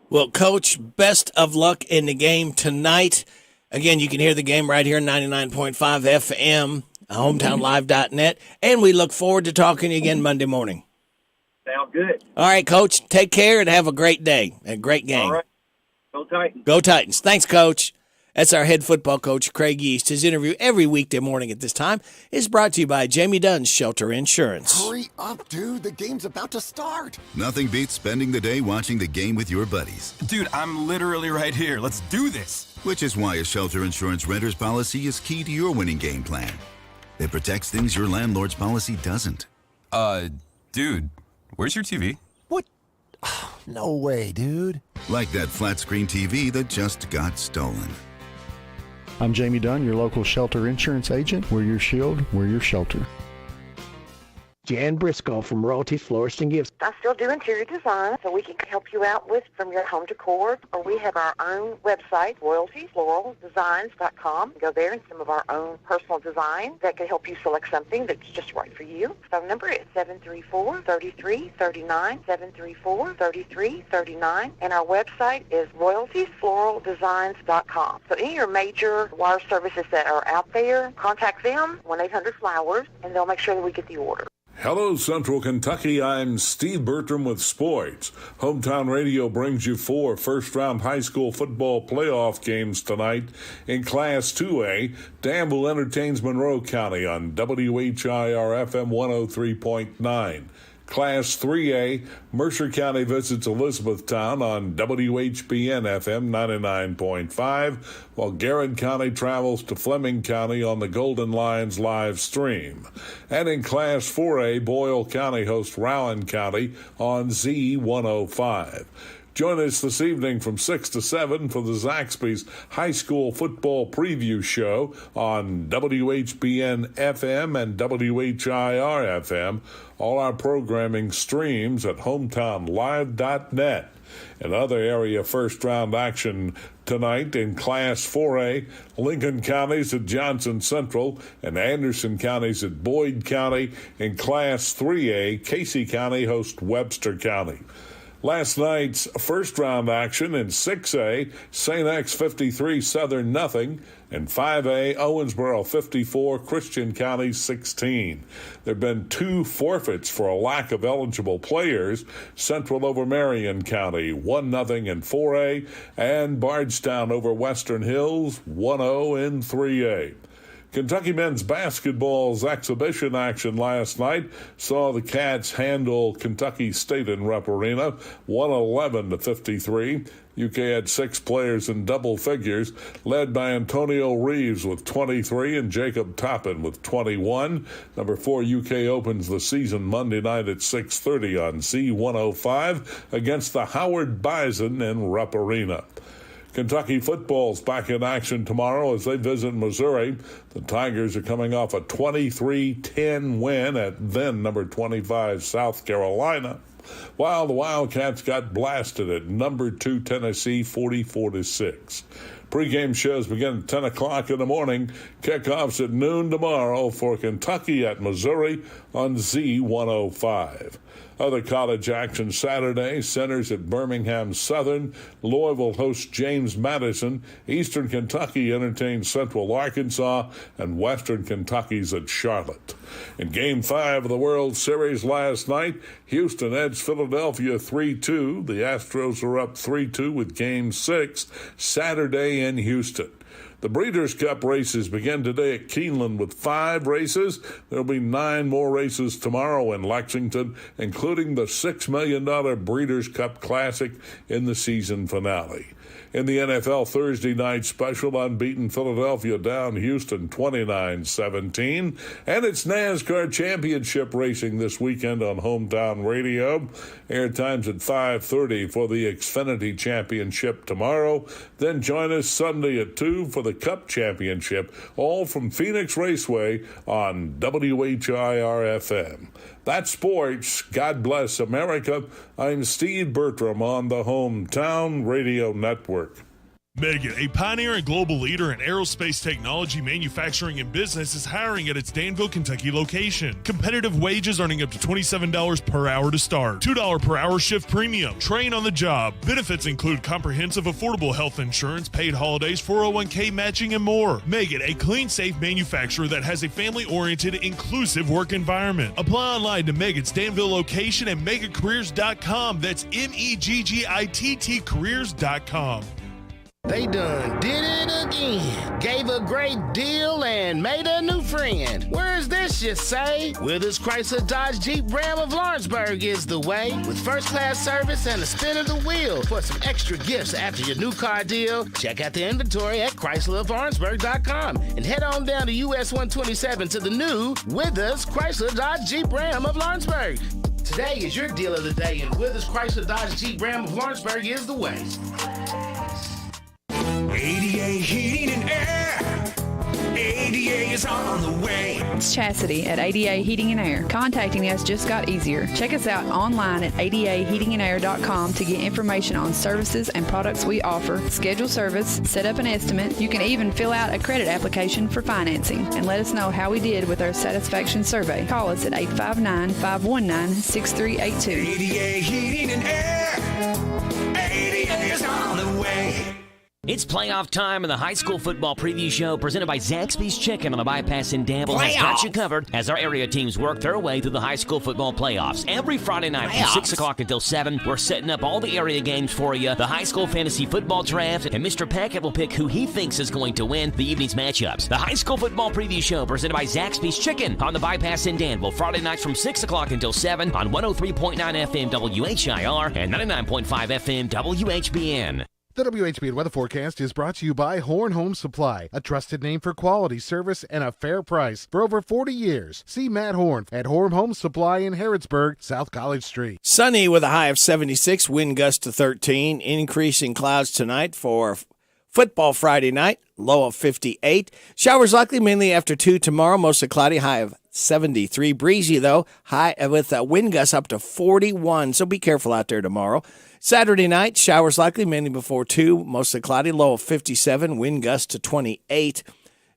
Speaker 1: Well, Coach, best of luck in the game tonight. Again, you can hear the game right here, 99.5 FM, hometownlive.net, and we look forward to talking to you again Monday morning.
Speaker 19: Sound good.
Speaker 1: All right, Coach, take care and have a great day, a great game.
Speaker 19: All right. Go Titans.
Speaker 1: Go Titans. Thanks, Coach. That's our head football coach, Craig Yeast. His interview every weekday morning at this time is brought to you by Jamie Dunn's Shelter Insurance.
Speaker 8: Hurry up, dude. The game's about to start.
Speaker 12: Nothing beats spending the day watching the game with your buddies.
Speaker 20: Dude, I'm literally right here. Let's do this.
Speaker 12: Which is why a shelter insurance renter's policy is key to your winning game plan. It protects things your landlord's policy doesn't.
Speaker 20: Dude, where's your TV?
Speaker 8: What? No way, dude.
Speaker 12: Like that flat screen TV that just got stolen.
Speaker 21: I'm Jamie Dunn, your local shelter insurance agent. We're your shield, we're your shelter.
Speaker 23: Jan Briscoe from Royalties Florist and Gifts.
Speaker 26: I still do interior design, so we can help you out with from your home decor. Or we have our own website, royaltiesfloraldesigns.com. Go there and some of our own personal design that can help you select something that's just right for you. Phone number is 734-3339, 734-3339. And our website is royaltiesfloraldesigns.com. So any of your major wire services that are out there, contact them, 1-800-FLOWERS, and they'll make sure that we get the order.
Speaker 27: Hello, Central Kentucky. I'm Steve Bertram with sports. Hometown Radio brings you 4 first-round high school football playoff games tonight. In Class 2A, Danville entertains Monroe County on WHIR FM 103.9. Class 3A, Mercer County visits Elizabethtown on WHBN FM 99.5, while Garrett County travels to Fleming County on the Golden Lions live stream. And in Class 4A, Boyle County hosts Rowan County on Z105. Join us this evening from 6 to 7 for the Zaxby's High School Football Preview Show on WHBN FM and WHIR FM. All our programming streams at hometownlive.net. And other area first-round action tonight in Class 4A, Lincoln County's at Johnson Central and Anderson County's at Boyd County. In Class 3A, Casey County hosts Webster County. Last night's first-round action in 6A, St. X 53, Southern nothing, and 5A, Owensboro 54, Christian County 16. There have been 2 forfeits for a lack of eligible players, Central over Marion County 1-0 in 4A, and Bardstown over Western Hills 1-0 in 3A. Kentucky men's basketball's exhibition action last night saw the Cats handle Kentucky State in Rupp Arena 111-53. UK had 6 players in double figures, led by Antonio Reeves with 23 and Jacob Toppin with 21. Number 4 UK opens the season Monday night at 6:30 on Z105 against the Howard Bison in Rupp Arena. Kentucky football's back in action tomorrow as they visit Missouri. The Tigers are coming off a 23-10 win at then number 25 South Carolina, while the Wildcats got blasted at number 2 Tennessee 44-6. Pre-game shows begin at 10 o'clock in the morning. Kickoffs at noon tomorrow for Kentucky at Missouri on Z105. Other college action Saturday, Centers at Birmingham Southern. Louisville hosts James Madison. Eastern Kentucky entertains Central Arkansas. And Western Kentucky's at Charlotte. In Game 5 of the World Series last night, Houston edged Philadelphia 3-2. The Astros are up 3-2 with Game 6 Saturday in Houston. The Breeders' Cup races begin today at Keeneland with 5 races. There will be 9 more races tomorrow in Lexington, including the $6 million Breeders' Cup Classic in the season finale. In the NFL Thursday night special, unbeaten Philadelphia down Houston 29-17. And it's NASCAR Championship racing this weekend on Hometown Radio. Airtime's at 5:30 for the Xfinity Championship tomorrow. Then join us Sunday at 2 for the Cup Championship, all from Phoenix Raceway on WHIR-FM. That's sports. God bless America. I'm Steve Bertram on the Hometown Radio Network.
Speaker 17: Megan, a pioneer and global leader in aerospace technology, manufacturing, and business, is hiring at its Danville, Kentucky location. Competitive wages earning up to $27 per hour to start. $2 per hour shift premium. Train on the job. Benefits include comprehensive affordable health insurance, paid holidays, 401k matching, and more. Megan, a clean, safe manufacturer that has a family-oriented, inclusive work environment. Apply online to Megan's Danville location at megacareers.com. That's MEGGITT careers.com.
Speaker 5: They done did it again. Gave a great deal and made a new friend. Where's this, you say? Withers Chrysler Dodge Jeep Ram of Lawrenceburg is the way. With first-class service and a spin of the wheel. For some extra gifts after your new car deal, check out the inventory at ChryslerofLawrenceburg.com and head on down to US 127 to the new Withers Chrysler Dodge Jeep Ram of Lawrenceburg. Today is your deal of the day, and Withers Chrysler Dodge Jeep Ram of Lawrenceburg is the way.
Speaker 6: ADA Heating and Air. ADA is on the way.
Speaker 9: It's Chastity at ADA Heating and Air. Contacting us just got easier. Check us out online at adaheatingandair.com to get information on services and products we offer, schedule service, set up an estimate. You can even fill out a credit application for financing and let us know how we did with our satisfaction survey. Call us at 859-519-6382.
Speaker 6: ADA Heating and Air. ADA is on the way.
Speaker 2: It's playoff time in the high school football preview show presented by Zaxby's Chicken on the Bypass in Danville has got you covered as our area teams work their way through the high school football playoffs. Every Friday night from 6 o'clock until 7, we're setting up all the area games for you, the high school fantasy football draft, and Mr. Packett will pick who he thinks is going to win the evening's matchups. The high school football preview show presented by Zaxby's Chicken on the Bypass in Danville, Friday nights from 6 o'clock until 7 on 103.9 FM WHIR and 99.5 FM WHBN.
Speaker 11: The WHBN weather forecast is brought to you by Horn Home Supply, a trusted name for quality service and a fair price for over 40 years. See Matt Horn at Horn Home Supply in Harrodsburg, South College Street.
Speaker 1: Sunny with a high of 76, wind gust to 13. Increasing clouds tonight for football Friday night, low of 58. Showers likely mainly after 2 tomorrow, mostly cloudy, high of 73. Breezy, though, high with wind gusts up to 41, so be careful out there tomorrow. Saturday night, showers likely mainly before 2, mostly cloudy, low of 57, wind gust to 28.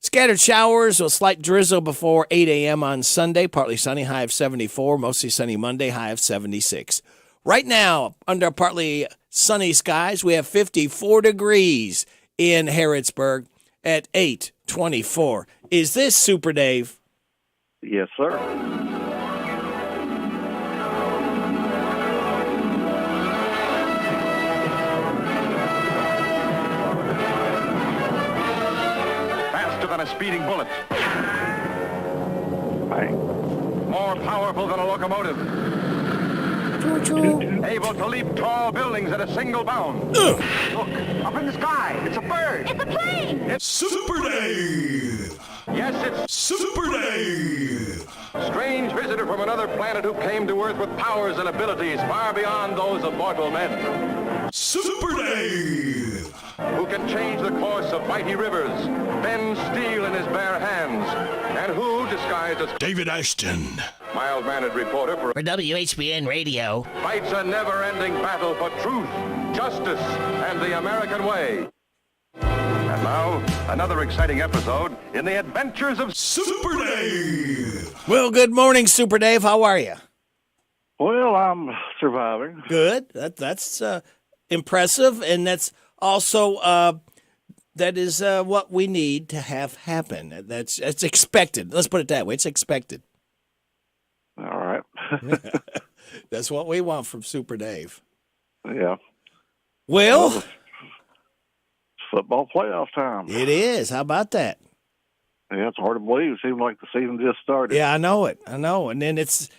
Speaker 1: Scattered showers, a slight drizzle before 8 a.m. on Sunday, partly sunny, high of 74, mostly sunny Monday, high of 76. Right now, under partly sunny skies, we have 54 degrees in Harrodsburg at 8:24. Is this Super Dave?
Speaker 14: Yes, sir.
Speaker 15: Than a speeding bullet.
Speaker 14: Bang.
Speaker 15: More powerful than a locomotive.
Speaker 14: Choo-choo.
Speaker 15: Able to leap tall buildings at a single bound. Look, up in the sky. It's a bird.
Speaker 6: It's a plane.
Speaker 15: It's
Speaker 6: Super Dave.
Speaker 15: Yes, it's
Speaker 6: Super Dave.
Speaker 15: Strange visitor from another planet who came to Earth with powers and abilities far beyond those of mortal men.
Speaker 6: Super Dave.
Speaker 15: Who can change the course of mighty rivers, bend steel in his bare hands, and who, disguised as
Speaker 6: David Ashton,
Speaker 15: mild-mannered reporter for
Speaker 5: WHBN Radio,
Speaker 15: fights a never-ending battle for truth, justice, and the American way. And now, another exciting episode in the adventures of
Speaker 6: Super Dave.
Speaker 1: Well, good morning, Super Dave. How are you?
Speaker 14: Well, I'm surviving.
Speaker 1: Good. That's impressive, and that's also that is what we need to have happen. That's expected. Let's put it that way. It's expected.
Speaker 14: All right.
Speaker 1: That's what we want from Super Dave.
Speaker 14: Yeah.
Speaker 1: Well,
Speaker 14: it's football playoff time.
Speaker 1: It is. How about that?
Speaker 14: Yeah, it's hard to believe. It seems like the season just started.
Speaker 1: Yeah, I know it. I know. And then it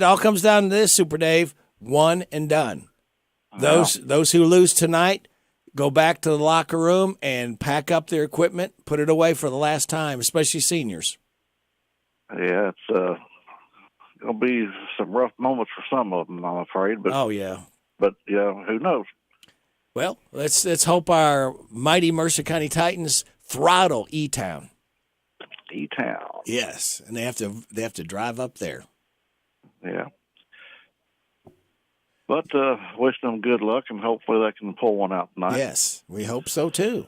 Speaker 1: all comes down to this, Super Dave, one and done. Those who lose tonight go back to the locker room and pack up their equipment, put it away for the last time, especially seniors.
Speaker 14: Yeah, it's going to be some rough moments for some of them, I'm afraid. But
Speaker 1: oh yeah,
Speaker 14: but yeah, who knows?
Speaker 1: Well, let's hope our mighty Mercer County Titans throttle E-Town.
Speaker 14: E-Town.
Speaker 1: Yes, and they have to drive up there.
Speaker 14: Yeah. But wishing them good luck, and hopefully they can pull one out tonight.
Speaker 1: Yes, we hope so, too.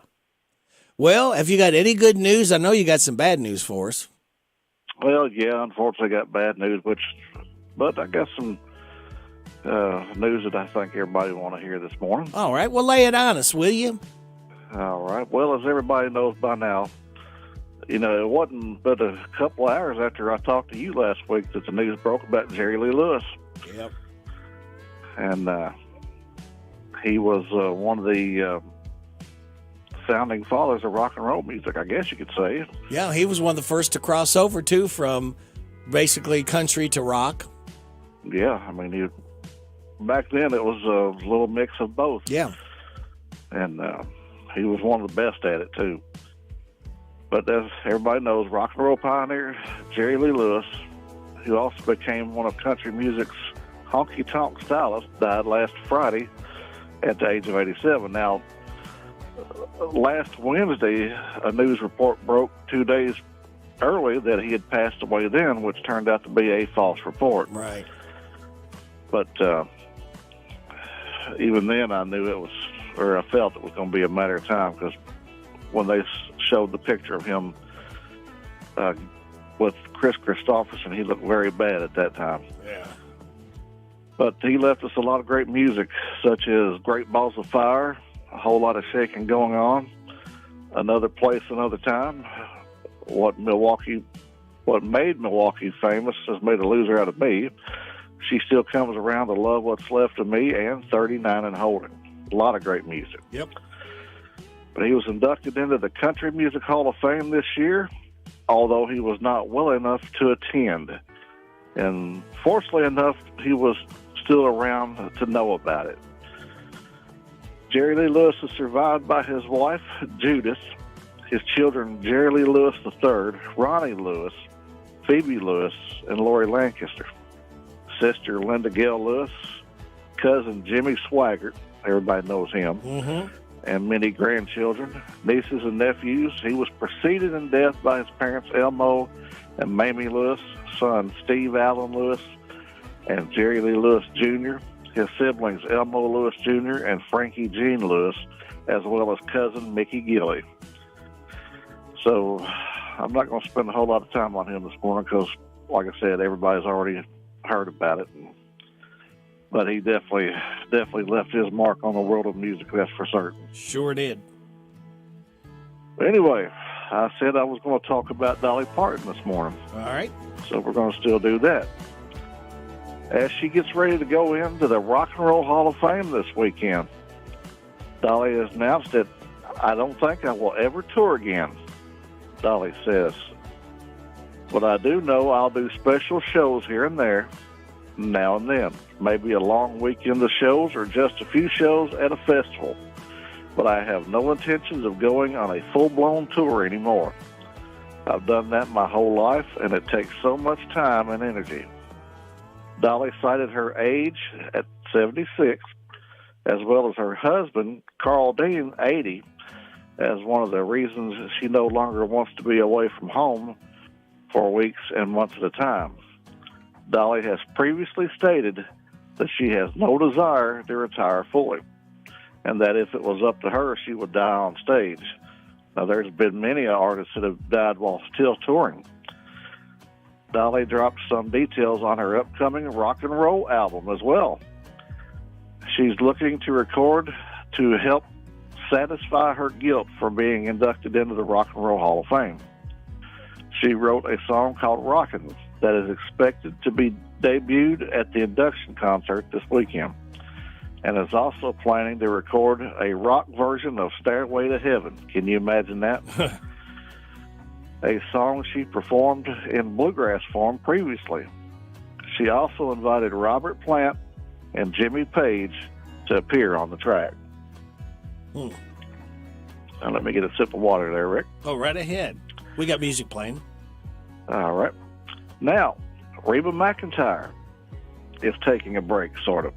Speaker 1: Well, have you got any good news? I know you got some bad news for us.
Speaker 14: Well, yeah, unfortunately I got bad news, but I got some news that I think everybody want to hear this morning.
Speaker 1: All right, well, lay it on us, will you?
Speaker 14: All right. Well, as everybody knows by now, it wasn't but a couple hours after I talked to you last week that the news broke about Jerry Lee Lewis.
Speaker 1: Yep.
Speaker 14: And he was one of the founding fathers of rock and roll music, I guess you could say.
Speaker 1: Yeah, he was one of the first to cross over, too, from basically country to rock.
Speaker 14: Yeah, I mean, back then it was a little mix of both.
Speaker 1: Yeah.
Speaker 14: And he was one of the best at it, too. But as everybody knows, rock and roll pioneer Jerry Lee Lewis, who also became one of country music's honky-tonk stylists, died last Friday at the age of 87. Now, last Wednesday, a news report broke 2 days early that he had passed away then, which turned out to be a false report.
Speaker 1: Right.
Speaker 14: But even then, I knew I felt it was going to be a matter of time, because when they showed the picture of him with Chris Christopherson, he looked very bad at that time.
Speaker 1: Yeah.
Speaker 14: But he left us a lot of great music, such as Great Balls of Fire, A Whole Lot of Shaking Going On, Another Place, Another Time, What Made Milwaukee Famous Has Made a Loser Out of Me, She Still Comes Around to Love What's Left of Me, and 39 and Holding. A lot of great music.
Speaker 1: Yep.
Speaker 14: But he was inducted into the Country Music Hall of Fame this year, although he was not well enough to attend. And fortunately enough, he was still around to know about it. Jerry Lee Lewis is survived by his wife, Judith, his children, Jerry Lee Lewis III, Ronnie Lewis, Phoebe Lewis, and Lori Lancaster, sister Linda Gale Lewis, cousin Jimmy Swaggart, everybody knows him, and many grandchildren, nieces and nephews. He was preceded in death by his parents, Elmo and Mamie Lewis, son Steve Allen Lewis, and Jerry Lee Lewis Jr., his siblings Elmo Lewis Jr. and Frankie Jean Lewis, as well as cousin Mickey Gilly. So I'm not going to spend a whole lot of time on him this morning because, like I said, everybody's already heard about it. But he definitely left his mark on the world of music, that's for certain.
Speaker 1: Sure did.
Speaker 14: Anyway, I said I was going to talk about Dolly Parton this morning.
Speaker 1: All right.
Speaker 14: So we're going to still do that. As she gets ready to go into the Rock and Roll Hall of Fame this weekend, Dolly has announced that I don't think I will ever tour again, Dolly says. But I do know I'll do special shows here and there, now and then. Maybe a long weekend of shows or just a few shows at a festival. But I have no intentions of going on a full-blown tour anymore. I've done that my whole life, and it takes so much time and energy. Dolly cited her age at 76, as well as her husband, Carl Dean, 80, as one of the reasons she no longer wants to be away from home for weeks and months at a time. Dolly has previously stated that she has no desire to retire fully, and that if it was up to her, she would die on stage. Now, there's been many artists that have died while still touring. Dolly dropped some details on her upcoming rock and roll album as well. She's looking to record to help satisfy her guilt for being inducted into the Rock and Roll Hall of Fame. She wrote a song called Rockin' that is expected to be debuted at the induction concert this weekend, and is also planning to record a rock version of Stairway to Heaven. Can you imagine that? A song she performed in bluegrass form previously. She also invited Robert Plant and Jimmy Page to appear on the track. Now let me get a sip of water there, Rick.
Speaker 1: Oh, right ahead. We got music playing.
Speaker 14: All right. Now, Reba McEntire is taking a break, sort of.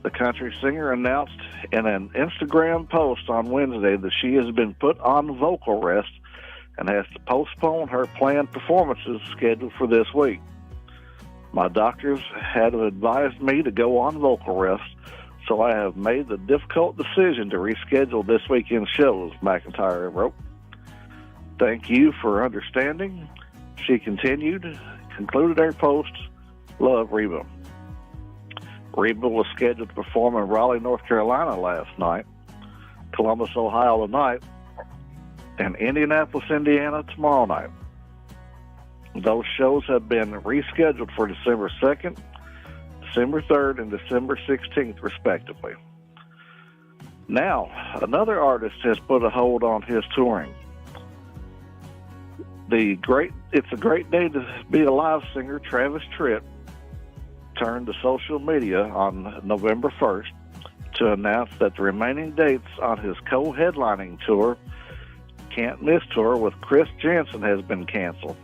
Speaker 14: The country singer announced in an Instagram post on Wednesday that she has been put on vocal rest and has to postpone her planned performances scheduled for this week. My doctors had advised me to go on vocal rest, so I have made the difficult decision to reschedule this weekend's shows, McIntyre wrote. Thank you for understanding. She concluded her post, love Reba. Reba was scheduled to perform in Raleigh, North Carolina last night, Columbus, Ohio tonight, and Indianapolis, Indiana tomorrow night. Those shows have been rescheduled for December 2nd, December 3rd, and December 16th, respectively. Now, another artist has put a hold on his touring. It's a Great Day to Be Alive singer Travis Tritt turned to social media on November 1st to announce that the remaining dates on his co-headlining tour, Can't Miss Tour with Chris Jensen, has been canceled.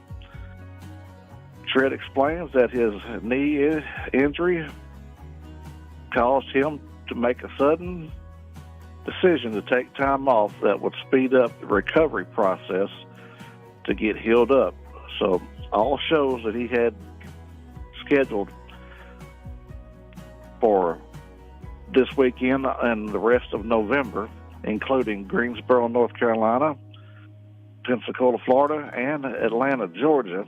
Speaker 14: Tritt explains that his knee injury caused him to make a sudden decision to take time off that would speed up the recovery process to get healed up. So all shows that he had scheduled for this weekend and the rest of November, including Greensboro, North Carolina, Pensacola, Florida, and Atlanta, Georgia,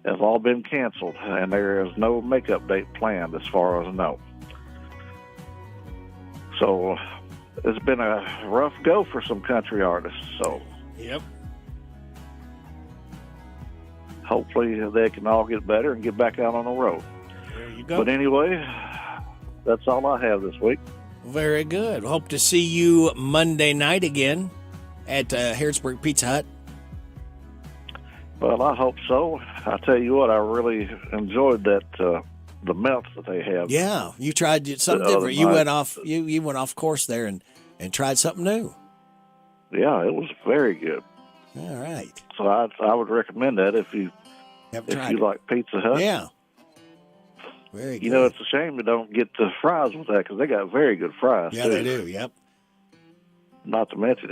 Speaker 14: have all been canceled, and there is no makeup date planned as far as I know. So it's been a rough go for some country artists. So
Speaker 1: yep.
Speaker 14: Hopefully they can all get better and get back out on the road.
Speaker 1: There you go.
Speaker 14: But anyway, that's all I have this week.
Speaker 1: Very good. Hope to see you Monday night again at Harrodsburg Pizza Hut.
Speaker 14: Well, I hope so. I tell you what, I really enjoyed that the melts that they have.
Speaker 1: Yeah, you tried something different. You went off. You went off course there and tried something new.
Speaker 14: Yeah, it was very good.
Speaker 1: All right.
Speaker 14: So I would recommend that if you like Pizza Hut.
Speaker 1: Yeah. Very good.
Speaker 14: You know, it's a shame you don't get the fries with that because they got very good fries.
Speaker 1: Yeah,
Speaker 14: too.
Speaker 1: they do. Yep.
Speaker 14: Not to mention,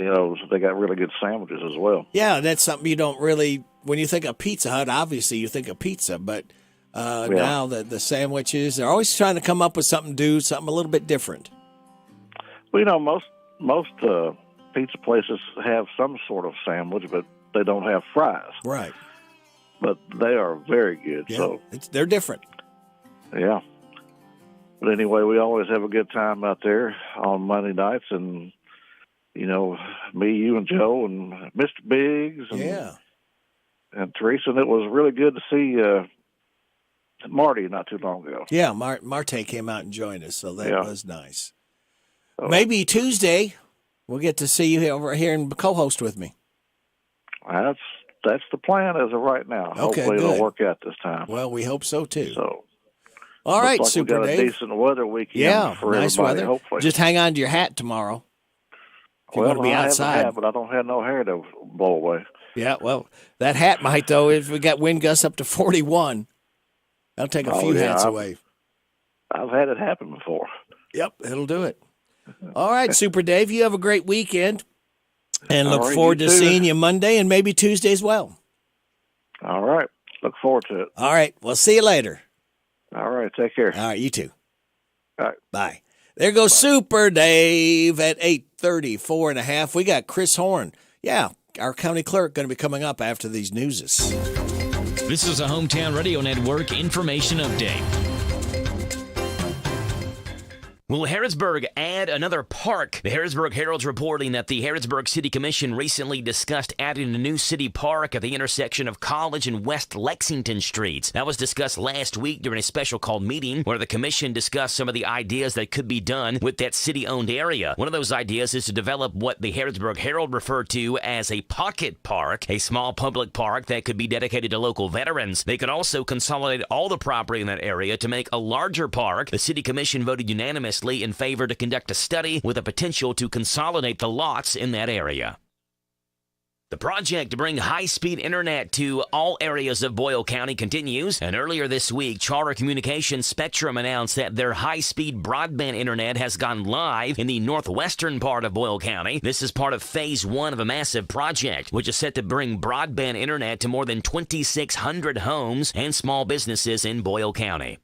Speaker 14: they got really good sandwiches as well.
Speaker 1: Yeah, that's something you don't really. When you think of Pizza Hut, obviously you think of pizza, but now the sandwiches, they're always trying to come up with something a little bit different.
Speaker 14: Well, most pizza places have some sort of sandwich, but they don't have fries.
Speaker 1: Right.
Speaker 14: But they are very good.
Speaker 1: Yeah,
Speaker 14: so
Speaker 1: they're different.
Speaker 14: Yeah. But anyway, we always have a good time out there on Monday nights, and me, you, and Joe, and Mr. Biggs, and Teresa. And it was really good to see Marty not too long ago.
Speaker 1: Yeah, Marte came out and joined us, so that was nice.
Speaker 14: So,
Speaker 1: maybe Tuesday we'll get to see you over here and co-host with me.
Speaker 14: That's the plan as of right now.
Speaker 1: Okay,
Speaker 14: hopefully
Speaker 1: good.
Speaker 14: It'll work out this time.
Speaker 1: Well, we hope so too.
Speaker 14: So,
Speaker 1: all right,
Speaker 14: like
Speaker 1: Super
Speaker 14: we got
Speaker 1: Dave.
Speaker 14: a decent weather weekend for
Speaker 1: nice
Speaker 14: everybody.
Speaker 1: weather.
Speaker 14: Hopefully,
Speaker 1: just hang on to your hat tomorrow. If you're going to be outside.
Speaker 14: I have a hat, but I don't have no hair to blow away.
Speaker 1: Yeah, well, that hat might though. If we got wind gusts up to 41, that'll take a few hats away.
Speaker 14: I've had it happen before.
Speaker 1: Yep, it'll do it. All right, Super Dave, you have a great weekend, and look
Speaker 14: All right,
Speaker 1: forward
Speaker 14: you
Speaker 1: to
Speaker 14: too.
Speaker 1: seeing you Monday and maybe Tuesday as well.
Speaker 14: All right, look forward to it.
Speaker 1: All right, we'll see you later.
Speaker 14: All right, take care.
Speaker 1: All right, you too.
Speaker 14: All right.
Speaker 1: Bye. There goes Super Dave at 8:34 and a half. We got Chris Horn. Yeah, our county clerk going to be coming up after these newses.
Speaker 2: This is a Hometown Radio Network information update. Will Harrodsburg add another park? The Harrodsburg Herald's reporting that the Harrodsburg City Commission recently discussed adding a new city park at the intersection of College and West Lexington Streets. That was discussed last week during a special called meeting where the commission discussed some of the ideas that could be done with that city-owned area. One of those ideas is to develop what the Harrodsburg Herald referred to as a pocket park, a small public park that could be dedicated to local veterans. They could also consolidate all the property in that area to make a larger park. The City Commission voted unanimously in favor to conduct a study with a potential to consolidate the lots in that area. The The project to bring high-speed internet to all areas of Boyle County continues, and earlier this week, Charter Communications Spectrum announced that their high-speed broadband internet has gone live in the northwestern part of Boyle County. This is part of Phase 1 of a massive project, which is set to bring broadband internet to more than 2,600 homes and small businesses in Boyle County.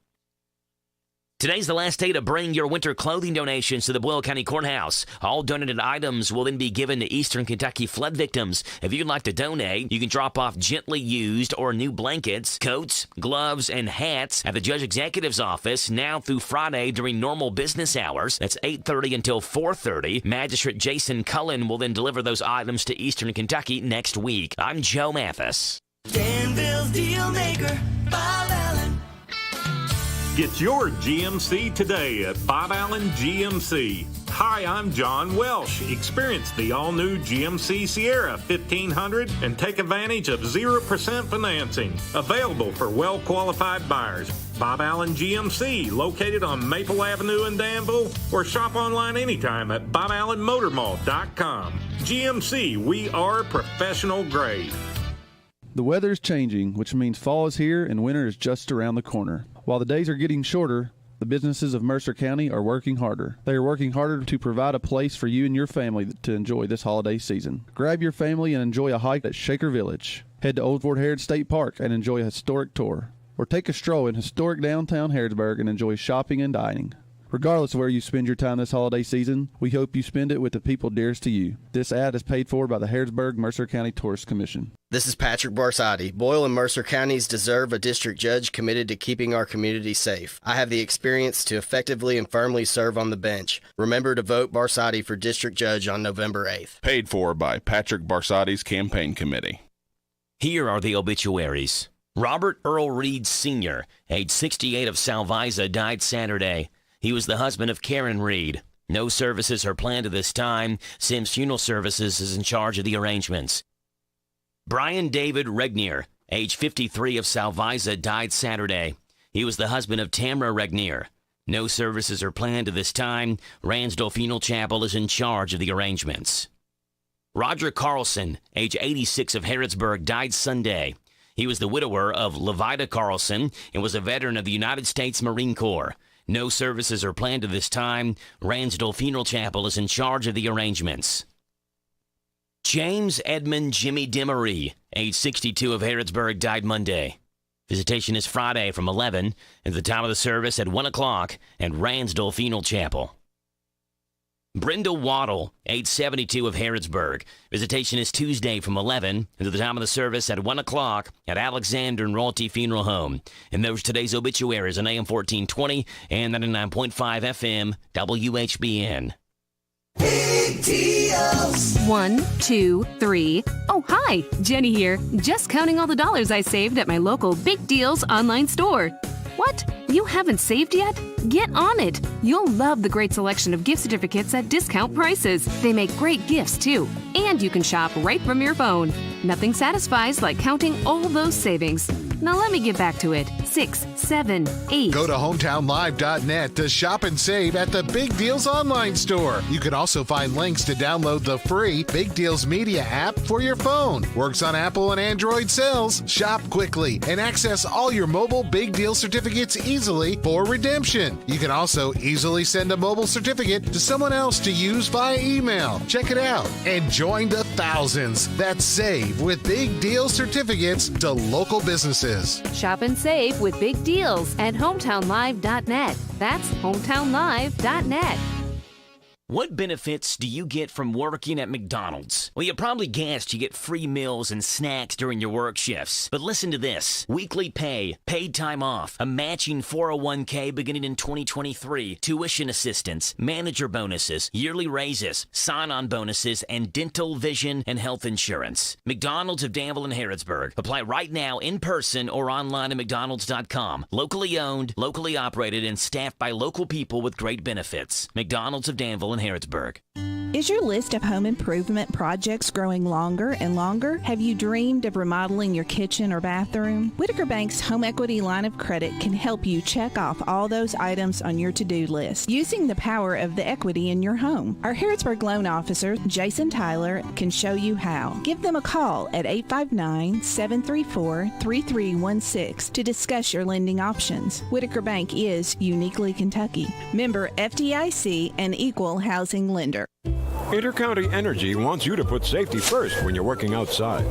Speaker 2: Today's the last day to bring your winter clothing donations to the Boyle County Courthouse. All donated items will then be given to Eastern Kentucky flood victims. If you'd like to donate, you can drop off gently used or new blankets, coats, gloves, and hats at the Judge Executive's office now through Friday during normal business hours. That's 8:30 until 4:30. Magistrate Jason Cullen will then deliver those items to Eastern Kentucky next week. I'm Joe Mathis.
Speaker 6: Danville's Deal Maker, Bob Allen.
Speaker 4: Get your GMC today at Bob Allen GMC. Hi, I'm John Welsh. Experience the all-new GMC Sierra 1500 and take advantage of 0% financing. Available for well-qualified buyers. Bob Allen GMC, located on Maple Avenue in Danville, or shop online anytime at BobAllenMotorMall.com. GMC, we are professional grade.
Speaker 7: The weather is changing, which means fall is here and winter is just around the corner. While the days are getting shorter, the businesses of Mercer County are working harder. They are working harder to provide a place for you and your family to enjoy this holiday season. Grab your family and enjoy a hike at Shaker Village. Head to Old Fort Heritage State Park and enjoy a historic tour. Or take a stroll in historic downtown Harrodsburg and enjoy shopping and dining. Regardless of where you spend your time this holiday season, we hope you spend it with the people dearest to you. This ad is paid for by the Harrodsburg Mercer County Tourist Commission.
Speaker 13: This is Patrick Barsati. Boyle and Mercer counties deserve a district judge committed to keeping our community safe. I have the experience to effectively and firmly serve on the bench. Remember to vote Barsati for district judge on November 8th.
Speaker 16: Paid for by Patrick Barsati's campaign committee.
Speaker 2: Here are the obituaries. Robert Earl Reed Sr., age 68 of Salvisa, died Saturday. He was the husband of Karen Reed. No services are planned at this time. Sims Funeral Services is in charge of the arrangements. Brian David Regnier, age 53 of Salvisa, died Saturday. He was the husband of Tamara Regnier. No services are planned at this time. Ransdell Funeral Chapel is in charge of the arrangements. Roger Carlson, age 86 of Harrodsburg, died Sunday. He was the widower of Levita Carlson and was a veteran of the United States Marine Corps. No services are planned at this time. Ransdell Funeral Chapel is in charge of the arrangements. James Edmund Jimmy Demery, age 62 of Harrodsburg, died Monday. Visitation is Friday from 11 and the time of the service at 1 o'clock at Ransdell Funeral Chapel. Brenda Waddle, age 72 of Harrodsburg. Visitation is Tuesday from 11 and the time of the service at 1 o'clock at Alexander and Royalty Funeral Home. And those are today's obituaries on AM 1420 and 99.5 FM WHBN.
Speaker 6: Big deals.
Speaker 22: 1, 2, 3. Oh, hi, Jenny here. Just counting all the dollars I saved at my local Big Deals online store. What? You haven't saved yet? Get on it. You'll love the great selection of gift certificates at discount prices. They make great gifts, too. And you can shop right from your phone. Nothing satisfies like counting all those savings. Now let me get back to it. 6, 7, 8.
Speaker 11: Go to hometownlive.net to shop and save at the Big Deals online store. You can also find links to download the free Big Deals Media app for your phone. Works on Apple and Android cells. Shop quickly and access all your mobile Big Deal certificates easily for redemption. You can also easily send a mobile certificate to someone else to use via email. Check it out and join the thousands that save with Big Deal certificates to local businesses.
Speaker 22: Shop and save with Big Deals at hometownlive.net. That's hometownlive.net.
Speaker 2: What benefits do you get from working at McDonald's? Well, you probably guessed you get free meals and snacks during your work shifts. But listen to this. Weekly pay, paid time off, a matching 401k beginning in 2023, tuition assistance, manager bonuses, yearly raises, sign-on bonuses, and dental, vision, and health insurance. McDonald's of Danville and Harrodsburg. Apply right now in person or online at McDonald's.com. Locally owned, locally operated, and staffed by local people with great benefits. McDonald's of Danville and Harrodsburg.
Speaker 3: Is your list of home improvement projects growing longer and longer? Have you dreamed of remodeling your kitchen or bathroom? Whitaker Bank's home equity line of credit can help you check off all those items on your to-do list using the power of the equity in your home. Our Harrodsburg loan officer, Jason Tyler, can show you how. Give them a call at 859-734-3316 to discuss your lending options. Whitaker Bank is uniquely Kentucky. Member FDIC and equal housing lender.
Speaker 10: Intercounty Energy wants you to put safety first when you're working outside.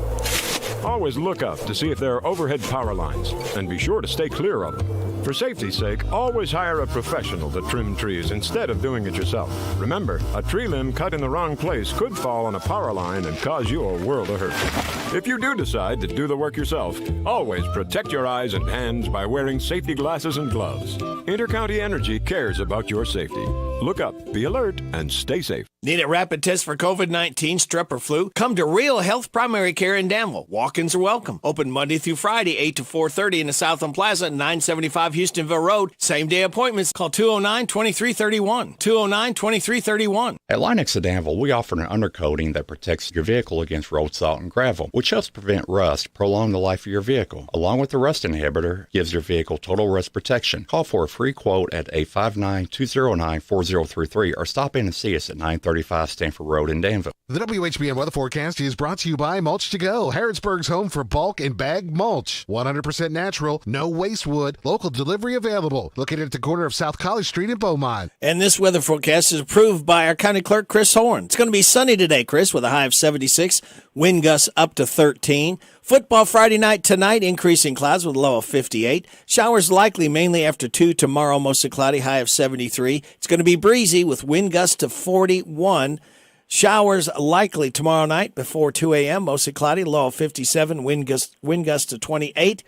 Speaker 10: Always look up to see if there are overhead power lines, and be sure to stay clear of them. For safety's sake, always hire a professional to trim trees instead of doing it yourself. Remember, a tree limb cut in the wrong place could fall on a power line and cause you a world of hurt. If you do decide to do the work yourself, always protect your eyes and hands by wearing safety glasses and gloves. Intercounty Energy cares about your safety. Look up, be alert, and stay safe.
Speaker 1: Need a rapid test for COVID-19, strep, or flu? Come to Real Health Primary Care in Danville. Walk-ins are welcome. Open Monday through Friday, 8 to 4:30 in the Southland Plaza, 975 Houstonville Road. Same-day appointments. Call 209-2331. 209-2331.
Speaker 18: At Linex of Danville, we offer an undercoating that protects your vehicle against road salt and gravel, which helps prevent rust, prolong the life of your vehicle. Along with the rust inhibitor, gives your vehicle total rust protection. Call for a free quote at 859-209-4033 or stop in and see us at 935 Stanford Road in Danville.
Speaker 11: The WHBN weather forecast is brought to you by Mulch to Go, Harrodsburg's home for bulk and bag mulch. 100% natural, no waste wood, local delivery available. Located at the corner of South College Street in Beaumont.
Speaker 1: And this weather forecast is approved by our county clerk, Chris Horn. It's going to be sunny today, Chris, with a high of 76, wind gusts up to 13. Football Friday night tonight, increasing clouds with a low of 58. Showers likely mainly after 2 tomorrow, mostly cloudy, high of 73. It's going to be breezy with wind gusts to 41. Showers likely tomorrow night before 2 a.m., mostly cloudy, low of 57, wind gust to 28.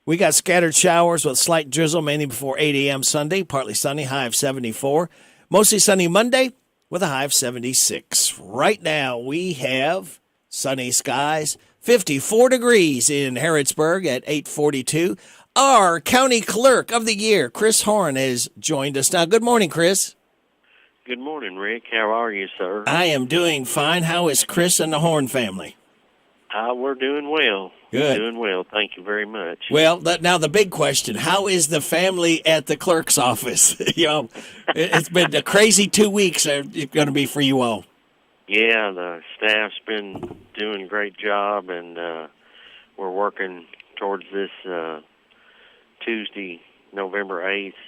Speaker 1: We got scattered showers with slight drizzle mainly before 8 a.m. Sunday, partly sunny, high of 74. Mostly sunny Monday with a high of 76. Right now we have sunny skies. 54 degrees in Harrodsburg at 8:42. Our county clerk of the year, Chris Horn, has joined us now. Good morning, Chris.
Speaker 19: Good morning, Rick. How are you, sir?
Speaker 1: I am doing fine. How is Chris and the Horn family?
Speaker 19: We're doing well.
Speaker 1: Good.
Speaker 19: Doing well. Thank you very much.
Speaker 1: Well, now the big question, how is the family at the clerk's office? It's been a crazy 2 weeks. It's going to be for you all.
Speaker 19: Yeah, the staff's been doing a great job, and we're working towards this Tuesday, November 8th,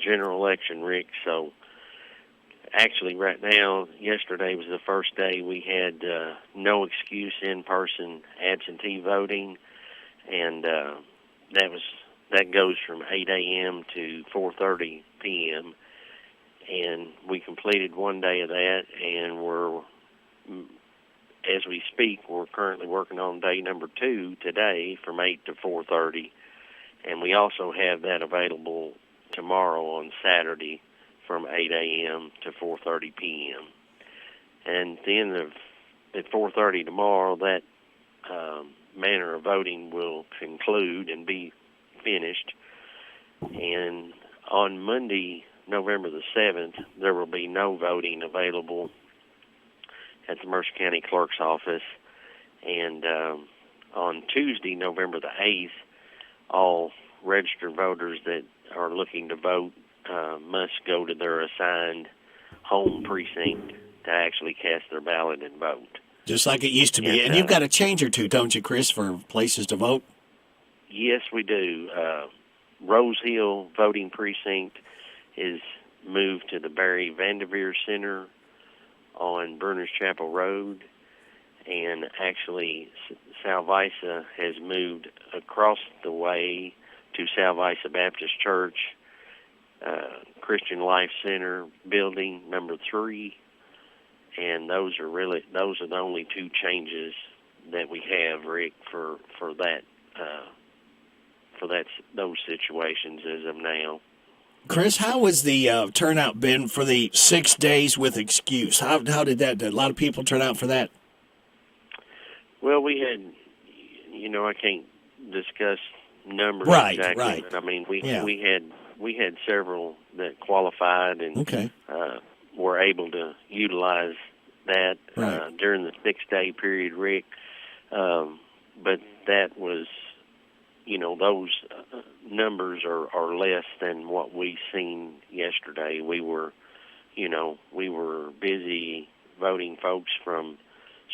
Speaker 19: general election, Rick. So actually right now, yesterday was the first day we had no excuse in-person absentee voting, and that goes from 8 a.m. to 4:30 p.m., and we completed one day of that, and as we speak, we're currently working on day number 2 today from 8 to 4:30, and we also have that available tomorrow on Saturday from 8 a.m. to 4:30 p.m. And at the end of at 4:30 tomorrow, that manner of voting will conclude and be finished. And on Monday, November the 7th, there will be no voting available at the Mercer County Clerk's office. And on Tuesday, November the 8th, all registered voters that are looking to vote must go to their assigned home precinct to actually cast their ballot and vote.
Speaker 1: Just like it used to be. And you've got a change or two, don't you, Chris, for places to vote?
Speaker 19: Yes, we do. Rose Hill voting precinct is moved to the Barry Vanderveer Center on Brunner's Chapel Road, and actually Salvisa has moved across the way to Salvisa Baptist Church, Christian Life Center building number 3, and those are the only 2 changes that we have, Rick, for those situations as of now.
Speaker 1: Chris, how has the turnout been for the 6 days with excuse? How did that? Did a lot of people turn out for that?
Speaker 19: Well, we had, I can't discuss numbers exactly. Right. But I mean, we had several that qualified and were able to utilize that during the 6-day period, Rick. But that was, those numbers are less than what we seen yesterday. We were busy voting folks from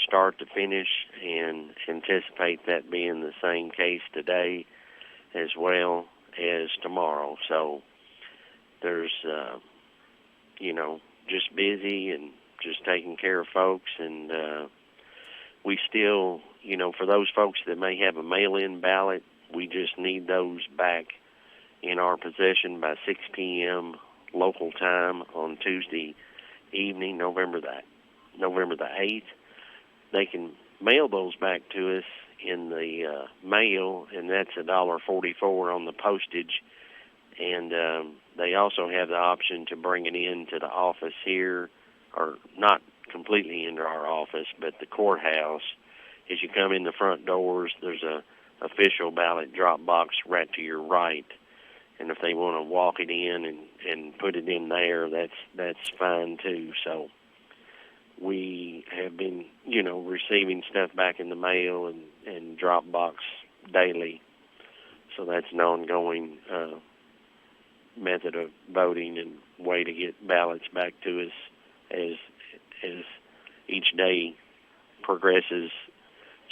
Speaker 19: start to finish, and anticipate that being the same case today as well as tomorrow. So there's, just busy and just taking care of folks. And we still, for those folks that may have a mail-in ballot, we just need those back in our possession by 6 p.m. local time on Tuesday evening, November the 8th. They can mail those back to us in the mail, and that's $1.44 on the postage. And they also have the option to bring it in to the office here, or not completely into our office, but the courthouse. As you come in the front doors, there's a official ballot drop box right to your right. And if they want to walk it in and put it in there, that's fine too. So we have been, receiving stuff back in the mail and drop box daily. So that's an ongoing method of voting and way to get ballots back to us as each day progresses,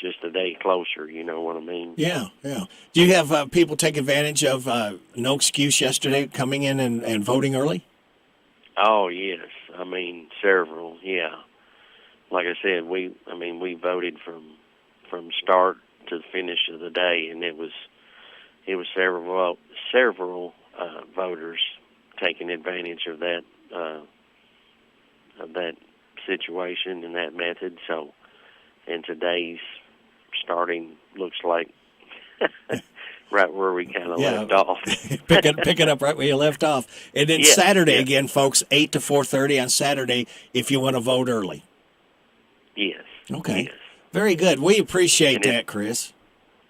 Speaker 19: just a day closer, you know what I mean?
Speaker 1: Yeah. Do you have people take advantage of no excuse yesterday coming in and voting early?
Speaker 19: Oh, yes. I mean, several, yeah. Like I said, we voted from start to the finish of the day, and it was several voters taking advantage of that situation and that method. So, and today's starting looks like right where we kind of left off.
Speaker 1: Pick it up right where you left off. And then Saturday again, folks, 8 to 4:30 on Saturday if you want to vote early.
Speaker 19: Yes.
Speaker 1: Okay.
Speaker 19: Yes.
Speaker 1: Very good. We appreciate that, Chris.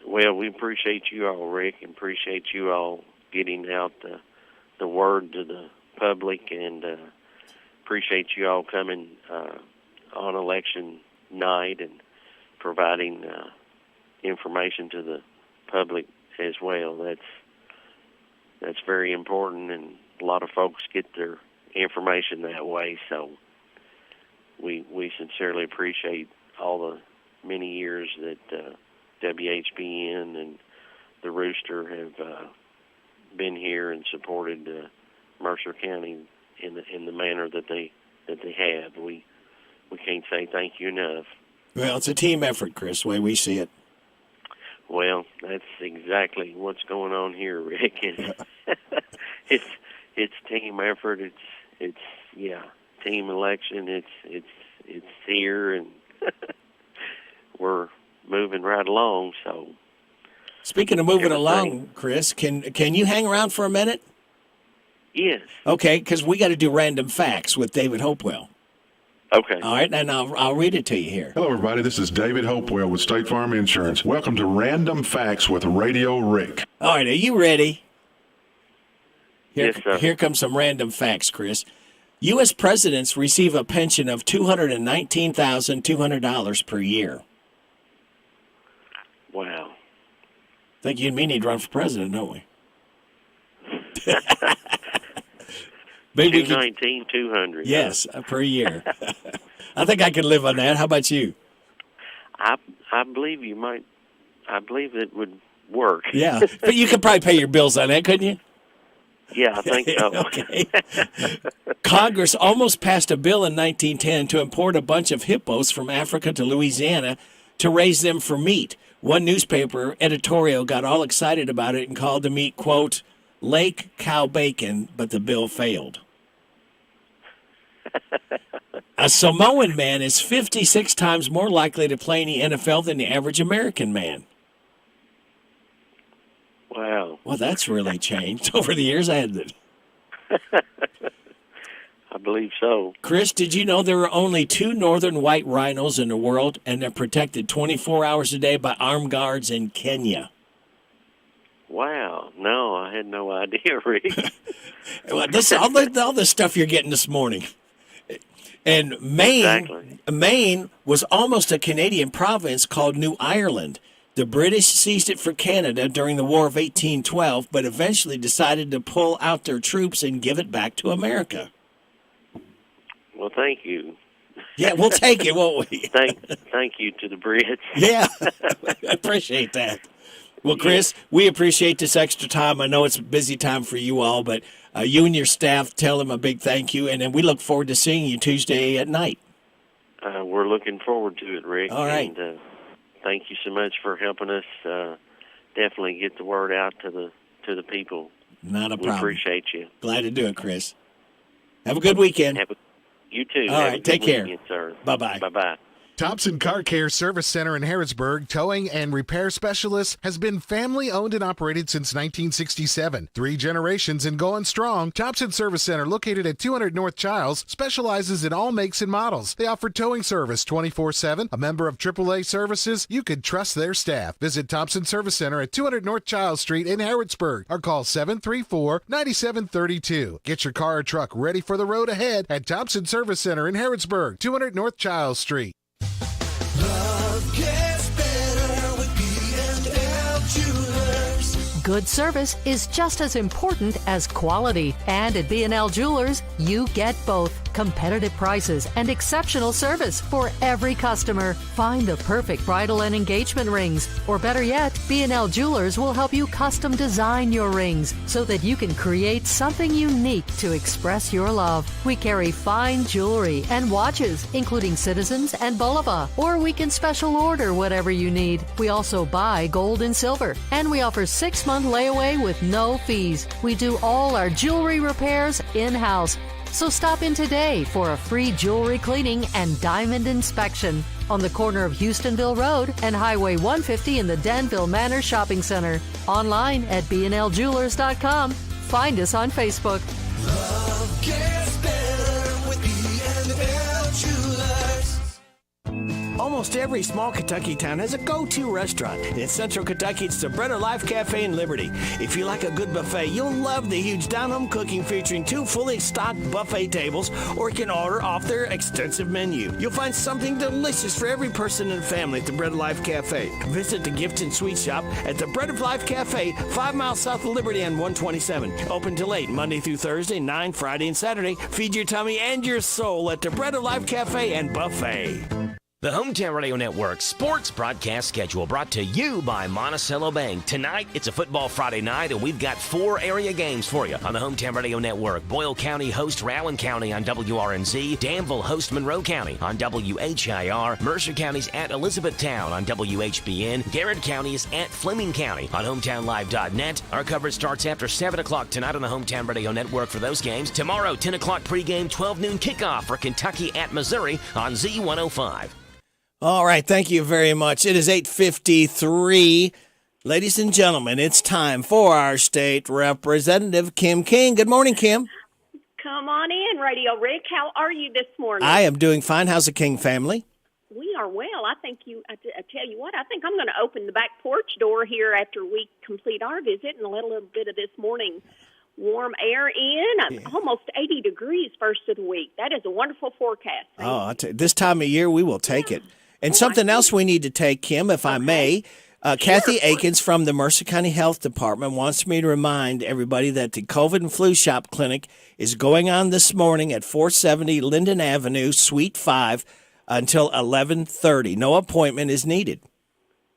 Speaker 19: Well, we appreciate you all, Rick, and appreciate you all getting out the word to the public, and appreciate you all coming on election night and providing information to the public as well. That's very important, and a lot of folks get their information that way. So we sincerely appreciate all the many years that WHBN and the Rooster have been here and supported Mercer County in the manner that they have. We can't say thank you enough.
Speaker 1: Well, it's a team effort, Chris, the way we see it.
Speaker 19: Well, that's exactly what's going on here, Rick. It's team effort. It's team election. It's here, and we're moving right along. So,
Speaker 1: speaking of moving along, Chris, can you hang around for a minute?
Speaker 19: Yes.
Speaker 1: Okay, because we got to do random facts with David Hopewell.
Speaker 19: Okay.
Speaker 1: All right, and I'll read it to you here.
Speaker 8: Hello, everybody. This is David Hopewell with State Farm Insurance. Welcome to Random Facts with Radio Rick.
Speaker 1: All right, are you ready?
Speaker 19: Yes, sir.
Speaker 1: Here comes some random facts, Chris. U.S. presidents receive a pension of $219,200 per year.
Speaker 19: Wow.
Speaker 1: I think you and me need to run for president, don't we?
Speaker 19: Maybe 219,200.
Speaker 1: Yes, per year. I think I could live on that. How about you?
Speaker 19: I believe you might. I believe it would work.
Speaker 1: Yeah, but you could probably pay your bills on that, couldn't you?
Speaker 19: Yeah, I think so.
Speaker 1: Okay. Congress almost passed a bill in 1910 to import a bunch of hippos from Africa to Louisiana to raise them for meat. One newspaper editorial got all excited about it and called the meat, quote, Lake Cow Bacon, but the bill failed. A Samoan man is 56 times more likely to play in the NFL than the average American man.
Speaker 19: Wow.
Speaker 1: Well, that's really changed over the years, hasn't it?
Speaker 19: I believe so.
Speaker 1: Chris, did you know there are only 2 northern white rhinos in the world, and they're protected 24 hours a day by armed guards in Kenya?
Speaker 19: Wow. No, I had no idea, Rick.
Speaker 1: Well, all this stuff you're getting this morning. And Maine was almost a Canadian province called New Ireland. The British seized it for Canada during the War of 1812, but eventually decided to pull out their troops and give it back to America.
Speaker 19: Well, thank you.
Speaker 1: Yeah, we'll take it, won't we?
Speaker 19: Thank you to the Brits.
Speaker 1: Yeah, I appreciate that. Well, Chris, we appreciate this extra time. I know it's a busy time for you all, but you and your staff, tell them a big thank you, and then we look forward to seeing you Tuesday at night.
Speaker 19: We're looking forward to it, Rick.
Speaker 1: All right.
Speaker 19: And, thank you so much for helping us definitely get the word out to the people.
Speaker 1: Not a problem.
Speaker 19: We appreciate you.
Speaker 1: Glad to do it, Chris. Have a good weekend.
Speaker 19: You too.
Speaker 1: All right, take care.
Speaker 19: Weekend, sir.
Speaker 1: Bye-bye.
Speaker 19: Bye-bye.
Speaker 11: Thompson Car Care Service Center in Harrodsburg, towing and repair specialist, has been family owned and operated since 1967. 3 generations and going strong. Thompson Service Center, located at 200 North Childs, specializes in all makes and models. They offer towing service 24/7. A member of AAA Services, you can trust their staff. Visit Thompson Service Center at 200 North Childs Street in Harrodsburg or call 734-9732. Get your car or truck ready for the road ahead at Thompson Service Center in Harrodsburg, 200 North Childs Street.
Speaker 6: Love gets better with B&L Jewelers.
Speaker 12: Good service is just as important as quality. And at B&L Jewelers, you get both. Competitive prices and exceptional service for every customer. Find the perfect bridal and engagement rings. Or better yet, B&L Jewelers will help you custom design your rings so that you can create something unique to express your love. We carry fine jewelry and watches, including Citizens and Bulova. Or we can special order whatever you need. We also buy gold and silver. And we offer 6-month layaway with no fees. We do all our jewelry repairs in-house. So stop in today for a free jewelry cleaning and diamond inspection on the corner of Houstonville Road and Highway 150 in the Danville Manor Shopping Center. Online at bnljewelers.com. Find us on Facebook.
Speaker 6: Love gets better with B&L Jewelers.
Speaker 1: Almost every small Kentucky town has a go-to restaurant. In Central Kentucky, it's the Bread of Life Cafe in Liberty. If you like a good buffet, you'll love the huge down-home cooking featuring 2 fully stocked buffet tables, or you can order off their extensive menu. You'll find something delicious for every person in the family at the Bread of Life Cafe. Visit the Gift and Sweet Shop at the Bread of Life Cafe, 5 miles south of Liberty on 127. Open till 8, Monday through Thursday, 9 Friday and Saturday. Feed your tummy and your soul at the Bread of Life Cafe and Buffet.
Speaker 2: The Hometown Radio Network sports broadcast schedule brought to you by Monticello Bank. Tonight, it's a football Friday night, and we've got 4 area games for you on the Hometown Radio Network. Boyle County hosts Rowan County on WRNZ. Danville hosts Monroe County on WHIR. Mercer County's at Elizabethtown on WHBN. Garrett County is at Fleming County on HometownLive.net. Our coverage starts after 7 o'clock tonight on the Hometown Radio Network for those games. Tomorrow, 10 o'clock pregame, 12 noon kickoff for Kentucky at Missouri on Z105.
Speaker 1: All right, thank you very much. It is 8:53. Ladies and gentlemen, it's time for our state representative, Kim King. Good morning, Kim.
Speaker 20: Come on in, Radio Rick. How are you this morning?
Speaker 1: I am doing fine. How's the King family?
Speaker 20: We are well. I think I tell you what, I think I'm going to open the back porch door here after we complete our visit and let a little bit of this morning warm air in. Almost 80 degrees first of the week. That is a wonderful forecast.
Speaker 1: Oh, this time of year, we will take it. And something else we need to take, Kim, if I may. Kathy Akins from the Mercer County Health Department wants me to remind everybody that the COVID and Flu Shop Clinic is going on this morning at 470 Linden Avenue, Suite 5, until 11:30. No appointment is needed.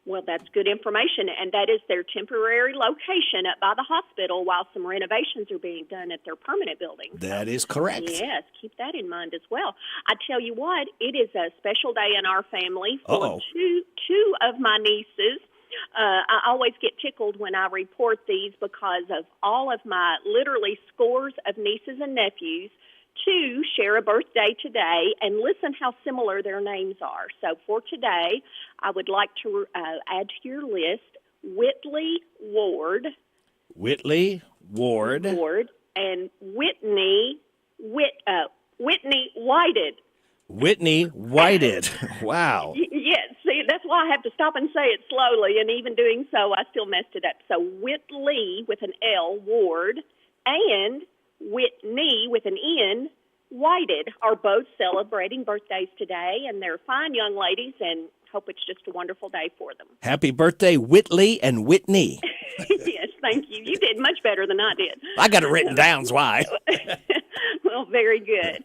Speaker 20: Well, that's good information, and that is their temporary location up by the hospital while some renovations are being done at their permanent building.
Speaker 1: That is correct.
Speaker 20: Yes, keep that in mind as well. I tell you what, it is a special day in our family for two of my nieces. I always get tickled when I report these because of all of my literally scores of nieces and nephews. 2 share a birthday today, and listen how similar their names are. So for today, I would like to add to your list Whitley Ward.
Speaker 1: Whitley Ward.
Speaker 20: And Whitney Whited.
Speaker 1: Whitney Whited. Wow.
Speaker 20: Yes, see, that's why I have to stop and say it slowly, and even doing so, I still messed it up. So Whitley with an L, Ward, and Whitney with an N, Whited are both celebrating birthdays today, and they're fine young ladies, and hope it's just a wonderful day for them.
Speaker 1: Happy birthday, Whitley and Whitney.
Speaker 20: Yes, thank you. You did much better than I did.
Speaker 1: I got it written down, why?
Speaker 20: Well, very good.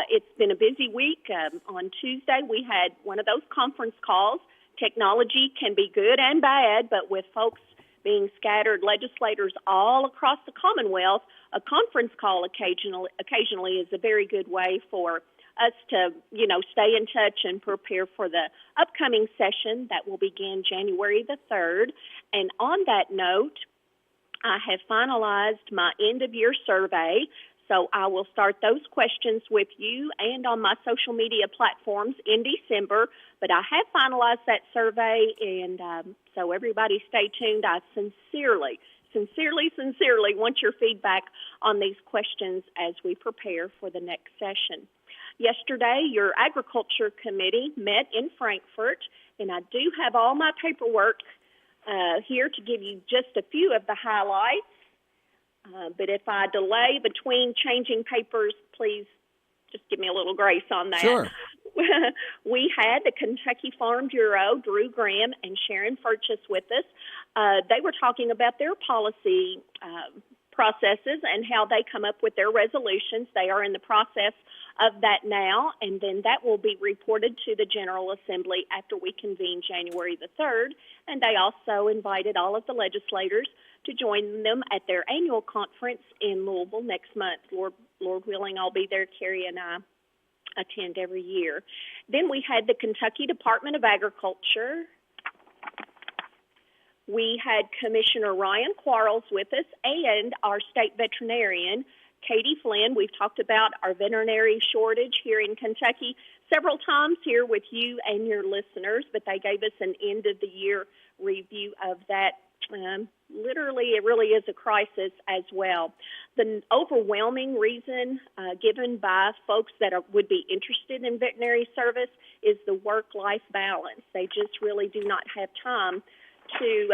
Speaker 20: It's been a busy week. On Tuesday, we had one of those conference calls. Technology can be good and bad, but with folks being scattered, legislators all across the Commonwealth, a conference call occasionally is a very good way for us to, stay in touch and prepare for the upcoming session that will begin January the 3rd. And on that note, I have finalized my end-of-year survey, so I will start those questions with you and on my social media platforms in December. But I have finalized that survey, and so everybody stay tuned. I sincerely want your feedback on these questions as we prepare for the next session. Yesterday, your Agriculture Committee met in Frankfort, and I do have all my paperwork here to give you just a few of the highlights. But if I delay between changing papers, please just give me a little grace on that.
Speaker 1: Sure.
Speaker 20: We had the Kentucky Farm Bureau, Drew Graham and Sharon Furchess with us. They were talking about their policy processes and how they come up with their resolutions. They are in the process of that now, and then that will be reported to the General Assembly after we convene January the 3rd. And they also invited all of the legislators to join them at their annual conference in Louisville next month. Lord willing, I'll be there. Carrie and I attend every year. Then we had the Kentucky Department of Agriculture. We had Commissioner Ryan Quarles with us and our state veterinarian, Katie Flynn. We've talked about our veterinary shortage here in Kentucky several times here with you and your listeners, but they gave us an end-of-the-year review of that. Literally, it really is a crisis as well. The overwhelming reason given by folks that would be interested in veterinary service is the work-life balance. They just really do not have time to,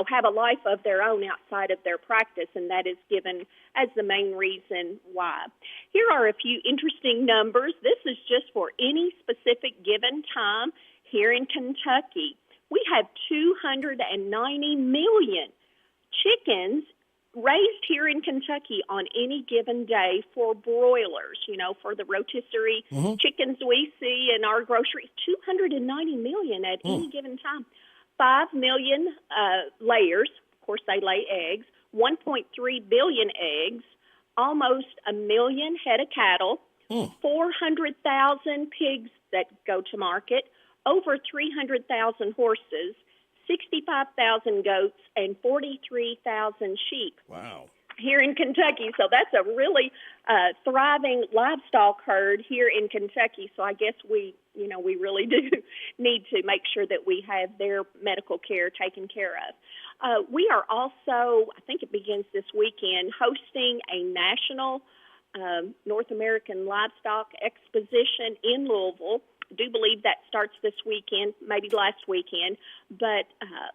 Speaker 20: have a life of their own outside of their practice, and that is given as the main reason why. Here are a few interesting numbers. This is just for any specific given time here in Kentucky. We have 290 million chickens raised here in Kentucky on any given day for broilers, for the rotisserie chickens we see in our groceries. 290 million at any given time. 5 million layers, of course they lay eggs, 1.3 billion eggs, almost 1 million head of cattle, 400,000 pigs that go to market, over 300,000 horses, 65,000 goats, and 43,000 sheep.
Speaker 1: Wow.
Speaker 20: Here in Kentucky. So that's a really thriving livestock herd here in Kentucky. So I guess we really do need to make sure that we have their medical care taken care of. We are also, I think it begins this weekend, hosting a national North American Livestock Exposition in Louisville. I do believe that starts this weekend, maybe last weekend, but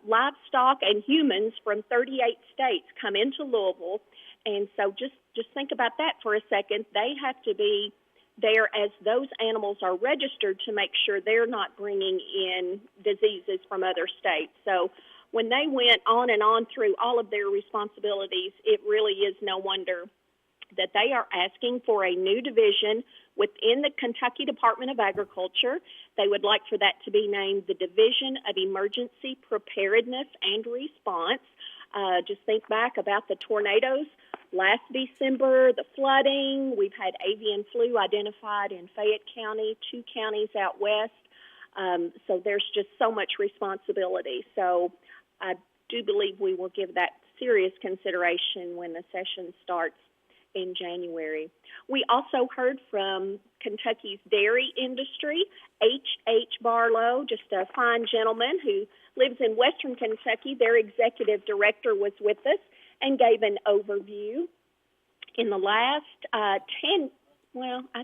Speaker 20: livestock and humans from 38 states come into Louisville, and so just think about that for a second. They have to be there as those animals are registered to make sure they're not bringing in diseases from other states. So when they went on and on through all of their responsibilities, it really is no wonder that they are asking for a new division within the Kentucky Department of Agriculture. They would like for that to be named the Division of Emergency Preparedness and Response. Just think back about the tornadoes last December, the flooding. We've had avian flu identified in Fayette County, 2 counties out west. So there's just so much responsibility. So I do believe we will give that serious consideration when the session starts in January. We also heard from Kentucky's dairy industry, H.H. Barlow, just a fine gentleman who lives in western Kentucky. Their executive director was with us and gave an overview. In the last I'd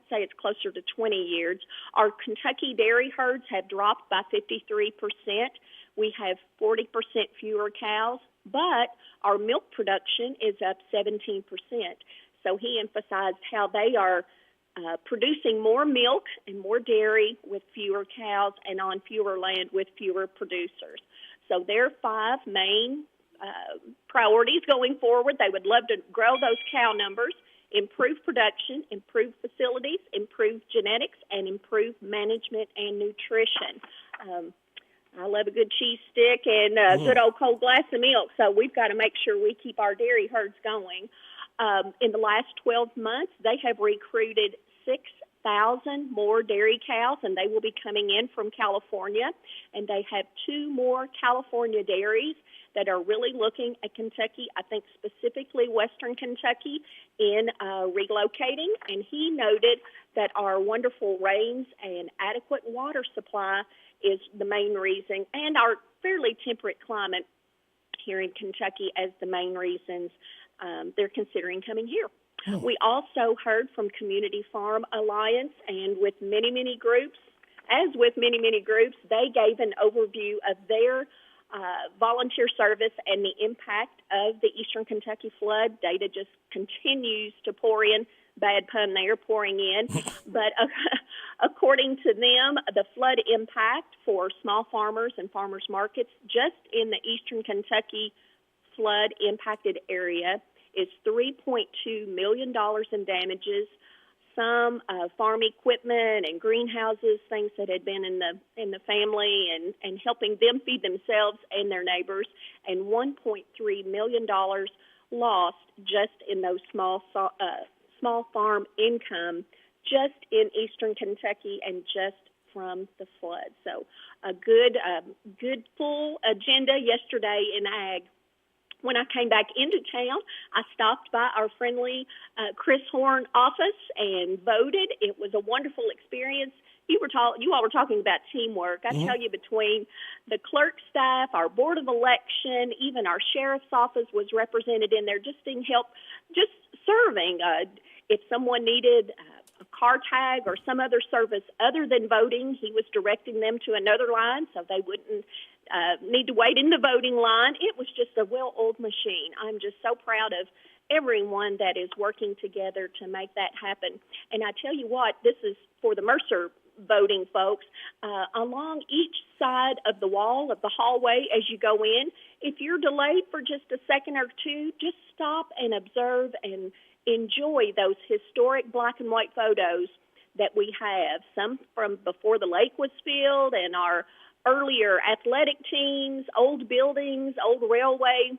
Speaker 20: say it's closer to 20 years, our Kentucky dairy herds have dropped by 53%. We have 40% fewer cows, but our milk production is up 17%. So he emphasized how they are producing more milk and more dairy with fewer cows and on fewer land with fewer producers. So their 5 main priorities going forward. They would love to grow those cow numbers, improve production, improve facilities, improve genetics, and improve management and nutrition. I love a good cheese stick and a good old cold glass of milk, so we've got to make sure we keep our dairy herds going. In the last 12 months, they have recruited 6,000 more dairy cows, and they will be coming in from California. And they have 2 more California dairies that are really looking at Kentucky, I think specifically Western Kentucky, in relocating. And he noted that our wonderful rains and adequate water supply is the main reason, and our fairly temperate climate here in Kentucky as the main reasons they're considering coming here. We also heard from Community Farm Alliance, and with many groups, they gave an overview of their volunteer service and the impact of the Eastern Kentucky flood. Data just continues to pour in. Bad pun there, pouring in. But according to them, the flood impact for small farmers and farmers markets just in the Eastern Kentucky flood impacted area is $3.2 million in damages. Some farm equipment and greenhouses, things that had been in the family and helping them feed themselves and their neighbors, and $1.3 million lost just in those small farm income just in Eastern Kentucky and just from the flood. So a good full agenda yesterday in ag. When I came back into town, I stopped by our friendly Chris Horn office and voted. It was a wonderful experience. You all were talking about teamwork. I tell you, between the clerk staff, our board of election, even our sheriff's office was represented in there just in help, just serving. If someone needed a car tag or some other service other than voting, he was directing them to another line so they wouldn't need to wait in the voting line. It was just a well-oiled machine. I'm just so proud of everyone that is working together to make that happen. And I tell you what, this is for the Mercer voting folks. Along each side of the wall of the hallway as you go in, if you're delayed for just a second or two, just stop and observe and enjoy those historic black and white photos that we have, some from before the lake was filled and our earlier athletic teams, old buildings, old railway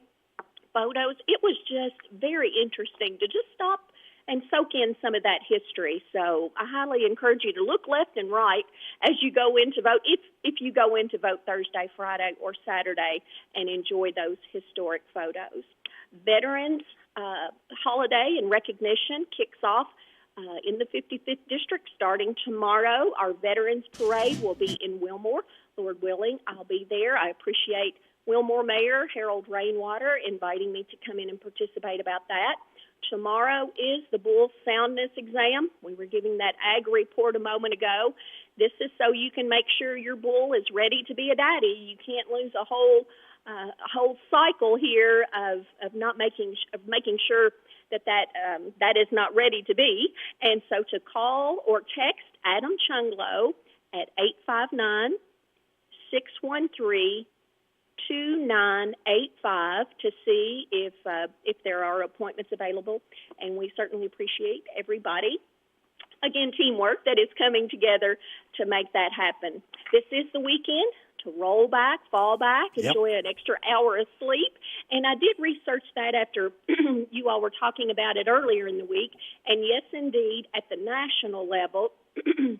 Speaker 20: photos. It was just very interesting to just stop and soak in some of that history. So I highly encourage you to look left and right as you go in to vote, if you go in to vote Thursday, Friday, or Saturday, and enjoy those historic photos. Veterans holiday and recognition kicks off in the 55th District starting tomorrow. Our Veterans Parade will be in Wilmore. Lord willing, I'll be there. I appreciate Wilmore Mayor Harold Rainwater inviting me to come in and participate about that. Tomorrow is the bull soundness exam. We were giving that ag report a moment ago. This is so you can make sure your bull is ready to be a daddy. You can't lose a whole cycle here of making sure that is not ready to be. And so to call or text Adam Chunglo at 859-613-2985 to see if there are appointments available, and we certainly appreciate everybody. Again, teamwork that is coming together to make that happen. This is the weekend to roll back, fall back, enjoy an extra hour of sleep. And I did research that after you all were talking about it earlier in the week. And yes, indeed, at the national level,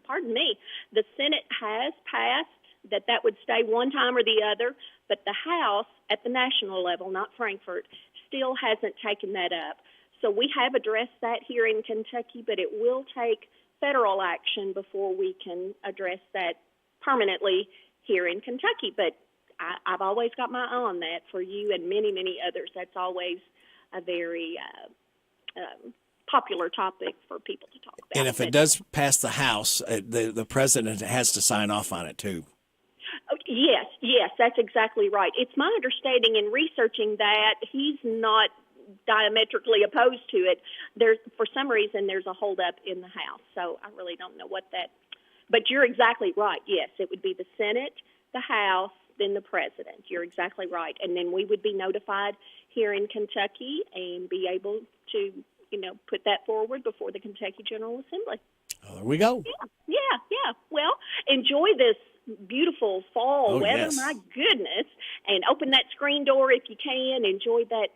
Speaker 20: pardon me, the Senate has passed that would stay one time or the other, but the House at the national level, not Frankfurt, still hasn't taken that up. So we have addressed that here in Kentucky, but it will take federal action before we can address that permanently here in Kentucky. But I've always got my eye on that for you and many, many others. That's always a very popular topic for people to talk about.
Speaker 1: And if it does pass the House, the president has to sign off on it too.
Speaker 20: Yes, that's exactly right. It's my understanding in researching that he's not diametrically opposed to it. For some reason, there's a holdup in the House. So I really don't know what that. But you're exactly right. Yes, it would be the Senate, the House, then the President. You're exactly right. And then we would be notified here in Kentucky and be able to, put that forward before the Kentucky General Assembly.
Speaker 1: Oh, there we go.
Speaker 20: Yeah. Well, enjoy this beautiful fall weather,
Speaker 1: yes.
Speaker 20: My goodness, and open that screen door if you can. Enjoy that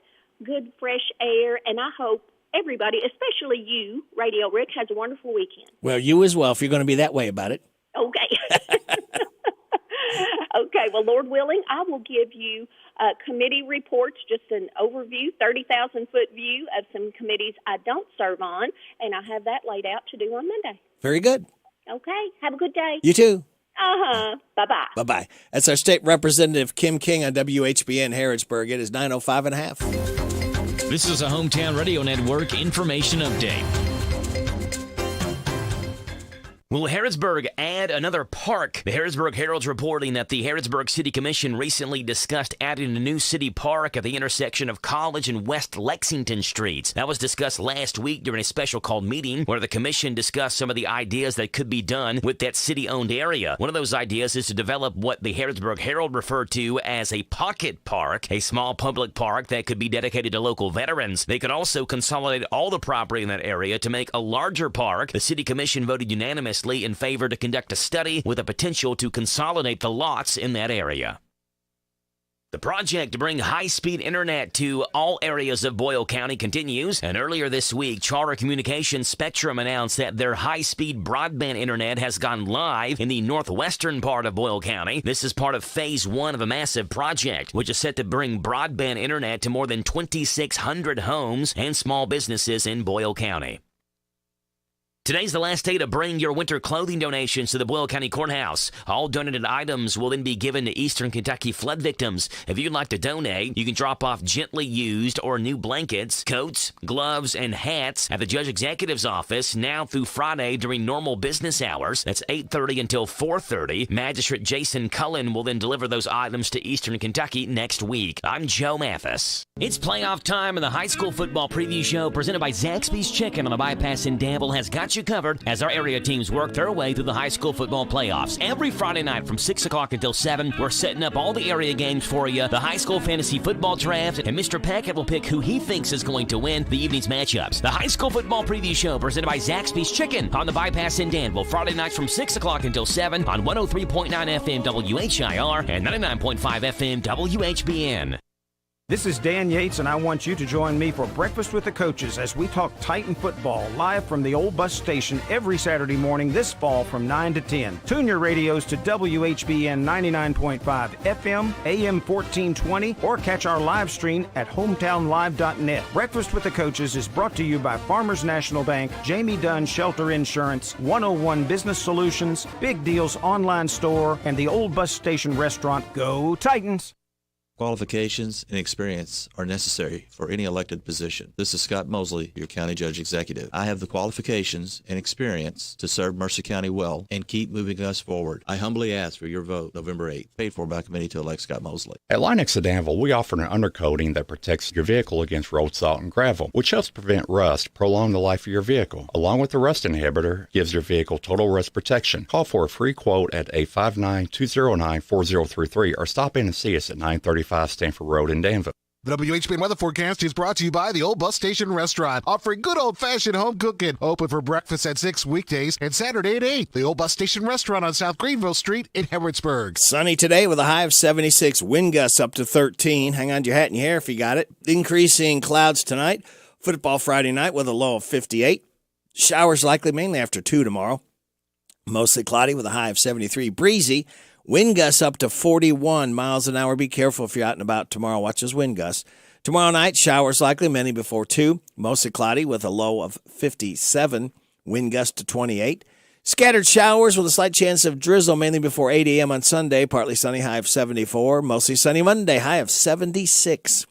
Speaker 20: good fresh air, and I hope everybody, especially you, Radio Rick, has a wonderful weekend.
Speaker 1: Well, you as well, if you're going to be that way about it.
Speaker 20: Okay. Okay, well, Lord willing, I will give you committee reports, just an overview, 30,000-foot view of some committees I don't serve on, and I have that laid out to do on Monday.
Speaker 1: Very good.
Speaker 20: Okay, have a good day.
Speaker 1: You too.
Speaker 20: Bye-bye.
Speaker 1: Bye-bye. That's our state representative, Kim King, on WHBN Harrodsburg. It is 9:05.5.
Speaker 2: This is a Hometown Radio Network information update. Will Harrodsburg add another park? The Harrodsburg Herald's reporting that the Harrodsburg City Commission recently discussed adding a new city park at the intersection of College and West Lexington Streets. That was discussed last week during a special called meeting where the commission discussed some of the ideas that could be done with that city-owned area. One of those ideas is to develop what the Harrodsburg Herald referred to as a pocket park, a small public park that could be dedicated to local veterans. They could also consolidate all the property in that area to make a larger park. The City Commission voted unanimously in favor to conduct a study with a potential to consolidate the lots in that area. The project to bring high-speed internet to all areas of Boyle County continues, and earlier this week, Charter Communications Spectrum announced that their high-speed broadband internet has gone live in the northwestern part of Boyle County. This is part of Phase 1 of a massive project, which is set to bring broadband internet to more than 2,600 homes and small businesses in Boyle County. Today's the last day to bring your winter clothing donations to the Boyle County Courthouse. All donated items will then be given to Eastern Kentucky flood victims. If you'd like to donate, you can drop off gently used or new blankets, coats, gloves, and hats at the Judge Executive's office now through Friday during normal business hours. That's 8:30 until 4:30. Magistrate Jason Cullen will then deliver those items to Eastern Kentucky next week. I'm Joe Mathis. It's playoff time, and the high school football preview show presented by Zaxby's Chicken on the Bypass in Danville has got you covered as our area teams work their way through the high school football playoffs. Every Friday night from 6 o'clock until 7, we're setting up all the area games for you, the high school fantasy football draft, and Mr. Peckett will pick who he thinks is going to win the evening's matchups. The high school football preview show presented by Zaxby's Chicken on the Bypass in Danville, Friday nights from 6 o'clock until 7 on 103.9 FM WHIR and 99.5 FM WHBN.
Speaker 17: This is Dan Yates, and I want you to join me for Breakfast with the Coaches as we talk Titan football live from the old bus station every Saturday morning this fall from 9 to 10. Tune your radios to WHBN 99.5 FM, AM 1420, or catch our live stream at hometownlive.net. Breakfast with the Coaches is brought to you by Farmers National Bank, Jamie Dunn Shelter Insurance, 101 Business Solutions, Big Deals Online Store, and the old bus station restaurant. Go Titans!
Speaker 21: Qualifications and experience are necessary for any elected position. This is Scott Mosley, your County Judge Executive. I have the qualifications and experience to serve Mercer County well and keep moving us forward. I humbly ask for your vote November 8th, paid for by committee to elect Scott Mosley.
Speaker 18: At Linex of Danville, we offer an undercoating that protects your vehicle against road salt and gravel, which helps prevent rust, prolong the life of your vehicle. Along with the rust inhibitor, gives your vehicle total rust protection. Call for a free quote at 859-209-4033 or stop in and see us at 935 Stanford Road in Danville.
Speaker 11: The WHBN weather forecast is brought to you by the Old Bus Station Restaurant, offering good old-fashioned home cooking. Open for breakfast at 6 weekdays and Saturday at 8. The Old Bus Station Restaurant on South Greenville Street in Harrodsburg.
Speaker 1: Sunny today with a high of 76, wind gusts up to 13. Hang on to your hat and your hair if you got it. Increasing clouds tonight. Football Friday night with a low of 58. Showers likely mainly after 2 tomorrow. Mostly cloudy with a high of 73. Breezy. Wind gusts up to 41 miles an hour. Be careful if you're out and about tomorrow. Watch those wind gusts. Tomorrow night, showers likely, many before 2. Mostly cloudy with a low of 57. Wind gust to 28. Scattered showers with a slight chance of drizzle, mainly before 8 a.m. on Sunday. Partly sunny, high of 74. Mostly sunny Monday, high of 76.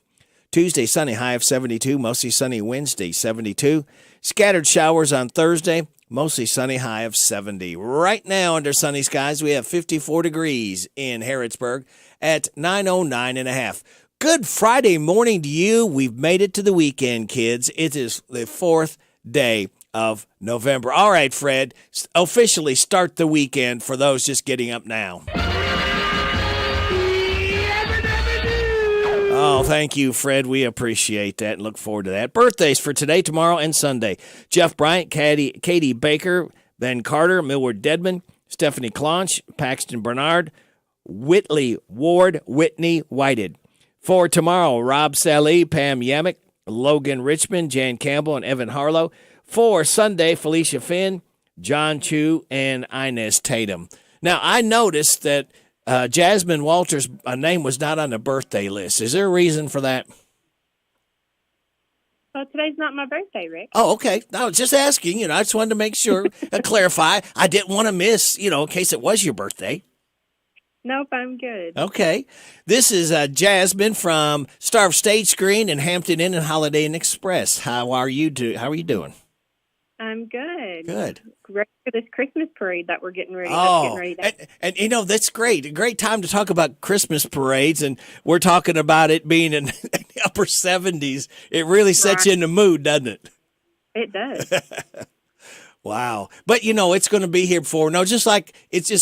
Speaker 1: Tuesday, sunny, high of 72. Mostly sunny Wednesday, 72. Scattered showers on Thursday. Mostly sunny, high of 70. Right now, under sunny skies, we have 54 degrees in Harrodsburg at 909.5. Good Friday morning to you. We've made it to the weekend, kids. It is the 4th day of November. All right, Fred, officially start the weekend for those just getting up now. Oh, thank you, Fred. We appreciate that and look forward to that. Birthdays for today, tomorrow, and Sunday. Jeff Bryant, Katie Baker, Ben Carter, Millward Dedman, Stephanie Clonch, Paxton Bernard, Whitley Ward, Whitney Whited. For tomorrow, Rob Sally, Pam Yamick, Logan Richmond, Jan Campbell, and Evan Harlow. For Sunday, Felicia Finn, John Chu, and Inez Tatum. Now, I noticed that Jasmine Walters' name was not on the birthday list. Is there a reason for that?
Speaker 5: Well, today's not my birthday, Rick.
Speaker 1: Oh, okay. I was just asking. I just wanted to make sure, clarify. I didn't want to miss, in case it was your birthday.
Speaker 5: Nope, I'm good.
Speaker 1: Okay. This is Jasmine from Star Stage Screen and Hampton Inn and Holiday Inn Express. How are you doing?
Speaker 5: I'm good.
Speaker 1: Good.
Speaker 5: Ready for this Christmas parade that we're getting ready.
Speaker 1: And that's great. A great time to talk about Christmas parades, and we're talking about it being in the upper 70s. It really sets you in the mood, doesn't it?
Speaker 5: It does.
Speaker 1: Wow. But, it's going to be here before. No, just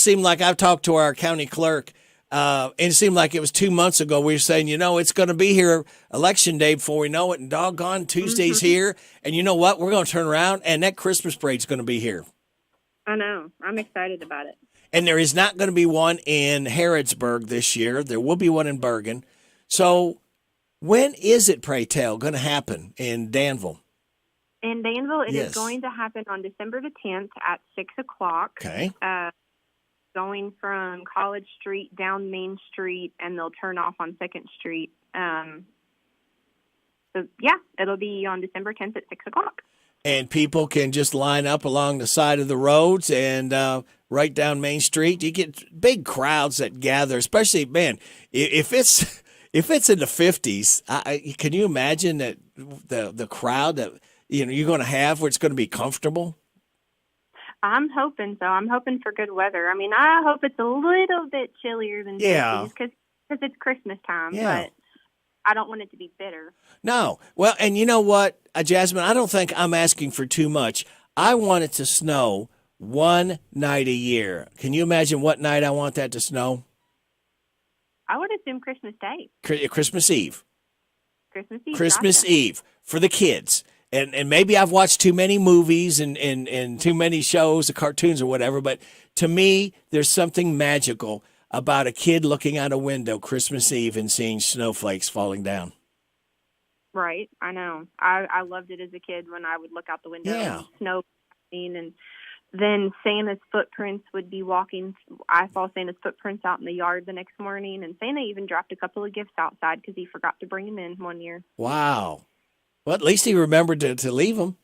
Speaker 1: seemed like I've talked to our county clerk, and it seemed like it was 2 months ago. We were saying, it's going to be here election day before we know it, and doggone Tuesday's here. And you know what? We're going to turn around, and that Christmas parade's going to be here.
Speaker 5: I know. I'm excited about it.
Speaker 1: And there is not going to be one in Harrodsburg this year. There will be one in Bergen. So when is it, pray tell, going to happen in Danville?
Speaker 5: In Danville, it is going to happen on December the 10th at 6 o'clock.
Speaker 1: Okay.
Speaker 5: Going from College Street down Main Street, and they'll turn off on 2nd Street. It'll be on December 10th at 6 o'clock.
Speaker 1: And people can just line up along the side of the roads and right down Main Street. You get big crowds that gather, especially, man, if it's in the 50s, can you imagine that the crowd that you're going to have where it's going to be comfortable?
Speaker 5: I'm hoping so. I'm hoping for good weather. I mean, I hope it's a little bit chillier than 50s because it's Christmas time, but I don't want it to be bitter. No. Well,
Speaker 1: and you know what, Jasmine, I don't think I'm asking for too much. I want it to snow one night a year. Can you imagine what night I want that to snow?
Speaker 5: I would assume Christmas Day.
Speaker 1: Christmas Eve.
Speaker 5: Christmas
Speaker 1: Eve for the kids. And maybe I've watched too many movies and too many shows, the cartoons or whatever, but to me, there's something magical about a kid looking out a window Christmas Eve and seeing snowflakes falling down.
Speaker 5: Right, I know. I loved it as a kid when I would look out the window and snow and then Santa's footprints would be walking. I saw Santa's footprints out in the yard the next morning, and Santa even dropped a couple of gifts outside because he forgot to bring them in one year.
Speaker 1: Wow. Well, at least he remembered to leave them.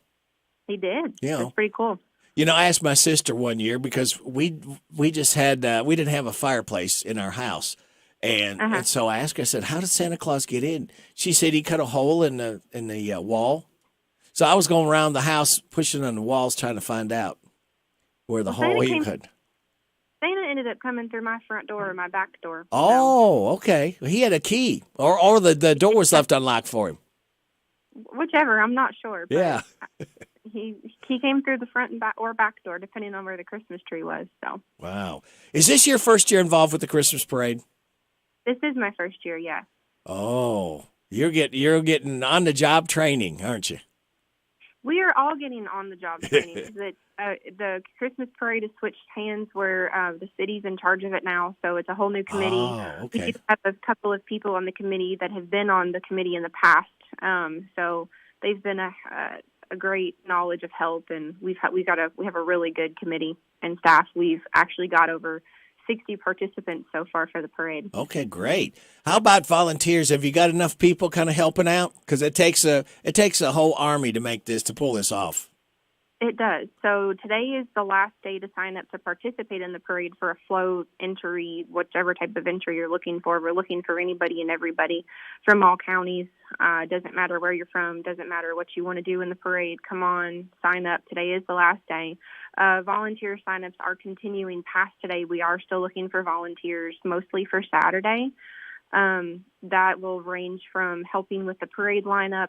Speaker 5: He did. That's pretty cool.
Speaker 1: I asked my sister one year because we just had we didn't have a fireplace in our house, and so I asked her. I said, "How did Santa Claus get in?" She said he cut a hole in the wall. So I was going around the house pushing on the walls trying to find out where the hole he could.
Speaker 5: Santa ended up coming through my front door or my back door.
Speaker 1: Oh, okay. He had a key, or the door was left unlocked for him.
Speaker 5: Whichever, I'm not sure. But
Speaker 1: yeah.
Speaker 5: He came through the front and back door, depending on where the Christmas tree was. So.
Speaker 1: Wow. Is this your first year involved with the Christmas parade?
Speaker 5: This is my first year, yeah.
Speaker 1: Oh, you're getting on the job training, aren't you?
Speaker 5: We are all getting on the job training. The Christmas parade has switched hands where the city's in charge of it now, so it's a whole new committee.
Speaker 1: Oh, okay.
Speaker 5: We have a couple of people on the committee that have been on the committee in the past, so they've been a great knowledge of help, and we have a really good committee and staff. We've actually got over 60 participants so far for the parade.
Speaker 1: Okay, great. How about volunteers? Have you got enough people kind of helping out? Because it takes a whole army to pull this off.
Speaker 5: It does. So today is the last day to sign up to participate in the parade for a float entry, whichever type of entry you're looking for. We're looking for anybody and everybody from all counties. Doesn't matter where you're from. Doesn't matter what you want to do in the parade. Come on, sign up. Today is the last day. Volunteer signups are continuing past today. We are still looking for volunteers, mostly for Saturday. That will range from helping with the parade lineup,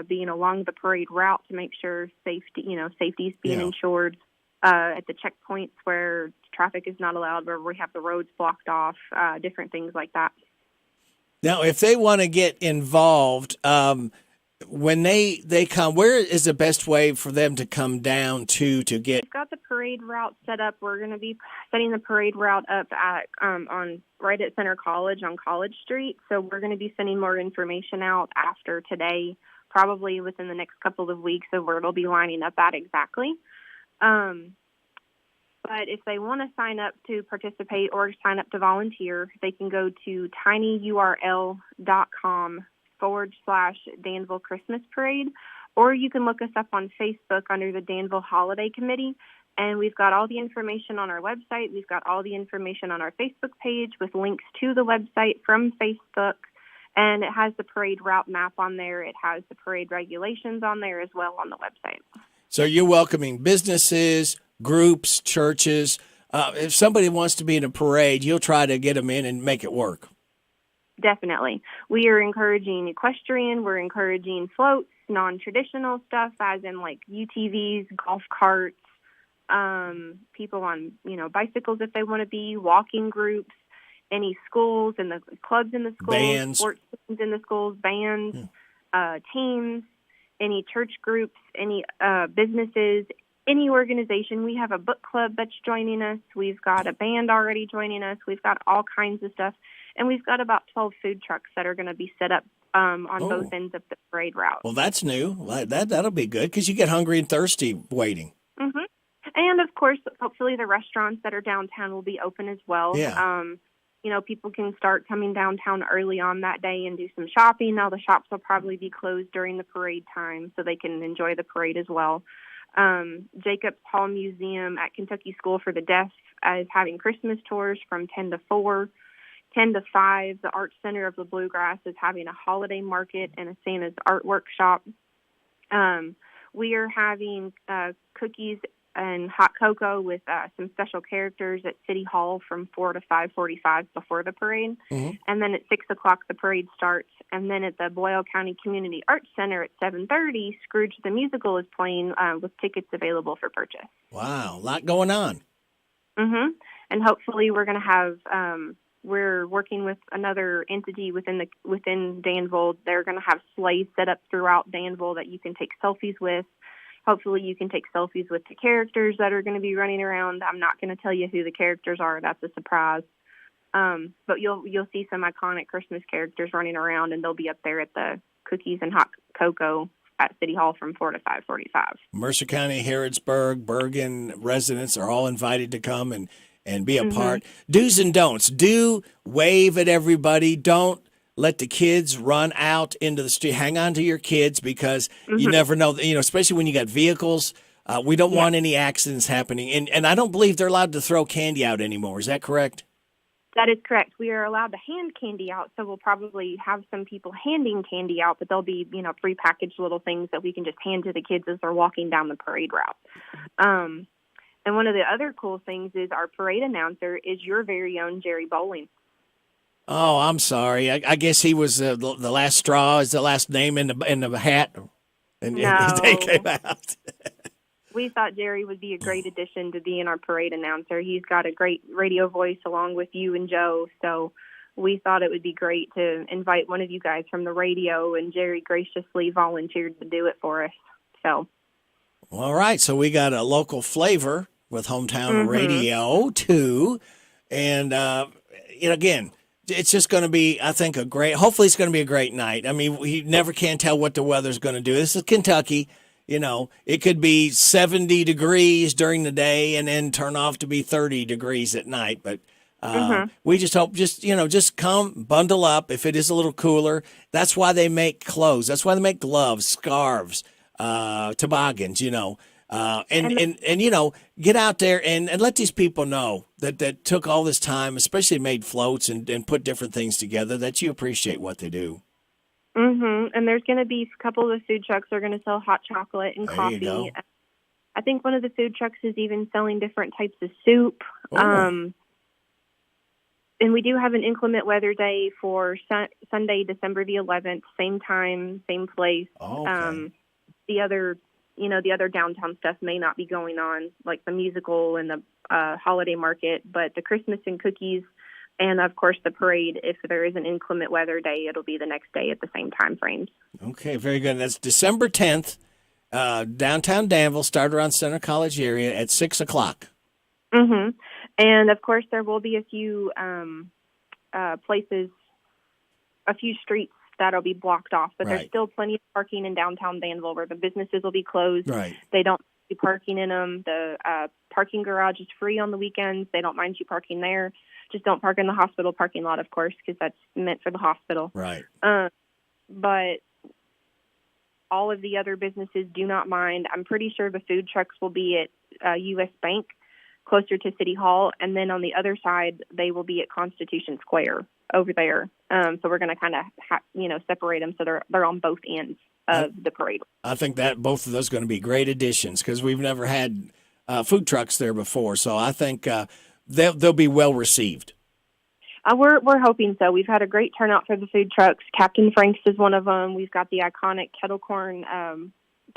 Speaker 5: being along the parade route to make sure safety is being ensured, at the checkpoints where traffic is not allowed, where we have the roads blocked off, different things like that.
Speaker 1: Now, if they want to get involved, when they come, where is the best way for them to come down to get?
Speaker 5: We've got the parade route set up. We're going to be setting the parade route up at right at Center College on College Street. So we're going to be sending more information out after today, probably within the next couple of weeks, of where it'll be lining up at exactly. But if they want to sign up to participate or sign up to volunteer, they can go to tinyurl.com/Danville Christmas Parade, or you can look us up on Facebook under the Danville Holiday Committee. And we've got all the information on our website. We've got all the information on our Facebook page with links to the website from Facebook. And it has the parade route map on there. It has the parade regulations on there as well on the website.
Speaker 1: So you're welcoming businesses, groups, churches. If somebody wants to be in a parade, you'll try to get them in and make it work.
Speaker 5: Definitely. We are encouraging equestrian. We're encouraging floats, non-traditional stuff, as in like UTVs, golf carts, people on, bicycles if they want to be, walking groups, any schools and the clubs in the schools,
Speaker 1: bands,
Speaker 5: sports teams in the schools, bands, teams, any church groups, any businesses, any organization. We have a book club that's joining us. We've got a band already joining us. We've got all kinds of stuff. And we've got about 12 food trucks that are going to be set up on both ends of the parade route.
Speaker 1: Well, that's new. That'll be good because you get hungry and thirsty waiting.
Speaker 5: Mm-hmm. And, of course, hopefully the restaurants that are downtown will be open as well.
Speaker 1: Yeah.
Speaker 5: People can start coming downtown early on that day and do some shopping. Now the shops will probably be closed during the parade time so they can enjoy the parade as well. Jacobs Hall Museum at Kentucky School for the Deaf is having Christmas tours from 10 to 4. 10 to 5, the Art Center of the Bluegrass is having a holiday market and a Santa's art workshop. We are having cookies and hot cocoa with some special characters at City Hall from 4 to 5:45 before the parade. Mm-hmm. And then at 6 o'clock, the parade starts. And then at the Boyle County Community Arts Center at 7:30, Scrooge the Musical is playing with tickets available for purchase.
Speaker 1: Wow, a lot going on.
Speaker 5: Mm-hmm. And hopefully we're going to have... we're working with another entity within Danville. They're going to have sleighs set up throughout Danville that you can take selfies with. Hopefully you can take selfies with the characters that are going to be running around. I'm not going to tell you who the characters are. That's a surprise. But you'll see some iconic Christmas characters running around, and they'll be up there at the cookies and hot cocoa at City Hall from 4 to 5:45. Mercer
Speaker 1: County, Harrodsburg, Bergen residents are all invited to come and be a part. Do's and don'ts. Do wave at everybody. Don't let the kids run out into the street. Hang on to your kids because you never know, especially when you got vehicles. We don't want any accidents happening. And I don't believe they're allowed to throw candy out anymore. Is that correct?
Speaker 5: That is correct. We are allowed to hand candy out, so we'll probably have some people handing candy out, but they'll be, prepackaged little things that we can just hand to the kids as they're walking down the parade route. And one of the other cool things is our parade announcer is your very own Jerry Bowling.
Speaker 1: Oh, I'm sorry. I guess he was the last straw. Is the last name in the hat? And his day came out.
Speaker 5: We thought Jerry would be a great addition to being our parade announcer. He's got a great radio voice along with you and Joe. So we thought it would be great to invite one of you guys from the radio, and Jerry graciously volunteered to do it for us. So.
Speaker 1: All right. So we got a local flavor with hometown radio too. And, again, it's just going to be, I think, hopefully it's going to be a great night. I mean, we never can tell what the weather's going to do. This is Kentucky. It could be 70 degrees during the day and then turn off to be 30 degrees at night. But we just hope, just come, bundle up if it is a little cooler. That's why they make clothes. That's why they make gloves, scarves, toboggans, and get out there and let these people know that took all this time, especially made floats and put different things together, that you appreciate what they do.
Speaker 5: And there's going to be a couple of the food trucks that are going to sell hot chocolate and coffee.
Speaker 1: There you go.
Speaker 5: I think one of the food trucks is even selling different types of soup. And we do have an inclement weather day for Sunday, December the 11th, same time, same place.
Speaker 1: Okay.
Speaker 5: The other downtown stuff may not be going on, like the musical and the holiday market, but the Christmas and cookies and, of course, the parade, if there is an inclement weather day, it'll be the next day at the same time frames.
Speaker 1: Okay, very good. That's December 10th, downtown Danville, start around Center College area at 6 o'clock.
Speaker 5: Mm-hmm. And, of course, there will be a few places, a few streets that'll be blocked off, but there's still plenty of parking in downtown Danville where the businesses will be closed.
Speaker 1: Right.
Speaker 5: They don't be parking in them. The parking garage is free on the weekends. They don't mind you parking there. Just don't park in the hospital parking lot, of course, because that's meant for the hospital.
Speaker 1: Right.
Speaker 5: But all of the other businesses do not mind. I'm pretty sure the food trucks will be at U.S. Bank, closer to City Hall, and then on the other side, they will be at Constitution Square over there. So we're going to kind of, separate them so they're on both ends of the parade. I
Speaker 1: think that both of those are going to be great additions because we've never had food trucks there before. So I think they'll be well received.
Speaker 5: We're hoping so. We've had a great turnout for the food trucks. Captain Frank's is one of them. We've got the iconic kettle corn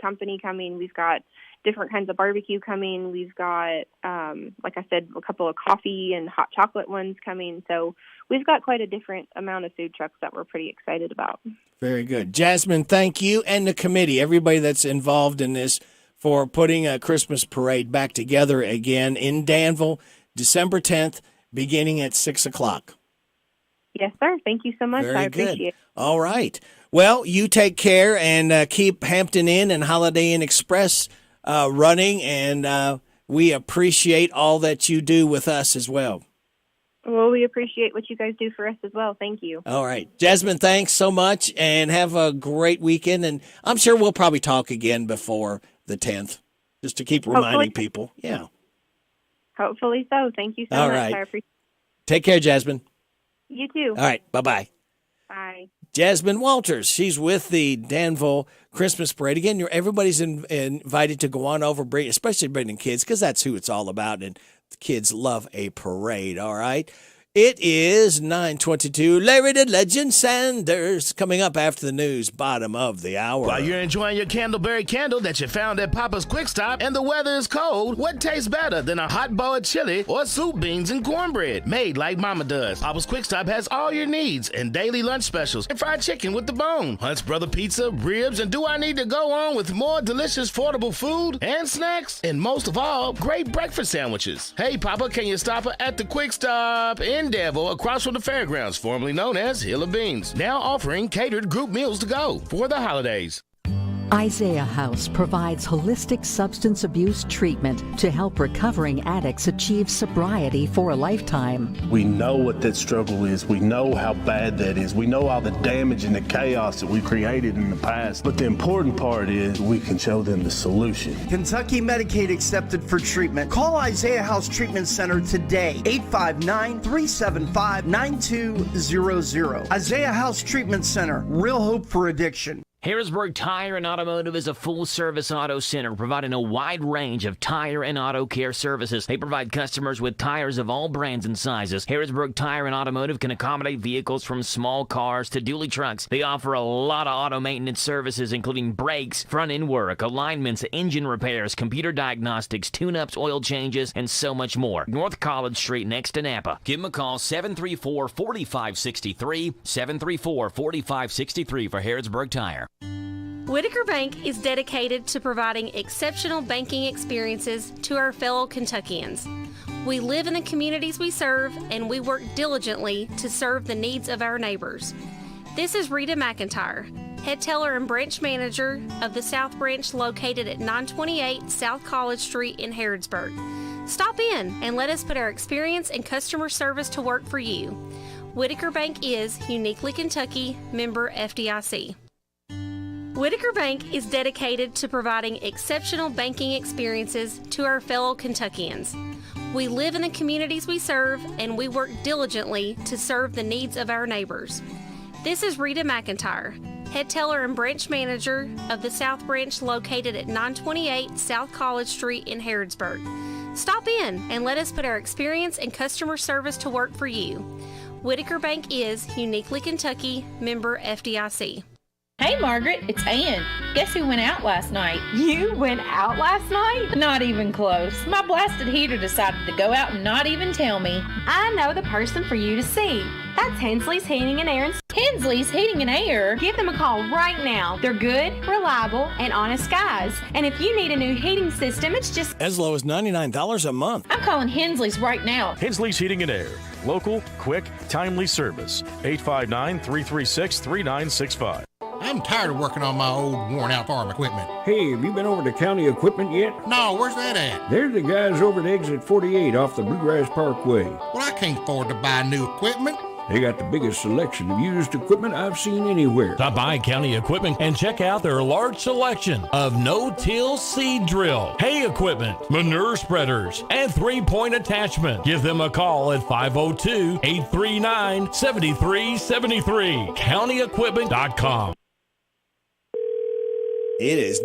Speaker 5: company coming. We've got different kinds of barbecue coming. We've got, like I said, a couple of coffee and hot chocolate ones coming. So we've got quite a different amount of food trucks that we're pretty excited about.
Speaker 1: Very good. Jasmine, thank you and the committee, everybody that's involved in this, for putting a Christmas parade back together again in Danville, December 10th, beginning at 6 o'clock.
Speaker 5: Yes, sir. Thank you so much.
Speaker 1: Very
Speaker 5: I appreciate
Speaker 1: good.
Speaker 5: it.
Speaker 1: All right. Well, you take care and keep Hampton Inn and Holiday Inn Express running, and we appreciate all that you do with us as well.
Speaker 5: Well, we appreciate what you guys do for us as well. Thank you.
Speaker 1: All right. Jasmine, thanks so much, and have a great weekend, and I'm sure we'll probably talk again before the 10th, just to keep reminding people. Yeah.
Speaker 5: Hopefully so. Thank you so
Speaker 1: all
Speaker 5: much.
Speaker 1: Right.
Speaker 5: I appreciate it.
Speaker 1: Take care, Jasmine.
Speaker 5: You too.
Speaker 1: All right. Bye-bye.
Speaker 5: Bye.
Speaker 1: Jasmine Walters, she's with the Danville Christmas Parade. Again, everybody's invited to go on over, especially bringing kids, because that's who it's all about, and the kids love a parade, all right? It is 9:22. Larry the Legend Sanders coming up after the news, bottom of the hour.
Speaker 9: While you're enjoying your Candleberry candle that you found at Papa's Quick Stop and the weather is cold, what tastes better than a hot bowl of chili or soup, beans, and cornbread made like Mama does? Papa's Quick Stop has all your needs and daily lunch specials and fried chicken with the bone, Hunt's Brother Pizza, ribs, and do I need to go on with more delicious, affordable food and snacks? And most of all, great breakfast sandwiches. Hey, Papa, can you stop at the Quick Stop in Danville across from the fairgrounds, formerly known as Hill of Beans, now offering catered group meals to go for the holidays.
Speaker 12: Isaiah House provides holistic substance abuse treatment to help recovering addicts achieve sobriety for a lifetime.
Speaker 15: We know what that struggle is. We know how bad that is. We know all the damage and the chaos that we created in the past. But the important part is we can show them the solution.
Speaker 23: Kentucky Medicaid accepted for treatment. Call Isaiah House Treatment Center today, 859-375-9200. Isaiah House Treatment Center, real hope for addiction.
Speaker 2: Harrodsburg Tire and Automotive is a full-service auto center providing a wide range of tire and auto care services. They provide customers with tires of all brands and sizes. Harrodsburg Tire and Automotive can accommodate vehicles from small cars to dually trucks. They offer a lot of auto maintenance services, including brakes, front-end work, alignments, engine repairs, computer diagnostics, tune-ups, oil changes, and so much more. North College Street next to Napa. Give them a call, 734-4563, 734-4563 for Harrodsburg Tire.
Speaker 24: Whitaker Bank is dedicated to providing exceptional banking experiences to our fellow Kentuckians. We live in the communities we serve, and we work diligently to serve the needs of our neighbors. This is Rita McIntyre, head teller and branch manager of the South Branch located at 928 South College Street in Harrodsburg. Stop in and let us put our experience and customer service to work for you. Whitaker Bank is uniquely Kentucky, member FDIC. Whitaker Bank is dedicated to providing exceptional banking experiences to our fellow Kentuckians. We live in the communities we serve, and we work diligently to serve the needs of our neighbors. This is Rita McIntyre, head teller and branch manager of the South Branch located at 928 South College Street in Harrodsburg. Stop in and let us put our experience and customer service to work for you. Whitaker Bank is uniquely Kentucky, member FDIC.
Speaker 4: Hey, Margaret, it's Ann. Guess who went out last night? You went out last night? Not even close. My blasted heater decided to go out and not even tell me.
Speaker 7: I know the person for you to see. That's Hensley's Heating and Air.
Speaker 4: Hensley's Heating and Air?
Speaker 7: Give them a call right now. They're good, reliable, and honest guys. And if you need a new heating system, it's just
Speaker 1: as low as $99 a month.
Speaker 4: I'm calling Hensley's right now.
Speaker 13: Hensley's Heating and Air. Local, quick, timely service. 859-336-3965.
Speaker 14: I'm tired of working on my old worn-out farm equipment.
Speaker 25: Hey, have you been over to County Equipment yet?
Speaker 14: No, where's that at?
Speaker 25: They're the guys over at Exit 48 off the Bluegrass Parkway.
Speaker 14: Well, I can't afford to buy new equipment.
Speaker 25: They got the biggest selection of used equipment I've seen anywhere.
Speaker 26: Stop by County Equipment and check out their large selection of no-till seed drill, hay equipment, manure spreaders, and three-point attachment. Give them a call at 502-839-7373. CountyEquipment.com.
Speaker 1: It is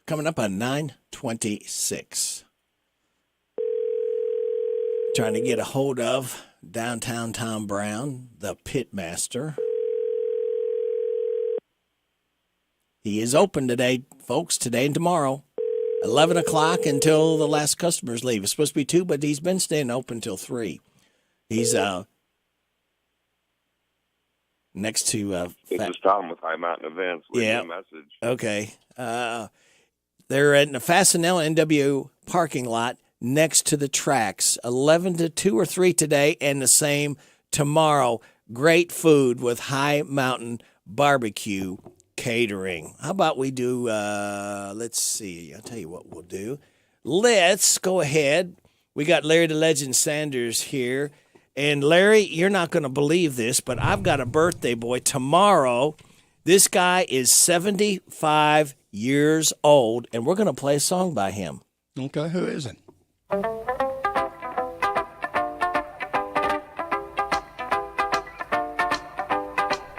Speaker 1: coming up on 9:26. Trying to get a hold of downtown Tom Brown, the pitmaster. He is open today, folks, today and tomorrow. 11 o'clock until the last customers leave. It's supposed to be 2, but he's been staying open until 3. He's next to
Speaker 27: this is Tom with High Mountain Events. Leave me a message.
Speaker 1: Okay. They're at the Fastenal NW parking lot next to the tracks. 11 to 2 or 3 today, and the same tomorrow. Great food with High Mountain Barbecue Catering. How about we do? Let's see. I'll tell you what we'll do. Let's go ahead. We got Larry the Legend Sanders here. And Larry, you're not going to believe this, but I've got a birthday boy tomorrow. This guy is 75 years old, and we're going to play a song by him.
Speaker 28: Okay, who is it?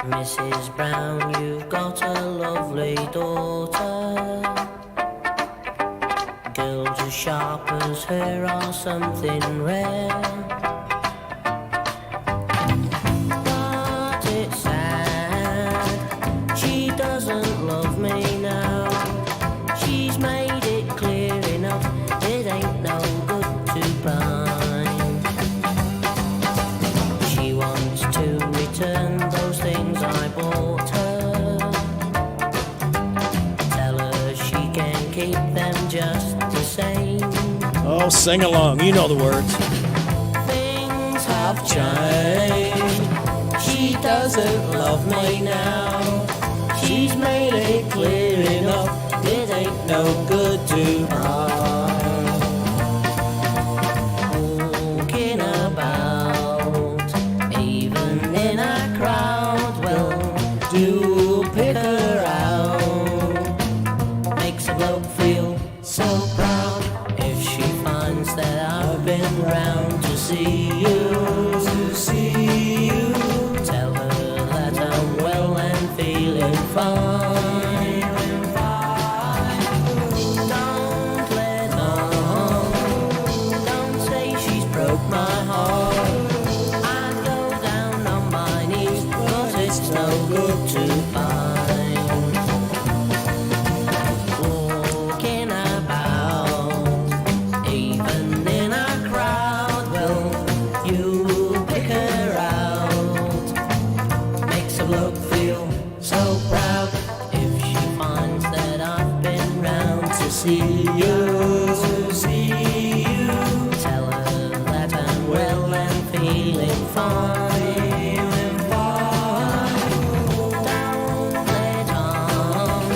Speaker 29: Mrs. Brown, you've got a lovely daughter. Girls as sharp as her are something rare. Doesn't love me now. She's made it clear enough. It ain't no good to pine. She wants to return those things I bought her. Tell her she can keep them just the same.
Speaker 1: Oh, sing along. You know the words.
Speaker 29: Things have changed. She doesn't love me now. She's made it clear enough, it ain't no good to cry. Walking about, even in a crowd, well, do pick her out. Makes a bloke feel so proud if she finds that I've been round to see you. Tell her that I'm well and feeling fine. Don't let on. Don't say she's broke my heart. I go down on my knees, but it's no good to find. Walking about, even in a crowd, well, you pick her out. Makes a bloke feel so proud if she finds that I've been round to see you. Tell her that I'm well and feeling fine. Don't let on.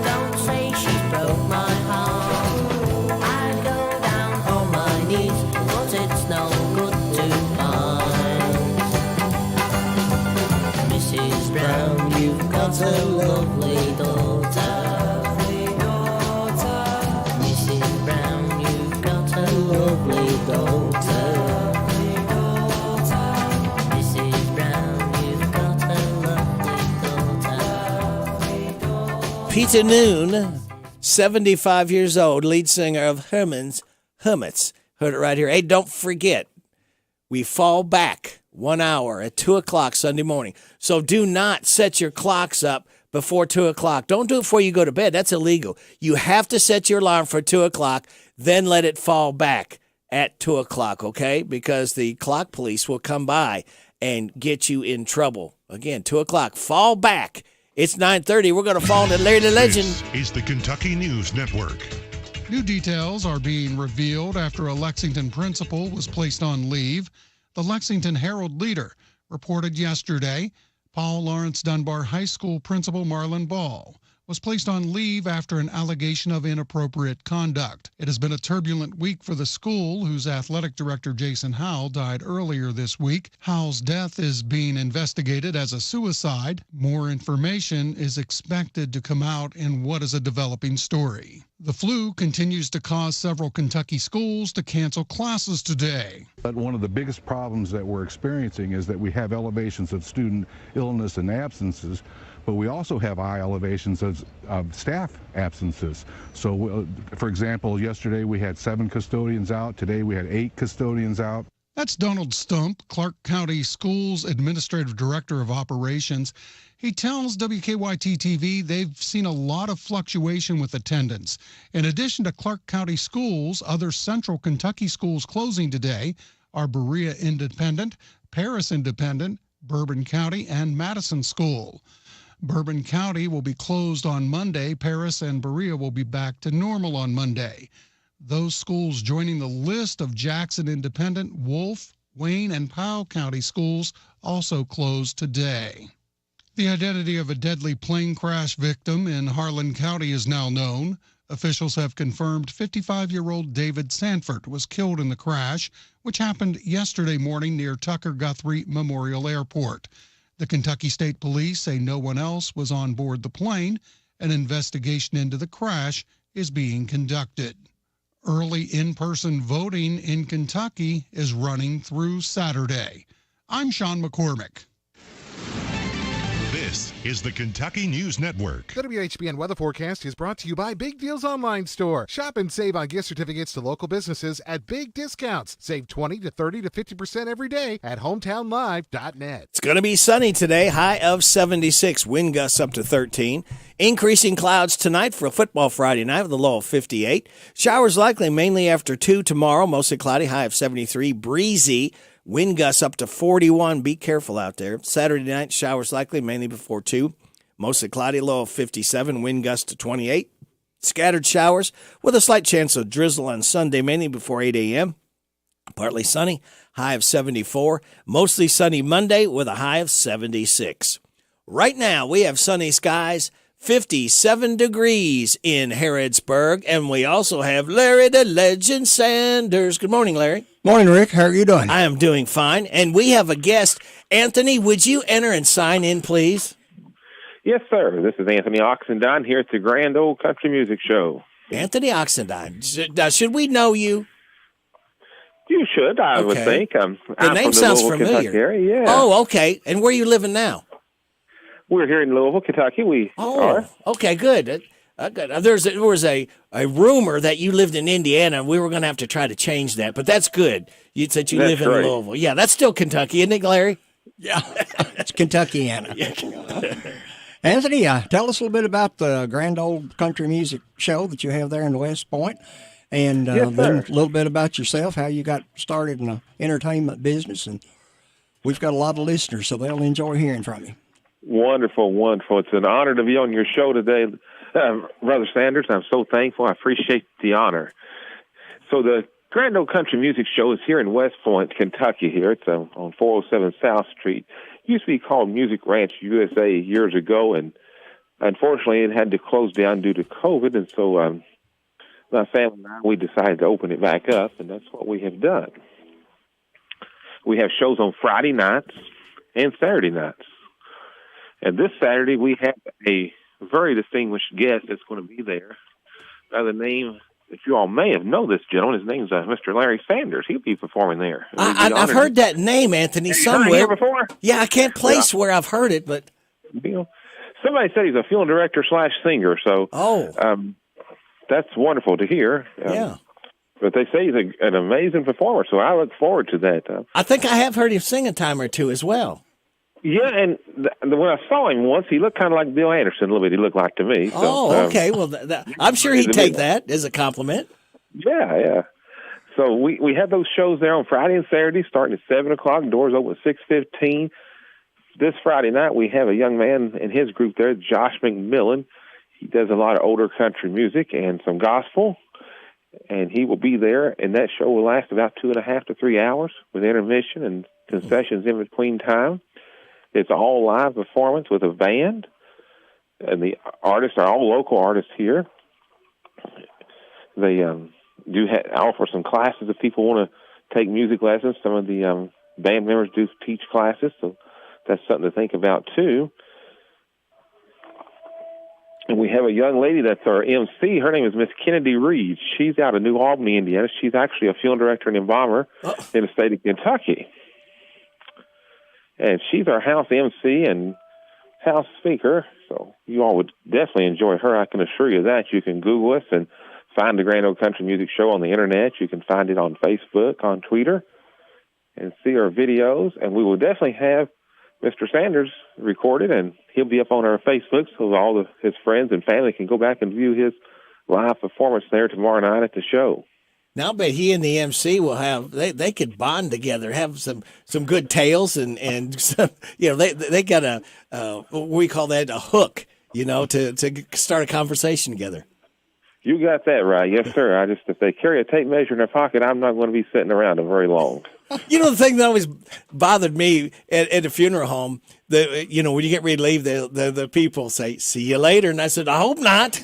Speaker 29: Don't say she broke my heart. I go down on my knees, but it's no good to find. Mrs. Brown, you've got a lovely daughter. Mrs. Brown, you've got a lovely daughter. Mrs. Brown, you've got a lovely daughter.
Speaker 1: Peter Noon, 75 years old, lead singer of Herman's Hermits. Heard it right here. Hey, don't forget, we fall back 1 hour at 2 o'clock Sunday morning. So do not set your clocks up before 2 o'clock. Don't do it before you go to bed. That's illegal. You have to set your alarm for 2 o'clock, then let it fall back at 2 o'clock, okay? Because the clock police will come by and get you in trouble. Again, 2 o'clock. Fall back. It's 9:30. We're going to fall into Larry the Legend.
Speaker 3: This is the Kentucky News Network. New details are being revealed after a Lexington principal was placed on leave. The Lexington Herald-Leader reported yesterday Paul Lawrence Dunbar High School principal Marlon Ball was placed on leave after an allegation of inappropriate conduct. It has been a turbulent week for the school, whose athletic director Jason Howell died earlier this week. Howell's death is being investigated as a suicide. More information is expected to come out in what is a developing story. The flu continues to cause several Kentucky schools to cancel classes today.
Speaker 6: But one of the biggest problems that we're experiencing is that we have elevations of student illness and absences, but we also have high elevations of staff absences. So, for example, yesterday we had 7 custodians out. Today we had 8 custodians out.
Speaker 3: That's Donald Stump, Clark County Schools Administrative Director of Operations. He tells WKYT-TV they've seen a lot of fluctuation with attendance. In addition to Clark County schools, other central Kentucky schools closing today are Berea Independent, Paris Independent, Bourbon County, and Madison School. Bourbon County will be closed on Monday. Paris and Berea will be back to normal on Monday. Those schools joining the list of Jackson Independent, Wolfe, Wayne, and Powell County schools also closed today. The identity of a deadly plane crash victim in Harlan County is now known. Officials have confirmed 55-year-old David Sanford was killed in the crash, which happened yesterday morning near Tucker Guthrie Memorial Airport. The Kentucky State Police say no one else was on board the plane. An investigation into the crash is being conducted. Early in-person voting in Kentucky is running through Saturday. I'm Sean McCormick. This is the Kentucky News Network.
Speaker 11: The WHBN weather forecast is brought to you by Big Deals Online Store. Shop and save on gift certificates to local businesses at big discounts. Save 20 to 30 to 50% every day at hometownlive.net.
Speaker 1: It's going to be sunny today, high of 76, wind gusts up to 13. Increasing clouds tonight for a football Friday night with a low of 58. Showers likely mainly after 2 tomorrow, mostly cloudy, high of 73. Breezy. Wind gusts up to 41. Be careful out there. Saturday night, showers likely, mainly before 2. Mostly cloudy, low of 57. Wind gusts to 28. Scattered showers with a slight chance of drizzle on Sunday, mainly before 8 a.m. Partly sunny, high of 74. Mostly sunny Monday with a high of 76. Right now, we have sunny skies, 57 degrees in Harrodsburg, and we also have Larry the Legend Sanders. Good morning, Larry.
Speaker 8: Morning, Rick. How are you doing?
Speaker 1: I am doing fine. And we have a guest. Anthony, would you enter and sign in, please?
Speaker 27: Yes, sir. This is Anthony Oxendine here at the Grand Old Country Music Show.
Speaker 1: Anthony Oxendine. Should we know you?
Speaker 27: You should, I would think.
Speaker 1: The name sounds familiar.
Speaker 27: Area, yeah.
Speaker 1: Oh, okay. And where are you living now?
Speaker 27: We're here in Louisville, Kentucky. We are.
Speaker 1: Okay, good. There was a rumor that you lived in Indiana, and we were going to have to try to change that, but that's good. You said you live in Louisville. Yeah, that's still Kentucky, isn't it, Larry?
Speaker 8: Yeah, it's Kentuckyana. Anthony, tell us a little bit about the Grand Old Country Music Show that you have there in West Point, and then a little bit about yourself, how you got started in the entertainment business, and we've got a lot of listeners, so they'll enjoy hearing from you.
Speaker 27: Wonderful, wonderful. It's an honor to be on your show today, Brother Sanders. I'm so thankful. I appreciate the honor. So the Grand Old Country Music Show is here in West Point, Kentucky here. It's on 407 South Street. It used to be called Music Ranch USA years ago, and unfortunately it had to close down due to COVID, and so my family and I, we decided to open it back up, and that's what we have done. We have shows on Friday nights and Saturday nights. And this Saturday, we have a very distinguished guest that's going to be there by the name, if you all may have known this gentleman, his name's Mr. Larry Sanders. He'll be performing there.
Speaker 1: I've heard that name, Anthony, somewhere.
Speaker 27: Have you heard it before?
Speaker 1: Yeah, I can't place where I've heard it, but...
Speaker 27: Somebody said he's a film director / singer, so that's wonderful to hear. But they say he's an amazing performer, so I look forward to that.
Speaker 1: I think I have heard him sing a time or two as well.
Speaker 27: Yeah, and when I saw him once, he looked kind of like Bill Anderson a little bit. He looked like to me. So,
Speaker 1: okay. Well, I'm sure he'd take that as a compliment.
Speaker 27: Yeah. So we have those shows there on Friday and Saturday, starting at 7 o'clock. Doors open at 6:15. This Friday night, we have a young man in his group there, Josh McMillan. He does a lot of older country music and some gospel, and he will be there. And that show will last about 2.5 to 3 hours with intermission and concessions in between time. It's a all live performance with a band, and the artists are all local artists here. They do offer some classes if people want to take music lessons. Some of the band members do teach classes, so that's something to think about too. And we have a young lady that's our MC. Her name is Miss Kennedy Reed. She's out of New Albany, Indiana. She's actually a field director and embalmer in the state of Kentucky. And she's our house MC and house speaker, so you all would definitely enjoy her. I can assure you that. You can Google us and find the Grand Ole Country Music Show on the Internet. You can find it on Facebook, on Twitter, and see our videos. And we will definitely have Mr. Sanders recorded, and he'll be up on our Facebook so all his friends and family can go back and view his live performance there tomorrow night at the show.
Speaker 1: Now, I bet he and the MC will have they could bond together, have some good tales, and some, they got what we call that, a hook, to start a conversation together.
Speaker 27: You got that right, yes, sir. If they carry a tape measure in their pocket, I'm not going to be sitting around them very long.
Speaker 1: The thing that always bothered me at a funeral home, when you get ready to leave, the people say, "See you later," and I said, "I hope not."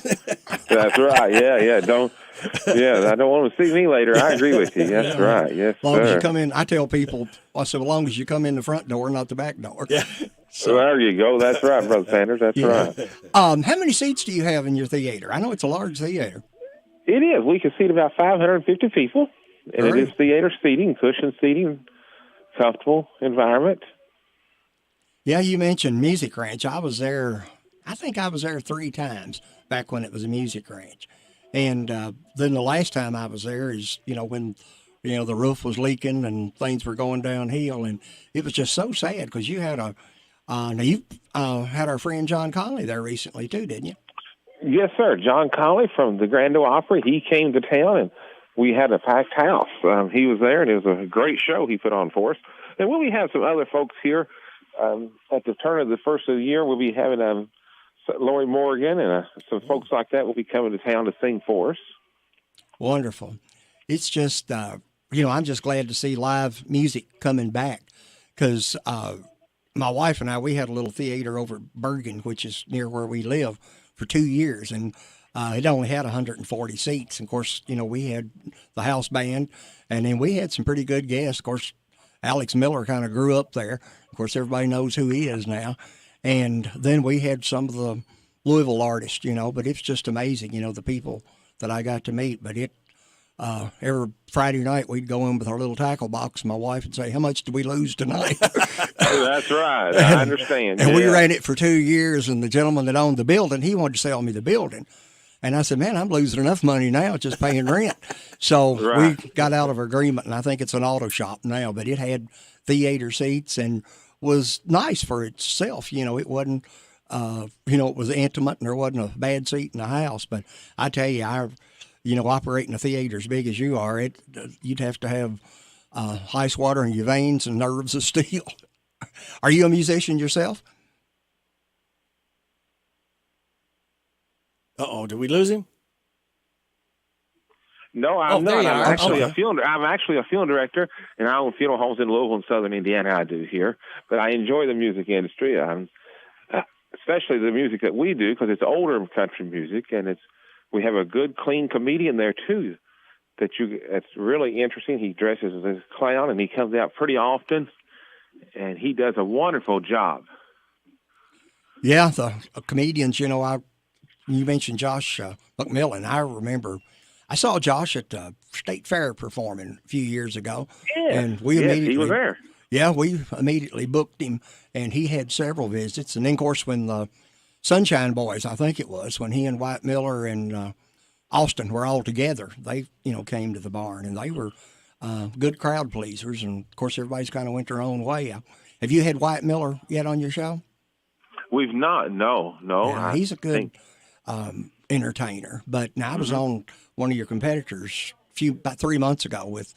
Speaker 27: That's right. Yeah. I don't want to see me later. I agree with you. That's right. Yes,
Speaker 8: as long
Speaker 27: sir.
Speaker 8: as you come in, I tell people, as long as you come in the front door, not the back door.
Speaker 1: Yeah.
Speaker 27: So there you go. That's right, Brother Sanders. That's right.
Speaker 8: How many seats do you have in your theater? I know it's a large theater.
Speaker 27: It is. We can seat about 550 people, and It is theater seating, cushion seating, comfortable environment.
Speaker 8: Yeah, you mentioned Music Ranch. I was there. I think I was there 3 times back when it was a Music Ranch. And then the last time I was there is, when, the roof was leaking and things were going downhill. And it was just so sad because you had you had our friend John Conley there recently too, didn't you?
Speaker 27: Yes, sir. John Conley from the Grand Ole Opry. He came to town and we had a packed house. He was there and it was a great show he put on for us. And we'll be having some other folks here at the turn of the first of the year. We'll be having Lori Morgan and some folks like that will be coming to town to sing for us.
Speaker 8: Wonderful. It's just, I'm just glad to see live music coming back because my wife and I, we had a little theater over at Bergen, which is near where we live, for 2 years. And it only had 140 seats. And of course, we had the house band and then we had some pretty good guests. Of course, Alex Miller kind of grew up there. Of course, everybody knows who he is now. And then we had some of the Louisville artists, but it's just amazing, the people that I got to meet. But every Friday night we'd go in with our little tackle box. My wife would say, "How much did we lose tonight?"
Speaker 27: That's right. I understand.
Speaker 8: And we ran it for 2 years. And the gentleman that owned the building, he wanted to sell me the building. And I said, "Man, I'm losing enough money now just paying rent." So we got out of agreement, and I think it's an auto shop now. But it had theater seats and was nice for itself. It wasn't, it was intimate and there wasn't a bad seat in the house. But I tell you, operating a theater as big as you are, you'd have to have ice water in your veins and nerves of steel. Are you a musician yourself?
Speaker 1: Uh-oh, did we lose him?
Speaker 27: No, I'm not. I'm actually
Speaker 1: a
Speaker 27: field director, and I own funeral homes in Louisville and Southern Indiana. I do here, but I enjoy the music industry, especially the music that we do because it's older country music, and we have a good, clean comedian there too. That's really interesting. He dresses as a clown, and he comes out pretty often, and he does a wonderful job.
Speaker 8: Yeah, the comedians. You mentioned Josh McMillan. I remember. I saw Josh at the State Fair performing a few years ago.
Speaker 27: Yeah,
Speaker 8: and
Speaker 27: he was there.
Speaker 8: Yeah, we immediately booked him, and he had several visits. And then, of course, when the Sunshine Boys, I think it was, when he and White Miller and Austin were all together. They, came to the barn, and they were good crowd pleasers. And, of course, everybody's kind of went their own way. Have you had Wyatt Miller yet on your show?
Speaker 27: We've not. No.
Speaker 8: Yeah, he's a good entertainer. But now I was on one of your competitors about 3 months ago with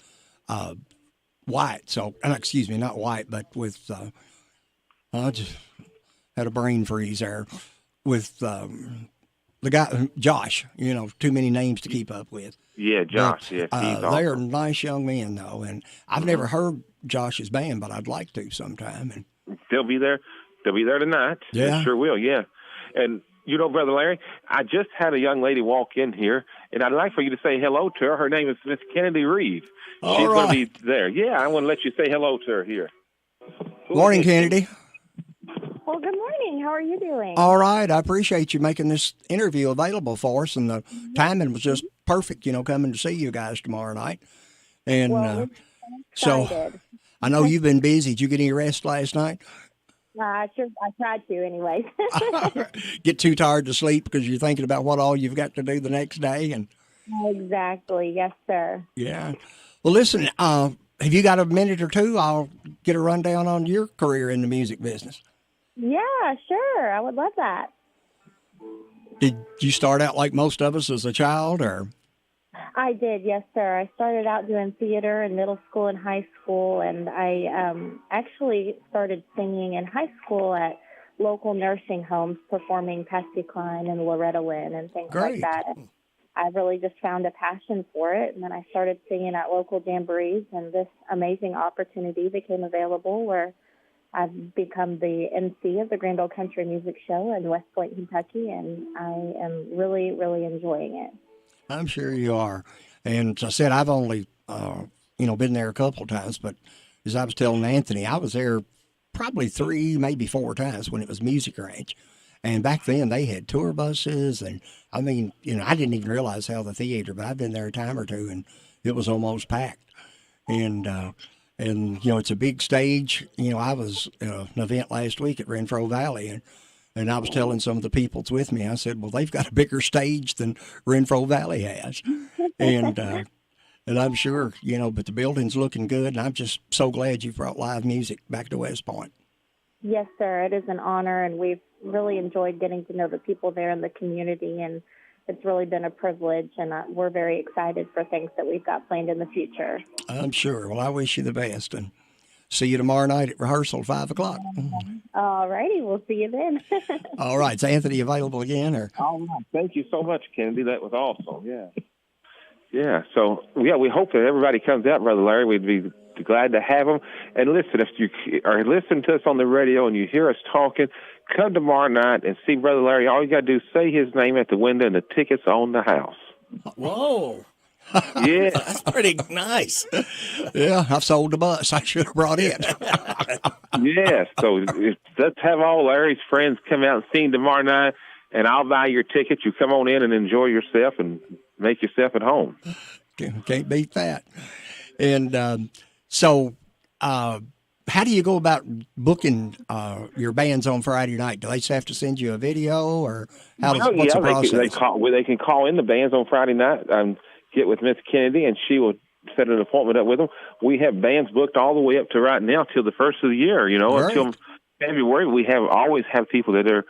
Speaker 8: Wyatt. So, excuse me, not Wyatt, but with I just had a brain freeze there with the guy Josh. Too many names to keep up with.
Speaker 27: Yeah, Josh.
Speaker 8: But,
Speaker 27: he's
Speaker 8: they're
Speaker 27: awesome.
Speaker 8: nice young men, though, and I've never heard Josh's band, but I'd like to sometime. And
Speaker 27: they'll be there. They'll be there tonight.
Speaker 8: Yeah,
Speaker 27: they sure will. Yeah, and Brother Larry, I just had a young lady walk in here, and I'd like for you to say hello to her. Her name is Miss Kennedy Reeve. She's going to be there. Yeah, I want to let you say hello to her here.
Speaker 8: Morning, Kennedy.
Speaker 10: Well, good morning. How are you doing?
Speaker 8: All right. I appreciate you making this interview available for us, and the timing was just perfect, coming to see you guys tomorrow night. And so I know you've been busy. Did you get any rest last night?
Speaker 10: Sure. I tried to anyway.
Speaker 8: Get too tired to sleep because you're thinking about what all you've got to do the next day. And
Speaker 10: exactly. Yes, sir.
Speaker 8: Yeah. Well, listen, have you got a minute or two? I'll get a rundown on your career in the music business.
Speaker 10: Yeah, sure. I would love that.
Speaker 8: Did you start out like most of us as a child, or?
Speaker 10: I did, yes, sir. I started out doing theater in middle school and high school, and I actually started singing in high school at local nursing homes, performing Patsy Cline and Loretta Lynn and things like that. And I really just found a passion for it, and then I started singing at local jamborees, and this amazing opportunity became available where I've become the MC of the Grand Ole Country Music Show in West Point, Kentucky, and I am really, really enjoying it.
Speaker 8: I'm sure you are. And as I said, I've only, been there a couple of times, but as I was telling Anthony, I was there probably 3, maybe 4 times when it was Music Ranch. And back then they had tour buses, and I mean, I didn't even realize how the theater, but I've been there a time or two, and it was almost packed. And it's a big stage. I was at an event last week at Renfro Valley, and I was telling some of the people that's with me, I said, well, they've got a bigger stage than Renfro Valley has. And I'm sure, but the building's looking good, and I'm just so glad you brought live music back to West Point.
Speaker 10: Yes, sir. It is an honor, and we've really enjoyed getting to know the people there in the community, and it's really been a privilege, and we're very excited for things that we've got planned in the future.
Speaker 8: I'm sure. Well, I wish you the best, and see you tomorrow night at rehearsal, 5 o'clock.
Speaker 10: All righty. We'll see you then.
Speaker 8: All right. Is Anthony available again? Or?
Speaker 27: All right. Thank you so much, Kennedy. That was awesome. Yeah. Yeah. So, we hope that everybody comes out, Brother Larry. We'd be glad to have them. And listen, if you are listening to us on the radio and you hear us talking, come tomorrow night and see Brother Larry. All you got to do is say his name at the window, and the ticket's on the house.
Speaker 1: Whoa.
Speaker 27: Yeah.
Speaker 1: That's pretty nice.
Speaker 8: Yeah, I've sold the bus. I should have brought it.
Speaker 27: Yeah, so let's have all Larry's friends come out and see him tomorrow night, and I'll buy your ticket. You come on in and enjoy yourself and make yourself at home.
Speaker 8: Can't beat that. And how do you go about booking your bands on Friday night? Do they just have to send you a video, or what's the process?
Speaker 27: They can call in the bands on Friday night and get with Miss Kennedy, and she will set an appointment up with them. We have bands booked all the way up to right now till the first of the year, until February. We always have people that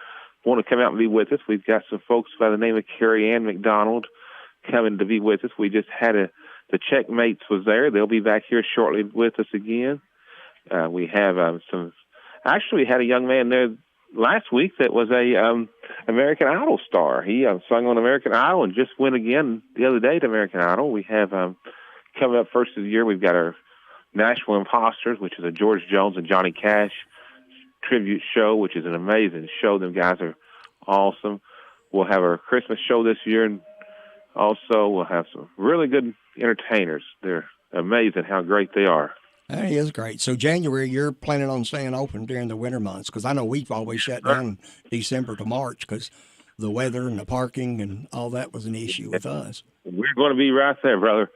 Speaker 27: want to come out and be with us. We've got some folks by the name of Carrie Ann McDonald coming to be with us. We just had the Checkmates was there. They'll be back here shortly with us again. We have we had a young man there last week that was a American Idol star. He sung on American Idol and just went again the other day to American Idol. We have coming up first of the year, we've got our Nashville Imposters, which is a George Jones and Johnny Cash tribute show, which is an amazing show. Them guys are awesome. We'll have our Christmas show this year, and also we'll have some really good entertainers. They're amazing how great they are.
Speaker 8: That is great. So January, you're planning on staying open during the winter months? Because I know we've always shut down December to March because the weather and the parking and all that was an issue with us.
Speaker 27: We're going to be right there, brother,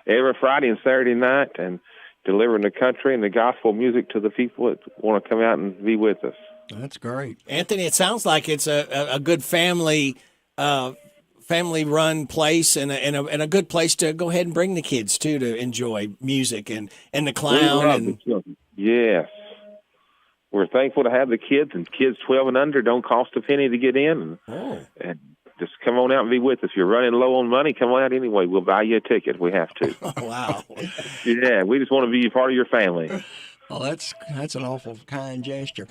Speaker 27: every Friday and Saturday night, and delivering the country and the gospel music to the people that want to come out and be with us.
Speaker 8: That's great.
Speaker 1: Anthony, it sounds like it's a good family family-run place and a good place to go ahead and bring the kids to enjoy music and the clown.
Speaker 27: Yes. We're thankful to have the kids, and kids 12 and under don't cost a penny to get in. And just come on out and be with us. If you're running low on money, come on out anyway. We'll buy you a ticket if we have to.
Speaker 1: Wow.
Speaker 27: Yeah, we just want to be a part of your family.
Speaker 8: Well, that's an awful kind gesture.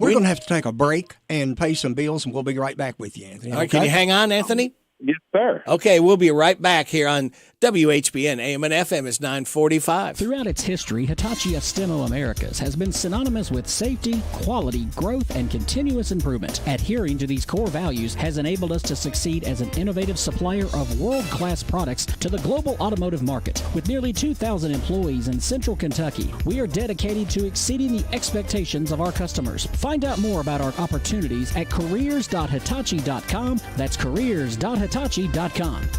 Speaker 8: We're going to have to take a break and pay some bills, and we'll be right back with you, Anthony.
Speaker 1: All right, can you hang on, Anthony?
Speaker 27: Yes, sir.
Speaker 1: Okay, we'll be right back here on WHBN AM and FM. It's 9:45.
Speaker 5: Throughout its history, Hitachi Astemo Americas has been synonymous with safety, quality, growth, and continuous improvement. Adhering to these core values has enabled us to succeed as an innovative supplier of world-class products to the global automotive market. With nearly 2,000 employees in Central Kentucky, we are dedicated to exceeding the expectations of our customers. Find out more about our opportunities at careers.hitachi.com. That's careers.hitachi.com.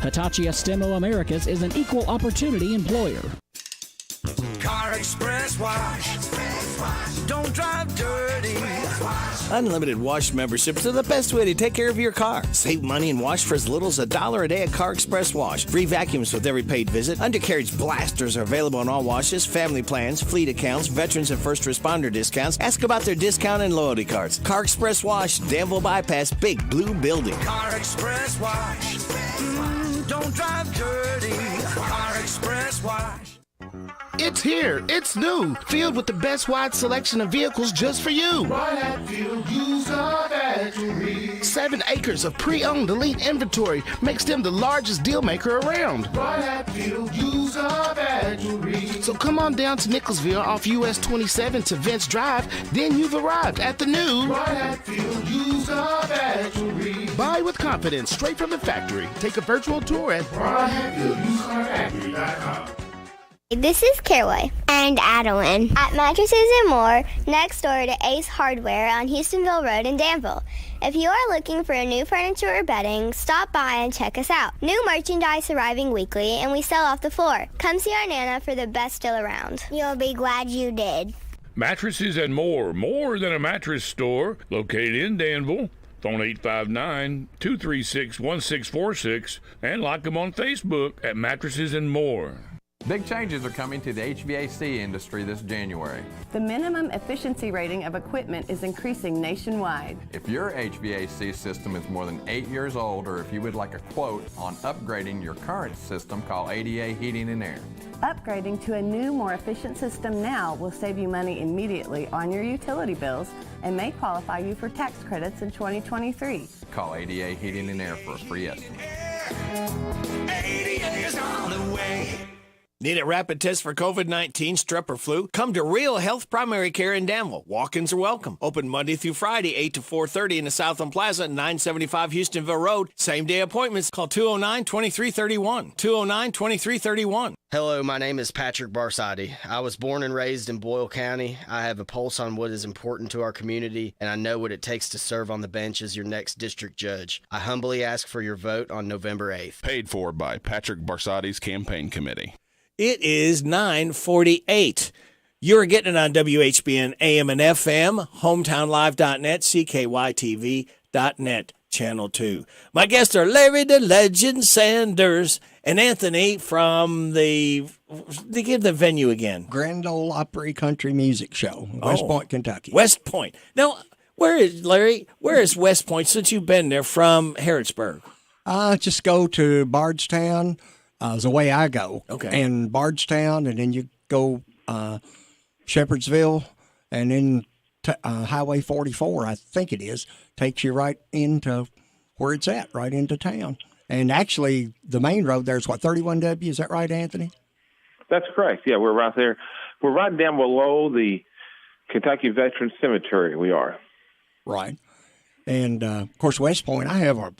Speaker 5: Hitachi Astemo Americas is an equal opportunity employer.
Speaker 16: Car Express Wash. Don't drive dirty.
Speaker 1: Unlimited wash memberships are the best way to take care of your car. Save money and wash for as little as $1 a day at Car Express Wash. Free vacuums with every paid visit. Undercarriage blasters are available on all washes, family plans, fleet accounts, veterans and first responder discounts. Ask about their discount and loyalty cards. Car Express Wash, Danville Bypass, Big Blue Building.
Speaker 16: Car Express Wash. Don't drive dirty. Car Express Wash.
Speaker 9: It's here. It's new. Filled with the best wide selection of vehicles just for you.
Speaker 16: Right at Field Used Factory.
Speaker 9: 7 acres of pre-owned elite inventory makes them the largest deal maker around.
Speaker 16: Right at Field Used Factory.
Speaker 9: So come on down to Nicholsville off US 27 to Vince Drive. Then you've arrived at the new
Speaker 16: Right at Field Used Factory.
Speaker 9: Buy with confidence straight from the factory. Take a virtual tour at
Speaker 16: RightAtFieldUsedCarFactory.com.
Speaker 17: This is Caraway and Adeline at Mattresses and More, next door to Ace Hardware on Houstonville Road in Danville. If you are looking for a new furniture or bedding, stop by and check us out. New merchandise arriving weekly, and we sell off the floor. Come see our Nana for the best deal around. You'll be glad you did.
Speaker 25: Mattresses and More than a mattress store, located in Danville. Phone 859-236-1646 and like them on Facebook at Mattresses and More.
Speaker 18: Big changes are coming to the HVAC industry this January.
Speaker 19: The minimum efficiency rating of equipment is increasing nationwide.
Speaker 18: If your HVAC system is more than 8 years old, or if you would like a quote on upgrading your current system, call ADA Heating and Air.
Speaker 19: Upgrading to a new, more efficient system now will save you money immediately on your utility bills and may qualify you for tax credits in 2023.
Speaker 18: Call ADA Heating and Air for a free estimate.
Speaker 16: ADA is on the way.
Speaker 1: Need a rapid test for COVID-19, strep, or flu? Come to Real Health Primary Care in Danville. Walk-ins are welcome. Open Monday through Friday, 8 to 4:30 in the Southland Plaza, 975 Houstonville Road. Same-day appointments. Call 209-2331. 209-2331.
Speaker 20: Hello, my name is Patrick Barsadi. I was born and raised in Boyle County. I have a pulse on what is important to our community, and I know what it takes to serve on the bench as your next district judge. I humbly ask for your vote on November 8th.
Speaker 21: Paid for by Patrick Barsadi's campaign committee.
Speaker 1: It is 9:48. You're getting it on WHBN AM and FM, hometownlive.net, CKYTV.net, Channel 2. My guests are Larry the Legend Sanders and Anthony from they give the venue again.
Speaker 8: Grand Ole Opry Country Music Show, West Point, Kentucky.
Speaker 1: West Point. Now, where is West Point since you've been there from Harrodsburg?
Speaker 8: Just go to Bardstown. Is the way I go.
Speaker 1: Okay.
Speaker 8: And Bardstown, and then you go Shepherdsville, and then Highway 44, I think it is, takes you right into where it's at, right into town. And actually, the main road there is, 31W? Is that right, Anthony?
Speaker 27: That's correct. Yeah, we're right there. We're right down below the Kentucky Veterans Cemetery, we are.
Speaker 8: Right. And, of course, West Point, I have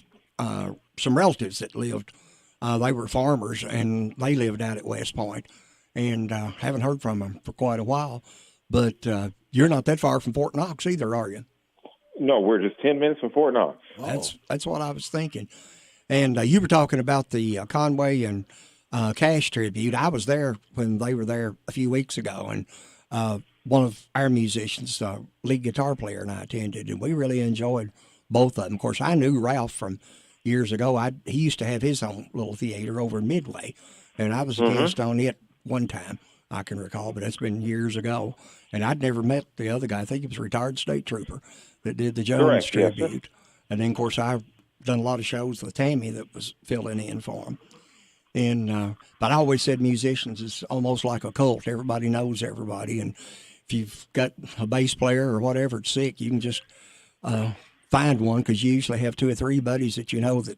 Speaker 8: some relatives that lived. They were farmers, and they lived out at West Point, and haven't heard from them for quite a while. But you're not that far from Fort Knox either, are you?
Speaker 27: No, we're just 10 minutes from Fort Knox.
Speaker 8: That's what I was thinking. And you were talking about the Conway and Cash tribute. I was there when they were there a few weeks ago, and one of our musicians, lead guitar player, and I attended, and we really enjoyed both of them. Of course, I knew Ralph from years ago. He used to have his own little theater over in Midway, and I was a guest on it one time, I can recall, but that's been years ago. And I'd never met the other guy. I think he was a retired state trooper that did the Jones tribute. And then, of course, I've done a lot of shows with Tammy that was filling in for him. And but I always said musicians is almost like a cult. Everybody knows everybody. And if you've got a bass player or whatever that's sick, you can just find one, because you usually have 2 or 3 buddies that that,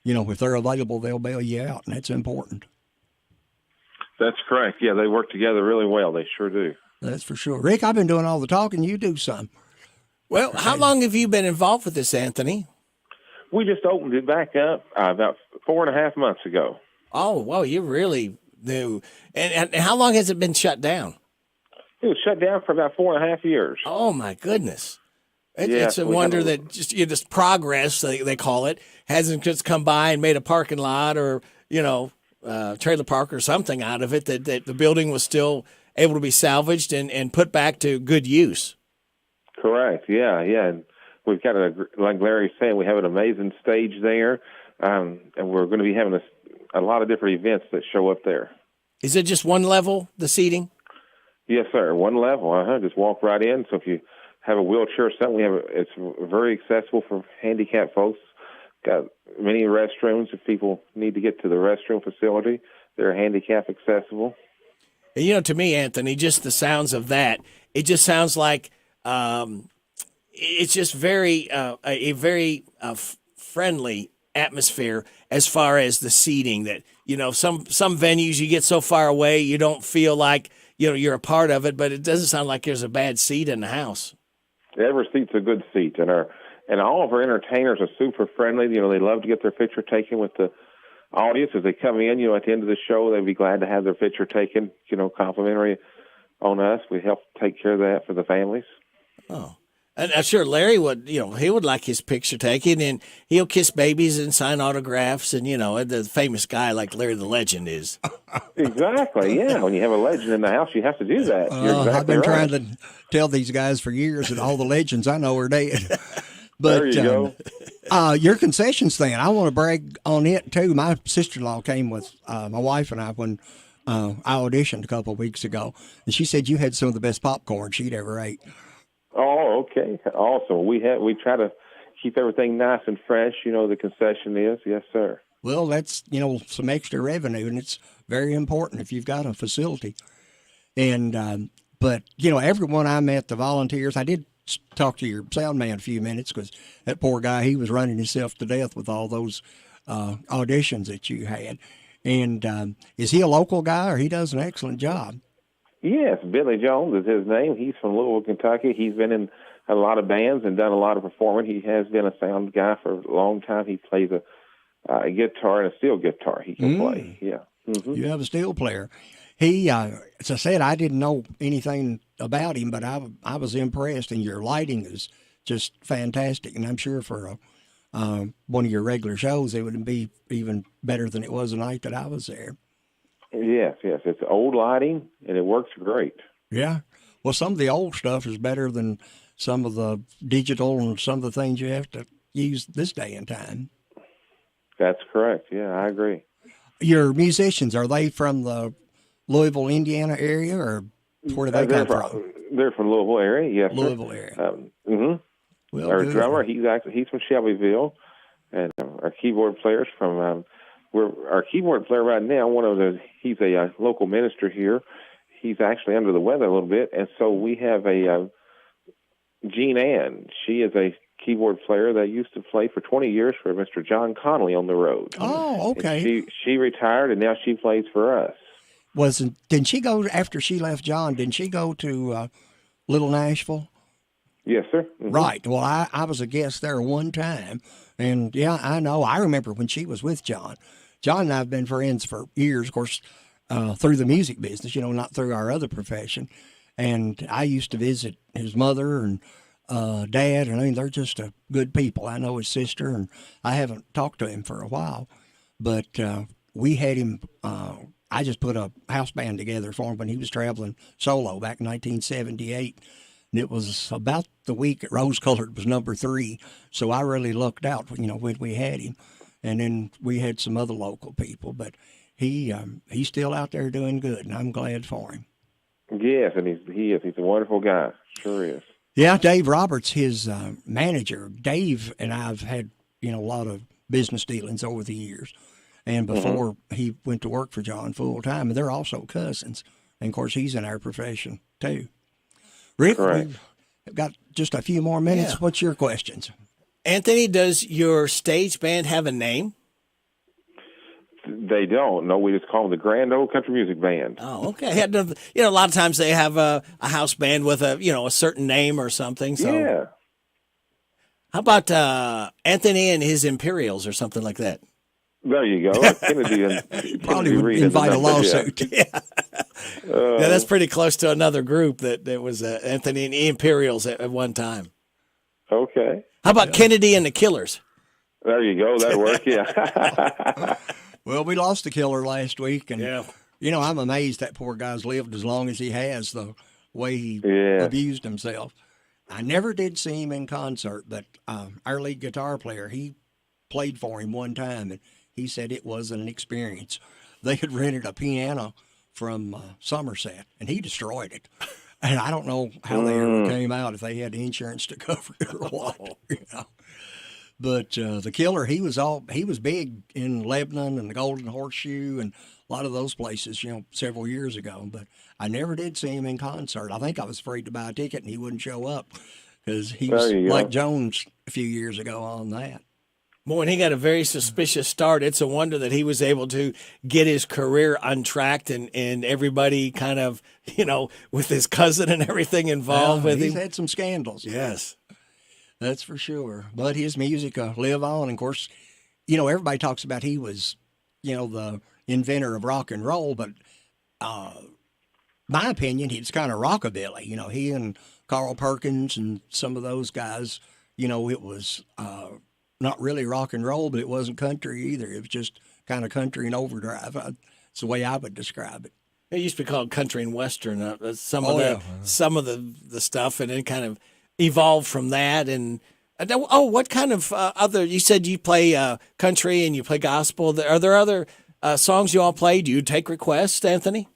Speaker 8: if they're available, they'll bail you out, and that's important.
Speaker 27: That's correct. Yeah, they work together really well. They sure do.
Speaker 8: That's for sure. Rick, I've been doing all the talking. You do some.
Speaker 1: Well, how long have you been involved with this, Anthony?
Speaker 27: We just opened it back up about 4.5 months ago.
Speaker 1: Oh, well, you're really new. And how long has it been shut down?
Speaker 27: It was shut down for about 4.5 years.
Speaker 1: Oh, my goodness. It's a wonder that this progress, they call it, hasn't just come by and made a parking lot or, trailer park or something out of it, that the building was still able to be salvaged and put back to good use.
Speaker 27: Correct. Yeah. And we've got, like Larry's saying, we have an amazing stage there, and we're going to be having a lot of different events that show up there.
Speaker 1: Is it just one level, the seating?
Speaker 27: Yes, sir. One level. Just walk right in. So if you have a wheelchair or something, it's very accessible for handicapped folks. Got many restrooms if people need to get to the restroom facility. They're handicap accessible.
Speaker 1: To me, Anthony, just the sounds of that, it just sounds like it's just a very friendly atmosphere as far as the seating. That some venues you get so far away you don't feel like you're a part of it, but it doesn't sound like there's a bad seat in the house.
Speaker 27: Every seat's a good seat, and all of our entertainers are super friendly. They love to get their picture taken with the audience as they come in. At the end of the show, they'd be glad to have their picture taken, complimentary on us. We help take care of that for the families.
Speaker 1: Oh, and I'm sure Larry would, he would like his picture taken, and he'll kiss babies and sign autographs, and, the famous guy like Larry the Legend is.
Speaker 27: Exactly, yeah. When you have a legend in the house, you have to do that. You're exactly
Speaker 8: I've been
Speaker 27: right.
Speaker 8: trying to tell these guys for years that all the legends I know are dead. But,
Speaker 27: there you
Speaker 8: go. Your concession stand, I want to brag on it, too. My sister-in-law came with my wife and I when I auditioned a couple of weeks ago, and she said you had some of the best popcorn she'd ever ate.
Speaker 27: Oh, okay. Awesome. We try to keep everything nice and fresh, the concession is. Yes, sir.
Speaker 8: Well, that's, some extra revenue, and it's very important if you've got a facility. And, but, everyone I met, the volunteers, I did talk to your sound man a few minutes, because that poor guy, he was running himself to death with all those auditions that you had. And is he a local guy, or he does an excellent job?
Speaker 27: Yes, Billy Jones is his name. He's from Louisville, Kentucky. He's been in a lot of bands and done a lot of performing. He has been a sound guy for a long time. He plays a guitar and a steel guitar he can play. Yeah. Mm-hmm.
Speaker 8: You have a steel player. He, as I said, I didn't know anything about him, but I was impressed, and your lighting is just fantastic. And I'm sure for one of your regular shows, it would be even better than it was the night that I was there.
Speaker 27: Yes. It's old lighting, and it works great.
Speaker 8: Yeah. Well, some of the old stuff is better than some of the digital and some of the things you have to use this day and time.
Speaker 27: That's correct. Yeah, I agree.
Speaker 8: Your musicians, are they from the Louisville, Indiana area, or where do they come from?
Speaker 27: They're from Louisville area, yes.
Speaker 8: Louisville area.
Speaker 27: Well, our drummer, he's from Shelbyville, and our keyboard player's from our keyboard player right now. He's a local minister here. He's actually under the weather a little bit, and so we have a Jean Ann. She is a keyboard player that used to play for 20 years for Mr. John Connolly on the road.
Speaker 8: Oh, okay.
Speaker 27: And she retired, and now she plays for us.
Speaker 8: Didn't she go, after she left John, didn't she go to Little Nashville?
Speaker 27: Yes, sir. Mm-hmm.
Speaker 8: Right. Well, I was a guest there one time, and yeah, I know. I remember when she was with John. John and I have been friends for years, of course, through the music business, not through our other profession. And I used to visit his mother and dad, and I mean, they're just good people. I know his sister, and I haven't talked to him for a while, but we had him. I just put a house band together for him when he was traveling solo back in 1978. And it was about the week at Rose Colored was number 3. So I really lucked out, when we had him. And then we had some other local people, but he's still out there doing good, and I'm glad for him.
Speaker 27: Yes, and he's a wonderful guy. Sure is.
Speaker 8: Yeah, Dave Roberts, his manager. Dave and I've had, a lot of business dealings over the years. And before he went to work for John full time, and they're also cousins. And of course, he's in our profession too. Rick, we've got just a few more minutes.
Speaker 1: Yeah.
Speaker 8: What's your questions?
Speaker 1: Anthony, does your stage band have a name?
Speaker 27: They don't. No, we just call them the Grand Ole Country Music Band.
Speaker 1: Oh, okay. A lot of times they have a house band with a certain name or something. So.
Speaker 27: Yeah.
Speaker 1: How about Anthony and his Imperials or something like that?
Speaker 27: There you go. Kennedy and
Speaker 8: probably would invite a lawsuit.
Speaker 1: Yeah. That's pretty close to another group that was Anthony and the Imperials at one time.
Speaker 27: Okay.
Speaker 1: How about Kennedy and the Killers?
Speaker 27: There you go. That'll work, yeah.
Speaker 8: Well, we lost the Killer last week, and, I'm amazed that poor guy's lived as long as he has, the way he abused himself. I never did see him in concert, but our lead guitar player, he played for him one time, and he said it was an experience. They had rented a piano from Somerset, and he destroyed it. And I don't know how they ever came out, if they had insurance to cover it or what. But the Killer, he was big in Lebanon and the Golden Horseshoe and a lot of those places, several years ago. But I never did see him in concert. I think I was afraid to buy a ticket and he wouldn't show up because he was like Jones a few years ago on that.
Speaker 1: Boy, and he got a very suspicious start. It's a wonder that he was able to get his career untracked and everybody kind of, with his cousin and everything involved with him.
Speaker 8: He's had some scandals.
Speaker 1: Yes.
Speaker 8: That's for sure. But his music live on. And of course, everybody talks about he was, the inventor of rock and roll. But my opinion, he's kind of rockabilly. He and Carl Perkins and some of those guys, it was not really rock and roll, but it wasn't country either. It was just kind of country and overdrive. It's the way I would describe it.
Speaker 1: It used to be called country and western. Some of the stuff, and then kind of evolved from that. And what kind of other? You said you play country and you play gospel. Are there other songs you all play? Do you take requests, Anthony?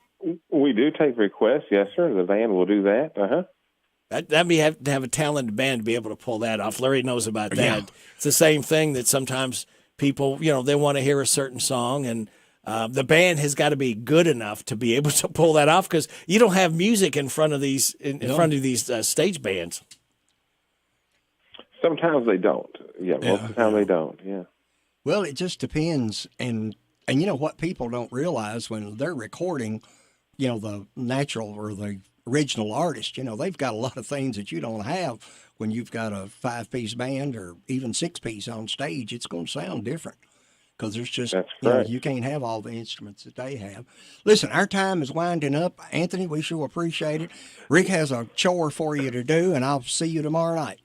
Speaker 27: We do take requests, yes, sir. The band will do that.
Speaker 1: That'd be have to have a talented band to be able to pull that off. Larry knows about that. Yeah. It's the same thing that sometimes people, they want to hear a certain song, and the band has got to be good enough to be able to pull that off because you don't have music in front of these front of these stage bands.
Speaker 27: Sometimes they don't. Yeah, most of the time they don't. Yeah.
Speaker 8: Well, it just depends, and what people don't realize when they're recording, the natural or the original artist, they've got a lot of things that you don't have when you've got a 5-piece band or even 6-piece on stage. It's going to sound different because there's just, you can't have all the instruments that they have. Listen, our time is winding up. Anthony, we sure appreciate it. Rick has a chore for you to do, and I'll see you tomorrow night.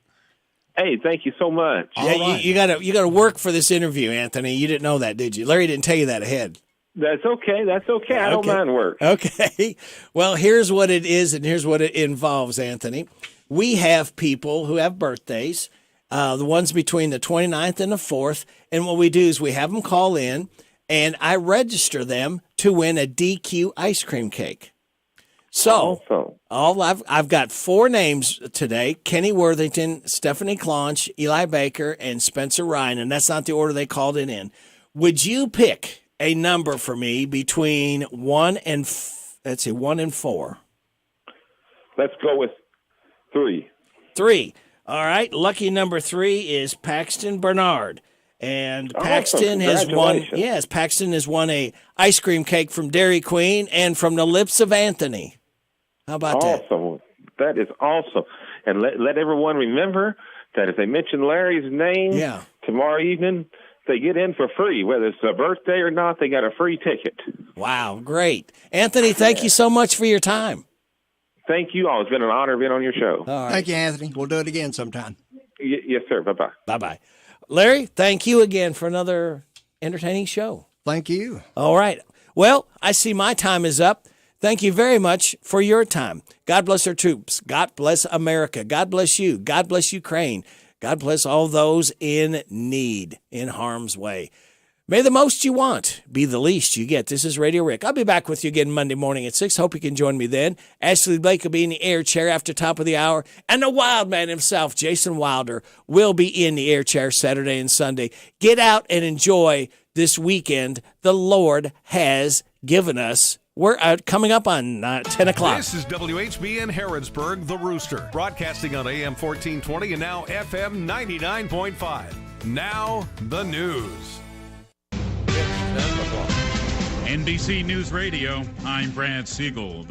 Speaker 27: Hey, thank you so much.
Speaker 1: Yeah, you gotta work for this interview, Anthony. You didn't know that, did you? Larry didn't tell you that ahead.
Speaker 27: That's okay. I don't mind work.
Speaker 1: Okay. Well, here's what it is, and here's what it involves, Anthony. We have people who have birthdays, the ones between the 29th and the 4th, and what we do is we have them call in, and I register them to win a DQ ice cream cake. So, I've got 4 names today: Kenny Worthington, Stephanie Claunch, Eli Baker, and Spencer Ryan, and that's not the order they called it in. Would you pick a number for me between 1 and 4?
Speaker 27: Let's go with 3.
Speaker 1: 3. All right. Lucky number 3 is Paxton Bernard. And Paxton has won. Yes, Paxton has won a ice cream cake from Dairy Queen and from the lips of Anthony. How about that?
Speaker 27: Awesome. That is awesome. And let everyone remember that if they mention Larry's name tomorrow evening, they get in for free. Whether it's a birthday or not, they got a free ticket.
Speaker 1: Wow, great. Anthony, thank you so much for your time.
Speaker 27: Thank you all. It's been an honor being on your show.
Speaker 1: All right.
Speaker 8: Thank you, Anthony. We'll do it again sometime.
Speaker 27: Yes, sir. Bye-bye.
Speaker 1: Bye-bye. Larry, thank you again for another entertaining show.
Speaker 8: Thank you.
Speaker 1: All right. Well, I see my time is up. Thank you very much for your time. God bless our troops. God bless America. God bless you. God bless Ukraine. God bless all those in need, in harm's way. May the most you want be the least you get. This is Radio Rick. I'll be back with you again Monday morning at 6. Hope you can join me then. Ashley Blake will be in the air chair after top of the hour. And the wild man himself, Jason Wilder, will be in the air chair Saturday and Sunday. Get out and enjoy this weekend the Lord has given us. We're coming up on 10 o'clock.
Speaker 2: This is WHBN Harrodsburg, The Rooster, broadcasting on AM 1420 and now FM 99.5. Now, the news.
Speaker 4: NBC News Radio, I'm Brad Siegel.